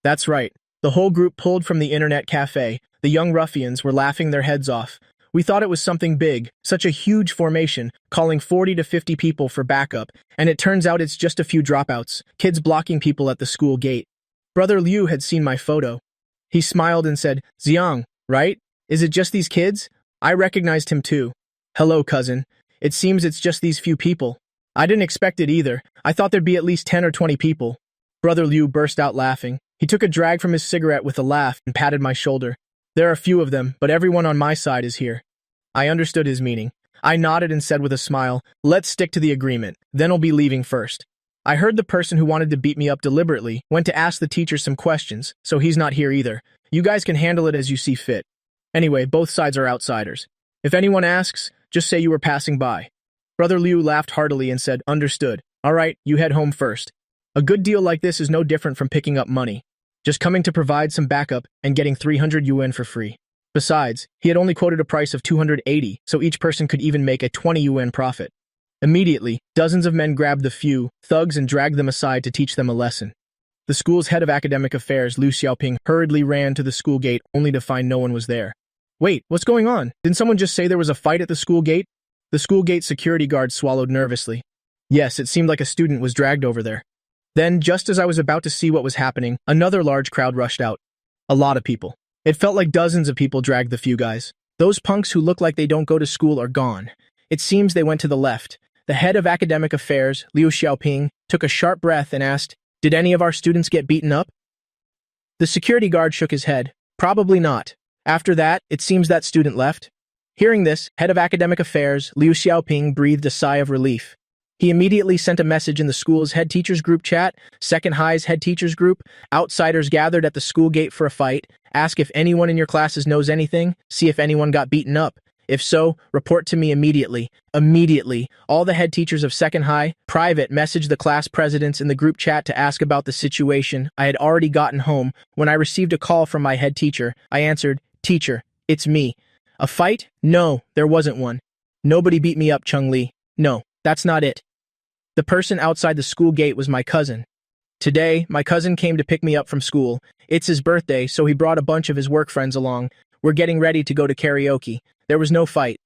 Speaker 2: That's right. The whole group pulled from the internet cafe. The young ruffians were laughing their heads off. We thought it was something big, such a huge formation, calling 40 to 50 people for backup, and it turns out it's just a few dropouts, kids blocking people at the school gate. Brother Liu had seen my photo. He smiled and said, "Xiang, right? Is it just these kids?" I recognized him too. "Hello, cousin. It seems it's just these few people." I didn't expect it either. I thought there'd be at least 10 or 20 people. Brother Liu burst out laughing. He took a drag from his cigarette with a laugh and patted my shoulder. "There are a few of them, but everyone on my side is here." I understood his meaning. I nodded and said with a smile, "Let's stick to the agreement, then I'll be leaving first." I heard the person who wanted to beat me up deliberately went to ask the teacher some questions, so he's not here either. You guys can handle it as you see fit. Anyway, both sides are outsiders. If anyone asks, just say you were passing by. Brother Liu laughed heartily and said, "Understood. All right, you head home first." A good deal like this is no different from picking up money. Just coming to provide some backup and getting 300 yuan for free. Besides, he had only quoted a price of 280, so each person could even make a 20 yuan profit. Immediately, dozens of men grabbed the few thugs and dragged them aside to teach them a lesson. The school's head of academic affairs, Liu Xiaoping, hurriedly ran to the school gate only to find no one was there. "Wait, what's going on? Didn't someone just say there was a fight at the school gate?" The school gate security guard swallowed nervously. Yes, it seemed like a student was dragged over there. Then, just as I was about to see what was happening, another large crowd rushed out. A lot of people. It felt like dozens of people dragged the few guys. Those punks who look like they don't go to school are gone. It seems they went to the left. The head of academic affairs, Liu Xiaoping, took a sharp breath and asked, "Did any of our students get beaten up?" The security guard shook his head. "Probably not. After that, it seems that student left." Hearing this, head of academic affairs, Liu Xiaoping breathed a sigh of relief. He immediately sent a message in the school's head teachers group chat, Second High's head teachers group. Outsiders gathered at the school gate for a fight. Ask if anyone in your classes knows anything. See if anyone got beaten up. If so, report to me immediately. Immediately. All the head teachers of Second High, private, messaged the class presidents in the group chat to ask about the situation. I had already gotten home. When I received a call from my head teacher, I answered, "Teacher, it's me." A fight? No, there wasn't one. Nobody beat me up, Chung-Li. No, that's not it. The person outside the school gate was my cousin. Today, my cousin came to pick me up from school. It's his birthday, so he brought a bunch of his work friends along. We're getting ready to go to karaoke. There was no fight.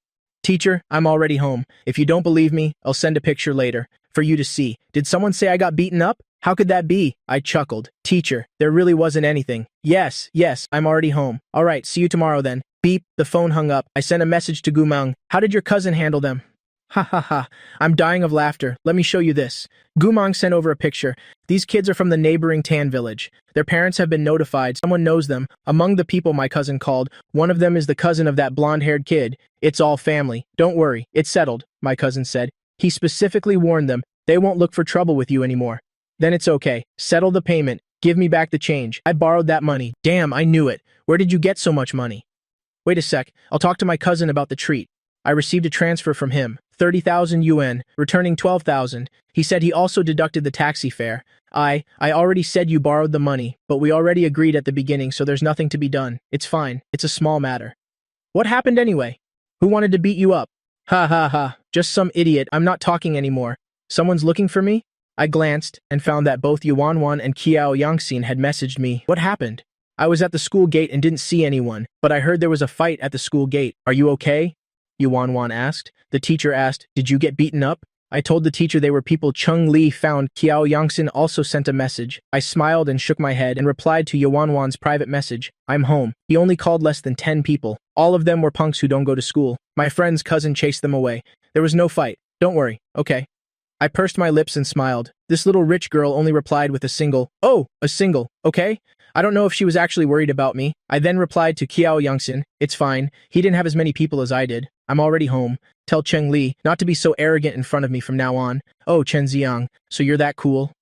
Speaker 2: Teacher, I'm already home. If you don't believe me, I'll send a picture later, for you to see. Did someone say I got beaten up? How could that be? I chuckled. Teacher, there really wasn't anything. Yes, I'm already home. All right, see you tomorrow then. Beep, the phone hung up. I sent a message to Gumang. How did your cousin handle them? Ha ha ha. I'm dying of laughter. Let me show you this. Gumang sent over a picture. These kids are from the neighboring Tan village. Their parents have been notified. Someone knows them. Among the people my cousin called, one of them is the cousin of that blonde-haired kid. It's all family. Don't worry. It's settled, my cousin said. He specifically warned them. They won't look for trouble with you anymore. Then it's okay. Settle the payment. Give me back the change. I borrowed that money. Damn, I knew it. Where did you get so much money? Wait a sec. I'll talk to my cousin about the treat. I received a transfer from him. 30,000 yuan, returning 12,000. He said he also deducted the taxi fare. I already said you borrowed the money, but we already agreed at the beginning, so there's nothing to be done. It's fine. It's a small matter. What happened anyway? Who wanted to beat you up? Ha ha ha. Just some idiot. I'm not talking anymore. Someone's looking for me? I glanced and found that both Yuanwan and Qiao Yangxin had messaged me. What happened? I was at the school gate and didn't see anyone, but I heard there was a fight at the school gate. Are you okay? Yuanwan asked. The teacher asked, did you get beaten up? I told the teacher they were people Chung-Li found. Qiao Yangxin also sent a message. I smiled and shook my head and replied to Yuanwan's private message. I'm home. He only called less than 10 people. All of them were punks who don't go to school. My friend's cousin chased them away. There was no fight. Don't worry. Okay. I pursed my lips and smiled. This little rich girl only replied with a single, "Oh, a single, okay?" I don't know if she was actually worried about me. I then replied to Qiao Yangxin, it's fine. He didn't have as many people as I did. I'm already home. Tell Cheng Li not to be so arrogant in front of me from now on. Oh, Chen Ziang, so you're that cool?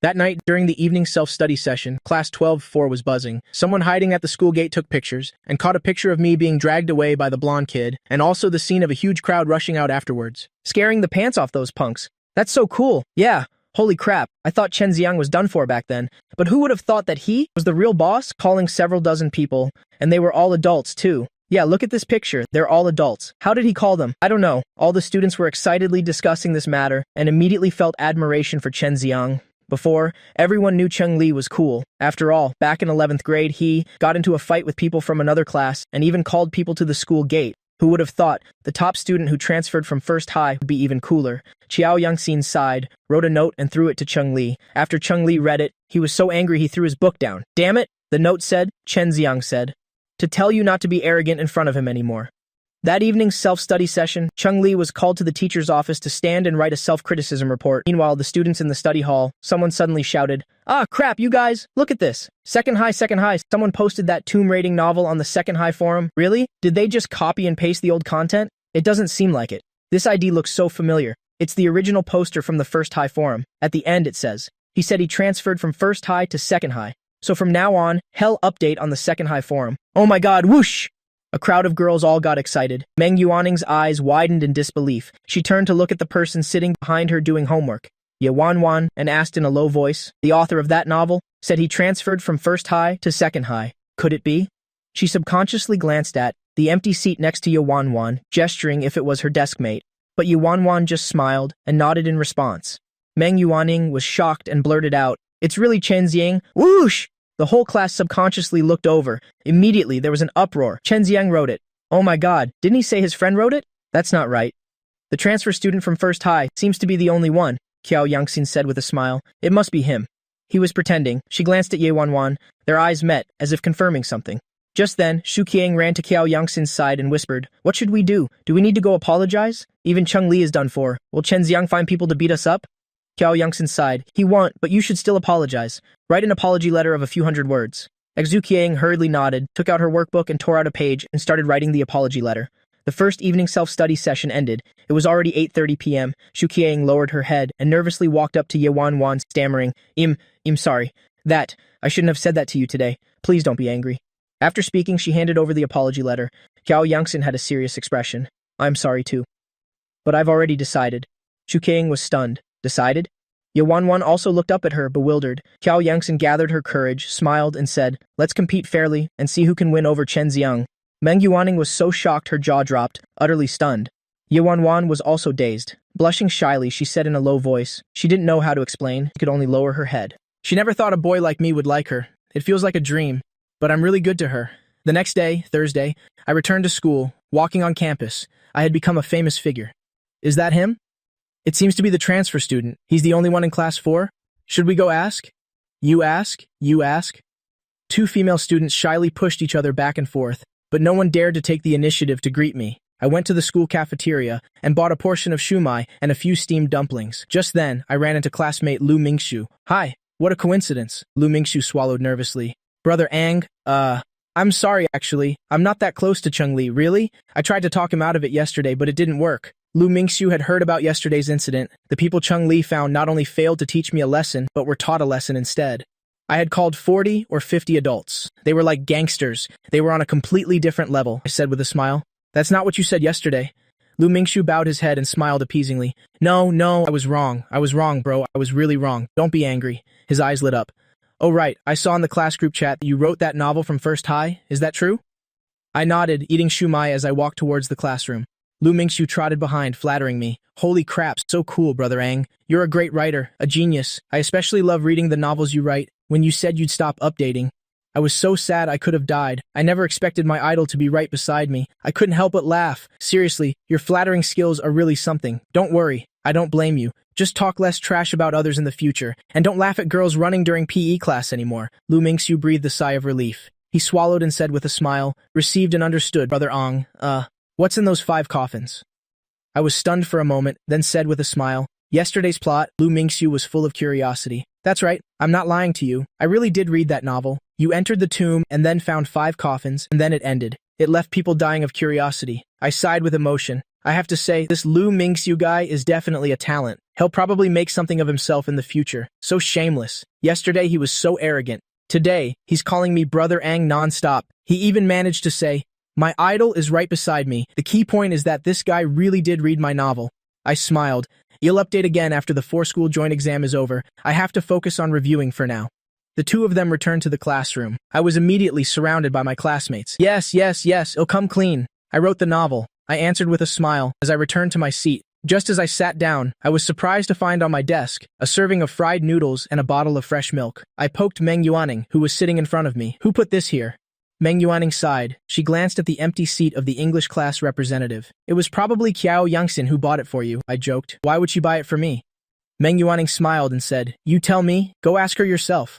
Speaker 2: That night, during the evening self-study session, class 12-4 was buzzing. Someone hiding at the school gate took pictures, and caught a picture of me being dragged away by the blonde kid, and also the scene of a huge crowd rushing out afterwards. Scaring the pants off those punks. That's so cool. Yeah. Holy crap, I thought Chen Ziang was done for back then. But who would have thought that he was the real boss, calling several dozen people, and they were all adults too. Yeah, look at this picture. They're all adults. How did he call them? I don't know. All the students were excitedly discussing this matter, and immediately felt admiration for Chen Ziang. Before, everyone knew Cheng Li was cool. After all, back in 11th grade, he got into a fight with people from another class, and even called people to the school gate. Who would have thought the top student who transferred from first high would be even cooler? Qiao Yangxin sighed, wrote a note and threw it to Cheng Li. After Cheng Li read it, he was so angry he threw his book down. Damn it, the note said, Chen Ziang said, to tell you not to be arrogant in front of him anymore. That evening's self-study session, Cheng Li was called to the teacher's office to stand and write a self-criticism report. Meanwhile, the students in the study hall, someone suddenly shouted, "Ah, crap, you guys, look at this. Second High. Someone posted that tomb raiding novel on the Second High forum. Really? Did they just copy and paste the old content? It doesn't seem like it. This ID looks so familiar. It's the original poster from the First High forum. At the end it says, he said he transferred from First High to Second High. So from now on, hell update on the Second High forum. Oh my god, whoosh!" A crowd of girls all got excited. Meng Yuanning's eyes widened in disbelief. She turned to look at the person sitting behind her doing homework. Ye Wanwan, and asked in a low voice. The author of that novel said he transferred from First High to Second High. Could it be? She subconsciously glanced at the empty seat next to Ye Wanwan, gesturing if it was her desk mate. But Ye Wanwan just smiled and nodded in response. Meng Yuanning was shocked and blurted out, "It's really Chen Ziang, whoosh!" The whole class subconsciously looked over. Immediately, there was an uproar. Chen Ziang wrote it. Oh my god, didn't he say his friend wrote it? That's not right. The transfer student from First High seems to be the only one, Qiao Yangxin said with a smile. It must be him. He was pretending. She glanced at Ye Wanwan. Their eyes met, as if confirming something. Just then, Shu Qiang ran to Qiao Yangxin's side and whispered, "What should we do? Do we need to go apologize? Even Cheng Li is done for. Will Chen Ziang find people to beat us up?" Qiao Yangxin sighed. "He won't, but you should still apologize. Write an apology letter of a few hundred words." Xu Qiang hurriedly nodded, took out her workbook and tore out a page and started writing the apology letter.
Speaker 1: The first evening self-study session ended. It was already 8:30 p.m. Shu Qiang lowered her head and nervously walked up to Ye Wanwan, stammering, I'm sorry. I shouldn't have said that to you today. Please don't be angry. After speaking, she handed over the apology letter. Qiao Yangxin had a serious expression. I'm sorry too. But I've already decided. Shu Qiang was stunned. Decided? Ye Wanwan also looked up at her, bewildered. Qiao Yangxin gathered her courage, smiled, and said, let's compete fairly and see who can win over Chen Xiang. Meng Yuaning was so shocked her jaw dropped, utterly stunned. Ye Wanwan was also dazed. Blushing shyly, she said in a low voice. She didn't know how to explain. She could only lower her head. She never thought a boy like me would like her. It feels like a dream, but I'm really good to her. The next day, Thursday, I returned to school, walking on campus. I had become a famous figure. Is that him? It seems to be the transfer student. He's the only one in class 4. Should we go ask? You ask? You ask? Two female students shyly pushed each other back and forth, but no one dared to take the initiative to greet me. I went to the school cafeteria and bought a portion of shumai and a few steamed dumplings. Just then, I ran into classmate Lu Mingxu. Hi, what a coincidence. Lu Mingxu swallowed nervously. Brother Ang, I'm sorry actually. I'm not that close to Cheng Li, really? I tried to talk him out of it yesterday, but it didn't work. Lu Mingxu had heard about yesterday's incident. The people Cheng Li found not only failed to teach me a lesson, but were taught a lesson instead. I had called 40 or 50 adults. They were like gangsters. They were on a completely different level, I said with a smile. That's not what you said yesterday. Lu Mingxu bowed his head and smiled appeasingly. No, I was wrong. I was wrong, bro. I was really wrong. Don't be angry. His eyes lit up. Oh right, I saw in the class group chat that you wrote that novel from First High. Is that true? I nodded, eating shumai as I walked towards the classroom. Lu Mingxu trotted behind, flattering me. Holy crap, so cool, Brother Ang. You're a great writer, a genius. I especially love reading the novels you write. When you said you'd stop updating, I was so sad I could have died. I never expected my idol to be right beside me. I couldn't help but laugh. Seriously, your flattering skills are really something. Don't worry, I don't blame you. Just talk less trash about others in the future, and don't laugh at girls running during PE class anymore. Lu Mingxu breathed a sigh of relief. He swallowed and said with a smile, received and understood, Brother Ang. What's in those 5 coffins? I was stunned for a moment, then said with a smile, yesterday's plot. Lu Mingxu was full of curiosity. That's right, I'm not lying to you. I really did read that novel. You entered the tomb and then found 5 coffins, and then it ended. It left people dying of curiosity. I sighed with emotion. I have to say, this Lu Mingxu guy is definitely a talent. He'll probably make something of himself in the future. So shameless. Yesterday he was so arrogant. Today, he's calling me Brother Ang non-stop. He even managed to say, my idol is right beside me. The key point is that this guy really did read my novel. I smiled. You'll update again after the 4-school joint exam is over. I have to focus on reviewing for now. The two of them returned to the classroom. I was immediately surrounded by my classmates. Yes, it'll come clean. I wrote the novel. I answered with a smile as I returned to my seat. Just as I sat down, I was surprised to find on my desk a serving of fried noodles and a bottle of fresh milk. I poked Meng Yuaning, who was sitting in front of me. Who put this here? Meng Yuaning sighed. She glanced at the empty seat of the English class representative. It was probably Qiao Yangxin who bought it for you, I joked. Why would she buy it for me? Meng Yuaning smiled and said, you tell me, go ask her yourself.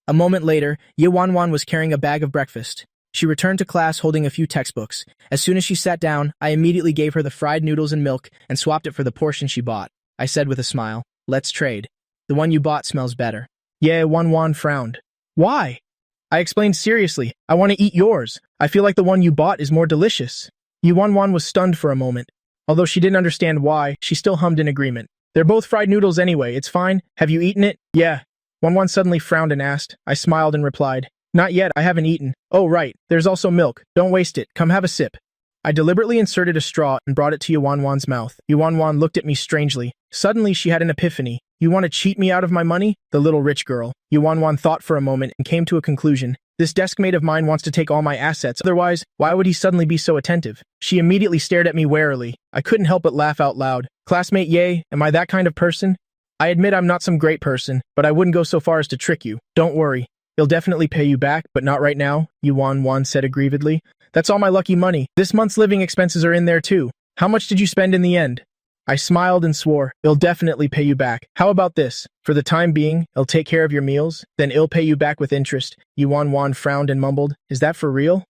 Speaker 1: A moment later, Ye Wanwan was carrying a bag of breakfast. She returned to class holding a few textbooks. As soon as she sat down, I immediately gave her the fried noodles and milk and swapped it for the portion she bought. I said with a smile, let's trade. The one you bought smells better. Ye Wanwan frowned. Why? I explained seriously, I want to eat yours. I feel like the one you bought is more delicious. Ye Wanwan was stunned for a moment. Although she didn't understand why, she still hummed in agreement. They're both fried noodles anyway, it's fine. Have you eaten it? Yeah. Wanwan suddenly frowned and asked. I smiled and replied, not yet, I haven't eaten. Oh right, there's also milk. Don't waste it, come have a sip. I deliberately inserted a straw and brought it to Ye Wanwan's mouth. Ye Wanwan looked at me strangely. Suddenly she had an epiphany. You want to cheat me out of my money? The little rich girl. Ye Wanwan thought for a moment and came to a conclusion. This deskmate of mine wants to take all my assets, otherwise, why would he suddenly be so attentive? She immediately stared at me warily. I couldn't help but laugh out loud. Classmate Ye, am I that kind of person? I admit I'm not some great person, but I wouldn't go so far as to trick you. Don't worry. He'll definitely pay you back, but not right now, Ye Wanwan said aggrievedly. That's all my lucky money. This month's living expenses are in there too. How much did you spend in the end? I smiled and swore, he'll definitely pay you back. How about this? For the time being, he'll take care of your meals, then he'll pay you back with interest. Ye Wanwan frowned and mumbled, is that for real?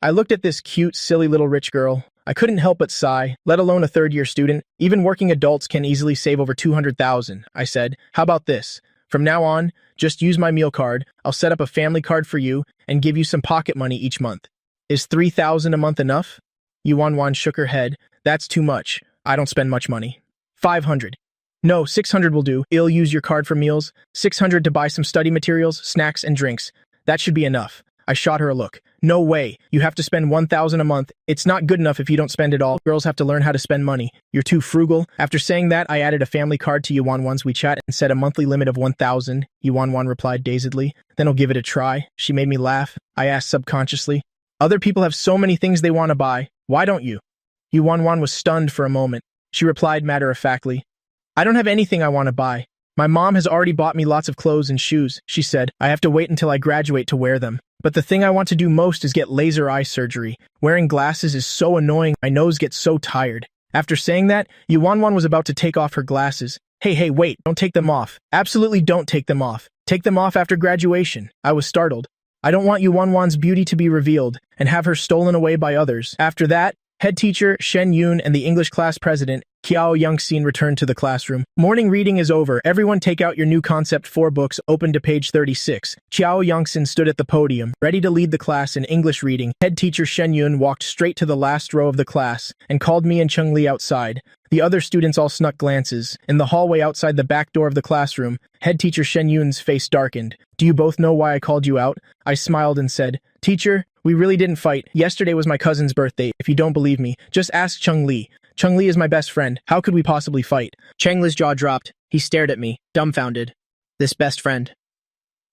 Speaker 1: I looked at this cute, silly little rich girl. I couldn't help but sigh, let alone a third-year student. Even working adults can easily save over 200,000, I said. How about this? From now on, just use my meal card. I'll set up a family card for you and give you some pocket money each month. Is 3,000 a month enough?
Speaker 2: Yuan shook her head. That's too much. I don't spend much money. 500. No, 600 will do. I'll use your card for meals. 600 to buy some study materials, snacks, and drinks. That should be enough. I shot her a look. No way. You have to spend 1,000 a month. It's not good enough if you don't spend it all. Girls have to learn how to spend money. You're too frugal. After saying that, I added a family card to Yuan's WeChat and set a monthly limit of 1,000. Yuan replied dazedly. Then I'll give it a try. She made me laugh. I asked subconsciously. Other people have so many things they want to buy. Why don't you? Yuan was stunned for a moment. She replied matter-of-factly. I don't have anything I want to buy. My mom has already bought me lots of clothes and shoes, she said. I have to wait until I graduate to wear them. But the thing I want to do most is get laser eye surgery. Wearing glasses is so annoying, my nose gets so tired. After saying that, Yuan was about to take off her glasses. Hey, wait, don't take them off. Absolutely don't take them off. Take them off after graduation. I was startled. I don't want Yuan's beauty to be revealed and have her stolen away by others. After that, head teacher Shen Yun and the English class president Qiao Yangxin returned to the classroom. Morning reading is over. Everyone take out your new concept 4 books, open to page 36. Qiao Yangxin stood at the podium, ready to lead the class in English reading. Head teacher Shen Yun walked straight to the last row of the class and called me and Cheng Li outside. The other students all snuck glances. In the hallway outside the back door of the classroom, head teacher Shen Yun's face darkened. Do you both know why I called you out? I smiled and said, Teacher, we really didn't fight. Yesterday was my cousin's birthday. If you don't believe me, just ask Cheng Li. Cheng Li is my best friend. How could we possibly fight?
Speaker 1: Cheng Li's jaw dropped. He stared at me, dumbfounded. This best friend.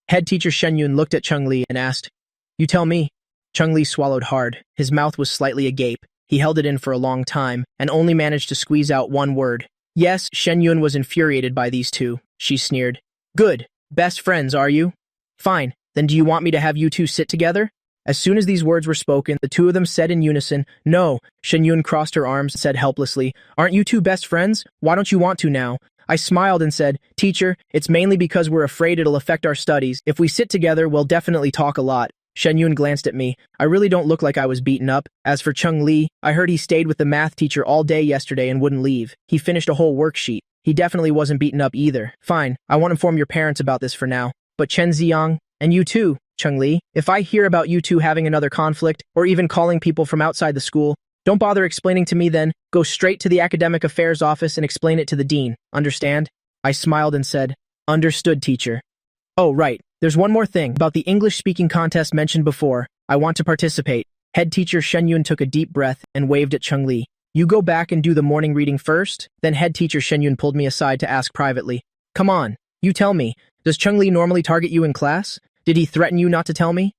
Speaker 1: Head teacher Shen Yun looked at Cheng Li and asked, You tell me. Cheng Li swallowed hard. His mouth was slightly agape. He held it in for a long time and only managed to squeeze out one word. Yes, Shen Yun was infuriated by these two. She sneered. Good. Best friends, are you? Fine. Then do you want me to have you two sit together? As soon as these words were spoken, the two of them said in unison, No. Shen Yun crossed her arms and said helplessly, Aren't you two best friends? Why don't you want to now? I smiled and said, Teacher, it's mainly because we're afraid it'll affect our studies. If we sit together, we'll definitely talk a lot. Shen Yun glanced at me. I really don't look like I was beaten up. As for Cheng Li, I heard he stayed with the math teacher all day yesterday and wouldn't leave. He finished a whole worksheet. He definitely wasn't beaten up either. Fine, I won't inform your parents about this for now. But Chen Ziyang, and you too, Cheng Li, if I hear about you two having another conflict, or even calling people from outside the school, don't bother explaining to me then. Go straight to the academic affairs office and explain it to the dean. Understand? I smiled and said, Understood, teacher. Oh, right. There's one more thing about the English-speaking contest mentioned before. I want to participate. Head teacher Shen Yun took a deep breath and waved at Cheng Li. You go back and do the morning reading first? Then head teacher Shen Yun pulled me aside to ask privately. Come on, you tell me. Does Cheng Li normally target you in class? Did he threaten you not to tell me?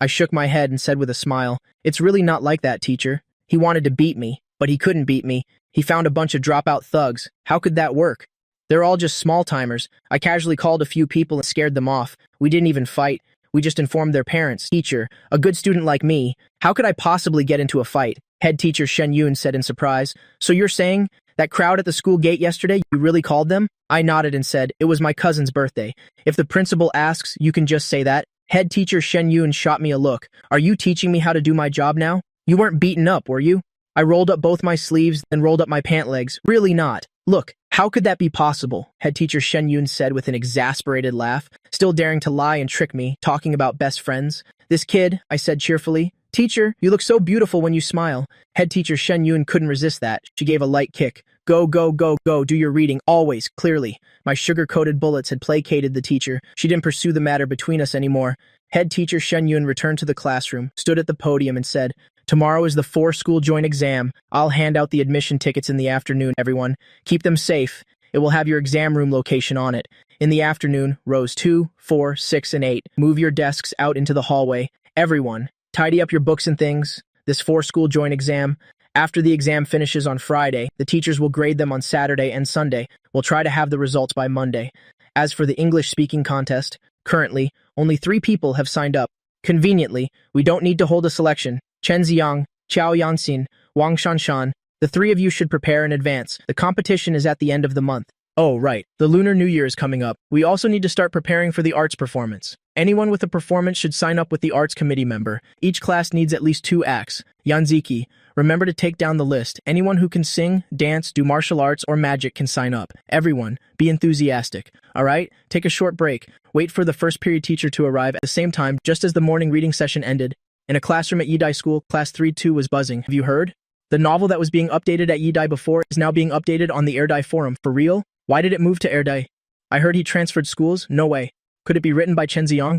Speaker 1: I shook my head and said with a smile, It's really not like that, teacher. He wanted to beat me, but he couldn't beat me. He found a bunch of dropout thugs. How could that work? They're all just small-timers. I casually called a few people and scared them off. We didn't even fight. We just informed their parents. Teacher, a good student like me, how could I possibly get into a fight? Head teacher Shen Yun said in surprise. So you're saying that crowd at the school gate yesterday, you really called them? I nodded and said, It was my cousin's birthday. If the principal asks, you can just say that. Head teacher Shen Yun shot me a look. Are you teaching me how to do my job now? You weren't beaten up, were you? I rolled up both my sleeves, then rolled up my pant legs. Really not. Look, how could that be possible? Head teacher Shen Yun said with an exasperated laugh, still daring to lie and trick me, talking about best friends. This kid, I said cheerfully. Teacher, you look so beautiful when you smile. Head teacher Shen Yun couldn't resist that. She gave a light kick. Go, go, go, go, do your reading, always, clearly. My sugar-coated bullets had placated the teacher. She didn't pursue the matter between us anymore. Head teacher Shen Yun returned to the classroom, stood at the podium and said, Tomorrow is the 4-school joint exam. I'll hand out the admission tickets in the afternoon, everyone. Keep them safe. It will have your exam room location on it. In the afternoon, rows 2, 4, 6, and 8. Move your desks out into the hallway. Everyone, tidy up your books and things. This 4-school joint exam. After the exam finishes on Friday, the teachers will grade them on Saturday and Sunday. We'll try to have the results by Monday. As for the English-speaking contest, currently, only 3 people have signed up. Conveniently, we don't need to hold a selection. Chen Ziyang, Qiao Yanxin, Wang Shanshan, the 3 of you should prepare in advance. The competition is at the end of the month. Oh, right. The Lunar New Year is coming up. We also need to start preparing for the arts performance. Anyone with a performance should sign up with the arts committee member. Each class needs at least 2 acts. Yanziki, remember to take down the list. Anyone who can sing, dance, do martial arts, or magic can sign up. Everyone, be enthusiastic. All right? Take a short break. Wait for the first period teacher to arrive at the same time, just as the morning reading session ended. In a classroom at Yidai School, Class 3-2 was buzzing. Have you heard? The novel that was being updated at Yidai before is now being updated on the Erdai forum. For real? Why did it move to Erdai? I heard he transferred schools? No way. Could it be written by Chen Ziong?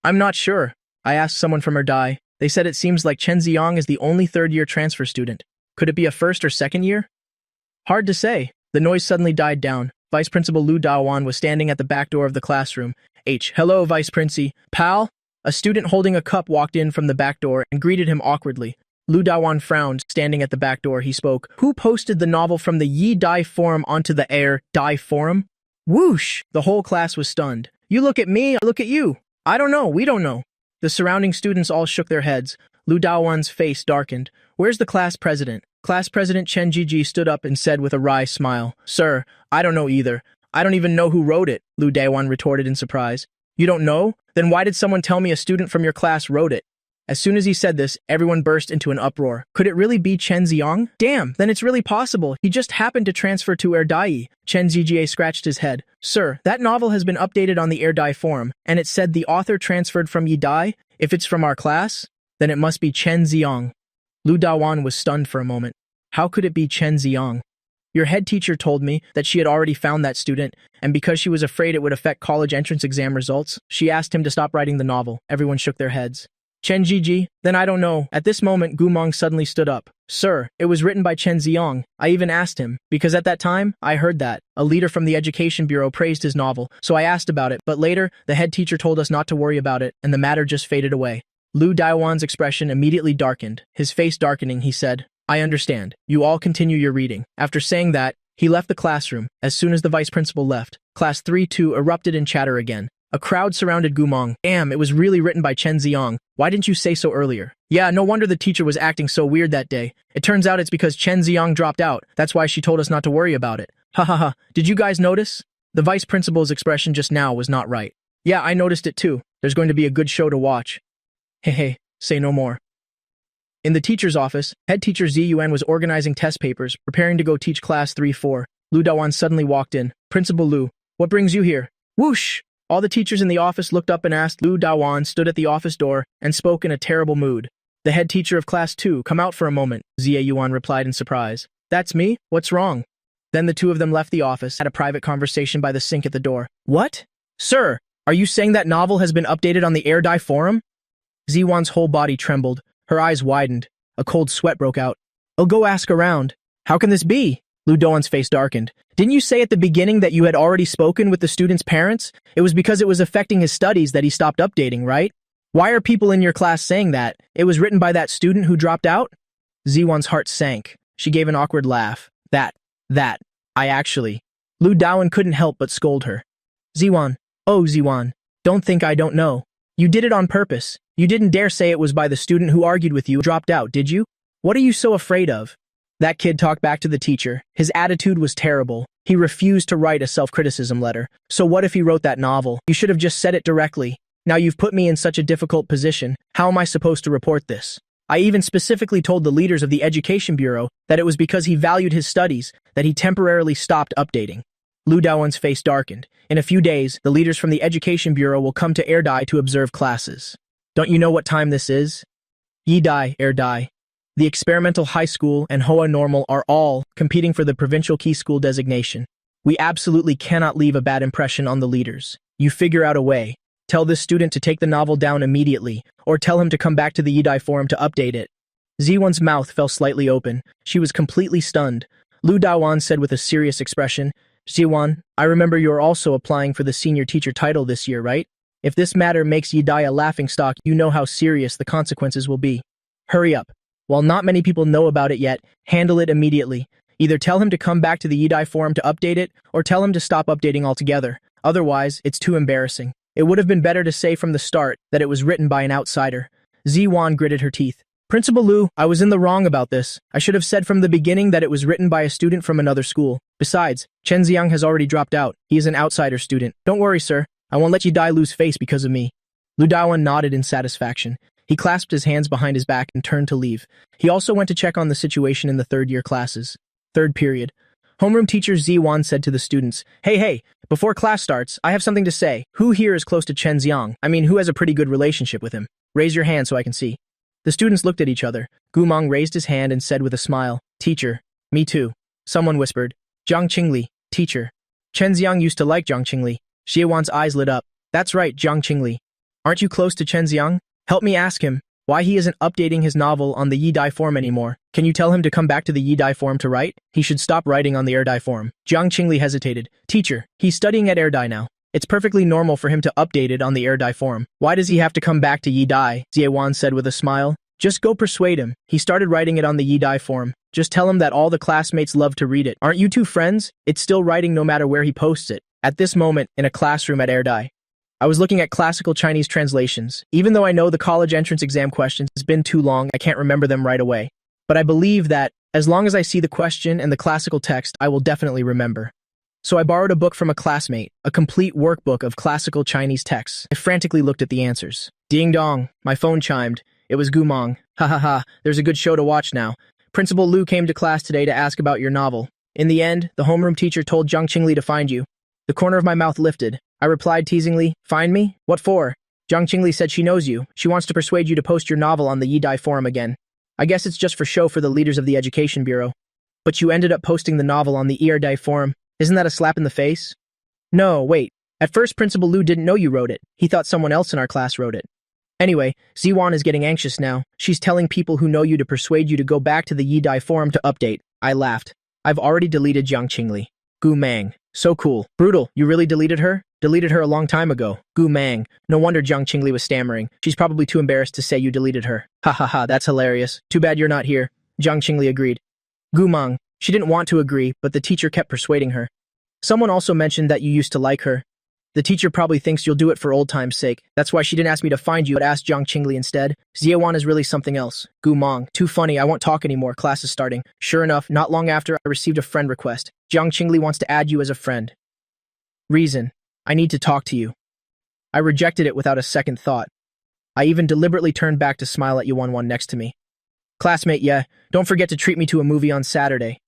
Speaker 1: I'm not sure. I asked someone from Erdai. They said it seems like Chen Ziong is the only third-year transfer student. Could it be a first or second year? Hard to say. The noise suddenly died down. Vice Principal Lu Dawan was standing at the back door of the classroom. Hello, Vice Princi. Pal? A student holding a cup walked in from the back door and greeted him awkwardly. Lu Dawan frowned. Standing at the back door, he spoke. Who posted the novel from the Yi Dai forum onto the Air Dai forum? Whoosh! The whole class was stunned. You look at me, I look at you. I don't know, we don't know. The surrounding students all shook their heads. Lu Dawan's face darkened. Where's the class president? Class President Chen Jiji stood up and said with a wry smile, Sir, I don't know either. I don't even know who wrote it, Lu Dawan retorted in surprise. You don't know? Then why did someone tell me a student from your class wrote it? As soon as he said this, everyone burst into an uproar. Could it really be Chen Ziong? Damn, then it's really possible. He just happened to transfer to Erdai. Chen Zijie scratched his head. Sir, that novel has been updated on the Erdai forum, and it said the author transferred from Yidai. If it's from our class, then it must be Chen Ziong. Lu Dawan was stunned for a moment. How could it be Chen Ziong? Your head teacher told me that she had already found that student, and because she was afraid it would affect college entrance exam results, she asked him to stop writing the novel. Everyone shook their heads. Chen Jiji, then I don't know. At this moment, Gumong suddenly stood up. Sir, it was written by Chen Ziong. I even asked him, because at that time, I heard that a leader from the Education Bureau praised his novel, so I asked about it, but later, the head teacher told us not to worry about it, and the matter just faded away. Lu Daiwan's expression immediately darkened. His face darkening, he said, I understand. You all continue your reading. After saying that, he left the classroom. As soon as the vice principal left, Class 3-2 erupted in chatter again. A crowd surrounded Gumong. Damn, it was really written by Chen Ziong. Why didn't you say so earlier? Yeah, no wonder the teacher was acting so weird that day. It turns out it's because Chen Ziong dropped out. That's why she told us not to worry about it. Ha ha ha. Did you guys notice? The vice principal's expression just now was not right. Yeah, I noticed it too. There's going to be a good show to watch. Hey, say no more. In the teacher's office, head teacher Ziyuan was organizing test papers, preparing to go teach class 3-4. Lu Dawan suddenly walked in. Principal Lu, what brings you here? Whoosh! All the teachers in the office looked up and asked. Lu Dawan stood at the office door and spoke in a terrible mood. The head teacher of class 2, come out for a moment, Zia Yuan replied in surprise. That's me? What's wrong? Then the two of them left the office, had a private conversation by the sink at the door. What? Sir, are you saying that novel has been updated on the Erdai forum? Ziwan's whole body trembled. Her eyes widened. A cold sweat broke out. I'll go ask around. How can this be? Lu Doan's face darkened. Didn't you say at the beginning that you had already spoken with the student's parents? It was because it was affecting his studies that he stopped updating, right? Why are people in your class saying that? It was written by that student who dropped out? Ziwan's heart sank. She gave an awkward laugh. I actually... Lu Dawan couldn't help but scold her. Ziwan. Oh, Ziwan. Don't think I don't know. You did it on purpose. You didn't dare say it was by the student who argued with you who dropped out, did you? What are you so afraid of? That kid talked back to the teacher. His attitude was terrible. He refused to write a self-criticism letter. So what if he wrote that novel? You should have just said it directly. Now you've put me in such a difficult position. How am I supposed to report this? I even specifically told the leaders of the Education Bureau that it was because he valued his studies that he temporarily stopped updating. Lu Dawan's face darkened. In a few days, the leaders from the Education Bureau will come to Erdai to observe classes. Don't you know what time this is? Yidai, Erdai. The experimental high school and Hoa Normal are all competing for the provincial key school designation. We absolutely cannot leave a bad impression on the leaders. You figure out a way. Tell this student to take the novel down immediately, or tell him to come back to the Yidai forum to update it. Ziwan's mouth fell slightly open. She was completely stunned. Lu Dawan said with a serious expression, Ziwan, I remember you're also applying for the senior teacher title this year, right? If this matter makes Yidai a laughingstock, you know how serious the consequences will be. Hurry up. While not many people know about it yet, handle it immediately. Either tell him to come back to the Yidai forum to update it, or tell him to stop updating altogether. Otherwise, it's too embarrassing. It would have been better to say from the start that it was written by an outsider. Ziwan gritted her teeth. Principal Lu, I was in the wrong about this. I should have said from the beginning that it was written by a student from another school. Besides, Chen Xiang has already dropped out. He is an outsider student. Don't worry, sir. I won't let Yidai lose face because of me. Lu Dawan nodded in satisfaction. He clasped his hands behind his back and turned to leave. He also went to check on the situation in the third-year classes. Third period. Homeroom teacher Ziwan said to the students, Hey, before class starts, I have something to say. Who here is close to Chen Xiang? I mean, who has a pretty good relationship with him? Raise your hand so I can see. The students looked at each other. Gumang raised his hand and said with a smile, "Teacher, me too." Someone whispered, "Zhang Qingli, teacher." Chen Xiang used to like Zhang Qingli. Xiewan's eyes lit up. "That's right, Zhang Qingli. Aren't you close to Chen Xiang? Help me ask him why he isn't updating his novel on the Yi-Dai form anymore. Can you tell him to come back to the Yi-Dai form to write? He should stop writing on the Erdai form." Zhang Qingli hesitated. "Teacher, he's studying at Erdai now. It's perfectly normal for him to update it on the Erdai form. Why does he have to come back to Yi-Dai?" Xiewan said with a smile. "Just go persuade him. He started writing it on the Yi-Dai form. Just tell him that all the classmates love to read it. Aren't you two friends? It's still writing no matter where he posts it." At this moment, in a classroom at Erdai, I was looking at classical Chinese translations. Even though I know the college entrance exam questions has been too long, I can't remember them right away. But I believe that, as long as I see the question and the classical text, I will definitely remember. So I borrowed a book from a classmate, a complete workbook of classical Chinese texts. I frantically looked at the answers. Ding dong, my phone chimed. It was Gumang. Ha ha ha, there's a good show to watch now. Principal Liu came to class today to ask about your novel. In the end, the homeroom teacher told Zhang Qingli to find you. The corner of my mouth lifted. I replied teasingly, "Find me? What for?" Zhang Qingli said she knows you. She wants to persuade you to post your novel on the Yi-Dai forum again. I guess it's just for show for the leaders of the Education Bureau. But you ended up posting the novel on the Erdai forum. Isn't that a slap in the face? No, wait. At first, Principal Liu didn't know you wrote it. He thought someone else in our class wrote it. Anyway, Ziwan is getting anxious now. She's telling people who know you to persuade you to go back to the Yi-Dai forum to update. I laughed. I've already deleted Zhang Qingli. Gu Mang. So cool. Brutal. You really deleted her? Deleted her a long time ago. Gu Mang. No wonder Zhang Qingli was stammering. She's probably too embarrassed to say you deleted her. Ha ha ha, that's hilarious. Too bad you're not here. Zhang Qingli agreed. Gu Mang. She didn't want to agree, but the teacher kept persuading her. Someone also mentioned that you used to like her. The teacher probably thinks you'll do it for old time's sake. That's why she didn't ask me to find you, but asked Zhang Qingli instead. Xiewan is really something else. Gu Mang. Too funny, I won't talk anymore, class is starting. Sure enough, not long after, I received a friend request. Zhang Qingli wants to add you as a friend. Reason. I need to talk to you. I rejected it without a second thought. I even deliberately turned back to smile at Yuanwan next to me. Classmate, yeah, don't forget to treat me to a movie on Saturday.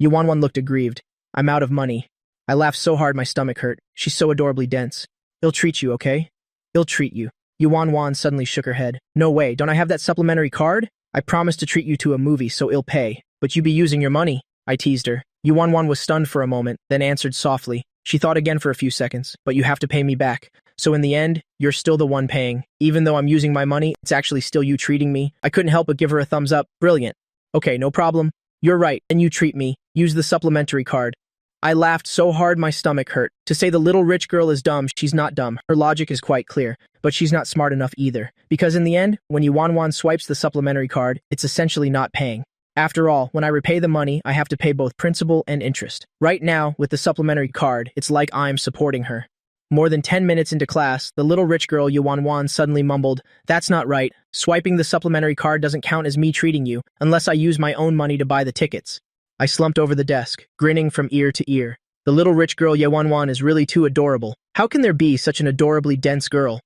Speaker 1: Yuanwan looked aggrieved. I'm out of money. I laughed so hard my stomach hurt. She's so adorably dense. I'll treat you, okay? I'll treat you. Yuanwan suddenly shook her head. No way, don't I have that supplementary card? I promised to treat you to a movie, so I'll pay. But you be using your money. I teased her. Yuanwan was stunned for a moment, then answered softly. She thought again for a few seconds. But you have to pay me back. So in the end, you're still the one paying. Even though I'm using my money, it's actually still you treating me. I couldn't help but give her a thumbs up. Brilliant. Okay, no problem. You're right, and you treat me. Use the supplementary card. I laughed so hard my stomach hurt. To say the little rich girl is dumb, she's not dumb. Her logic is quite clear. But she's not smart enough either. Because in the end, when Yuanwan swipes the supplementary card, it's essentially not paying. After all, when I repay the money, I have to pay both principal and interest. Right now, with the supplementary card, it's like I'm supporting her. More than 10 minutes into class, the little rich girl Yuanwan suddenly mumbled, "That's not right. Swiping the supplementary card doesn't count as me treating you, unless I use my own money to buy the tickets." I slumped over the desk, grinning from ear to ear. The little rich girl Yuanwan is really too adorable. How can there be such an adorably dense girl?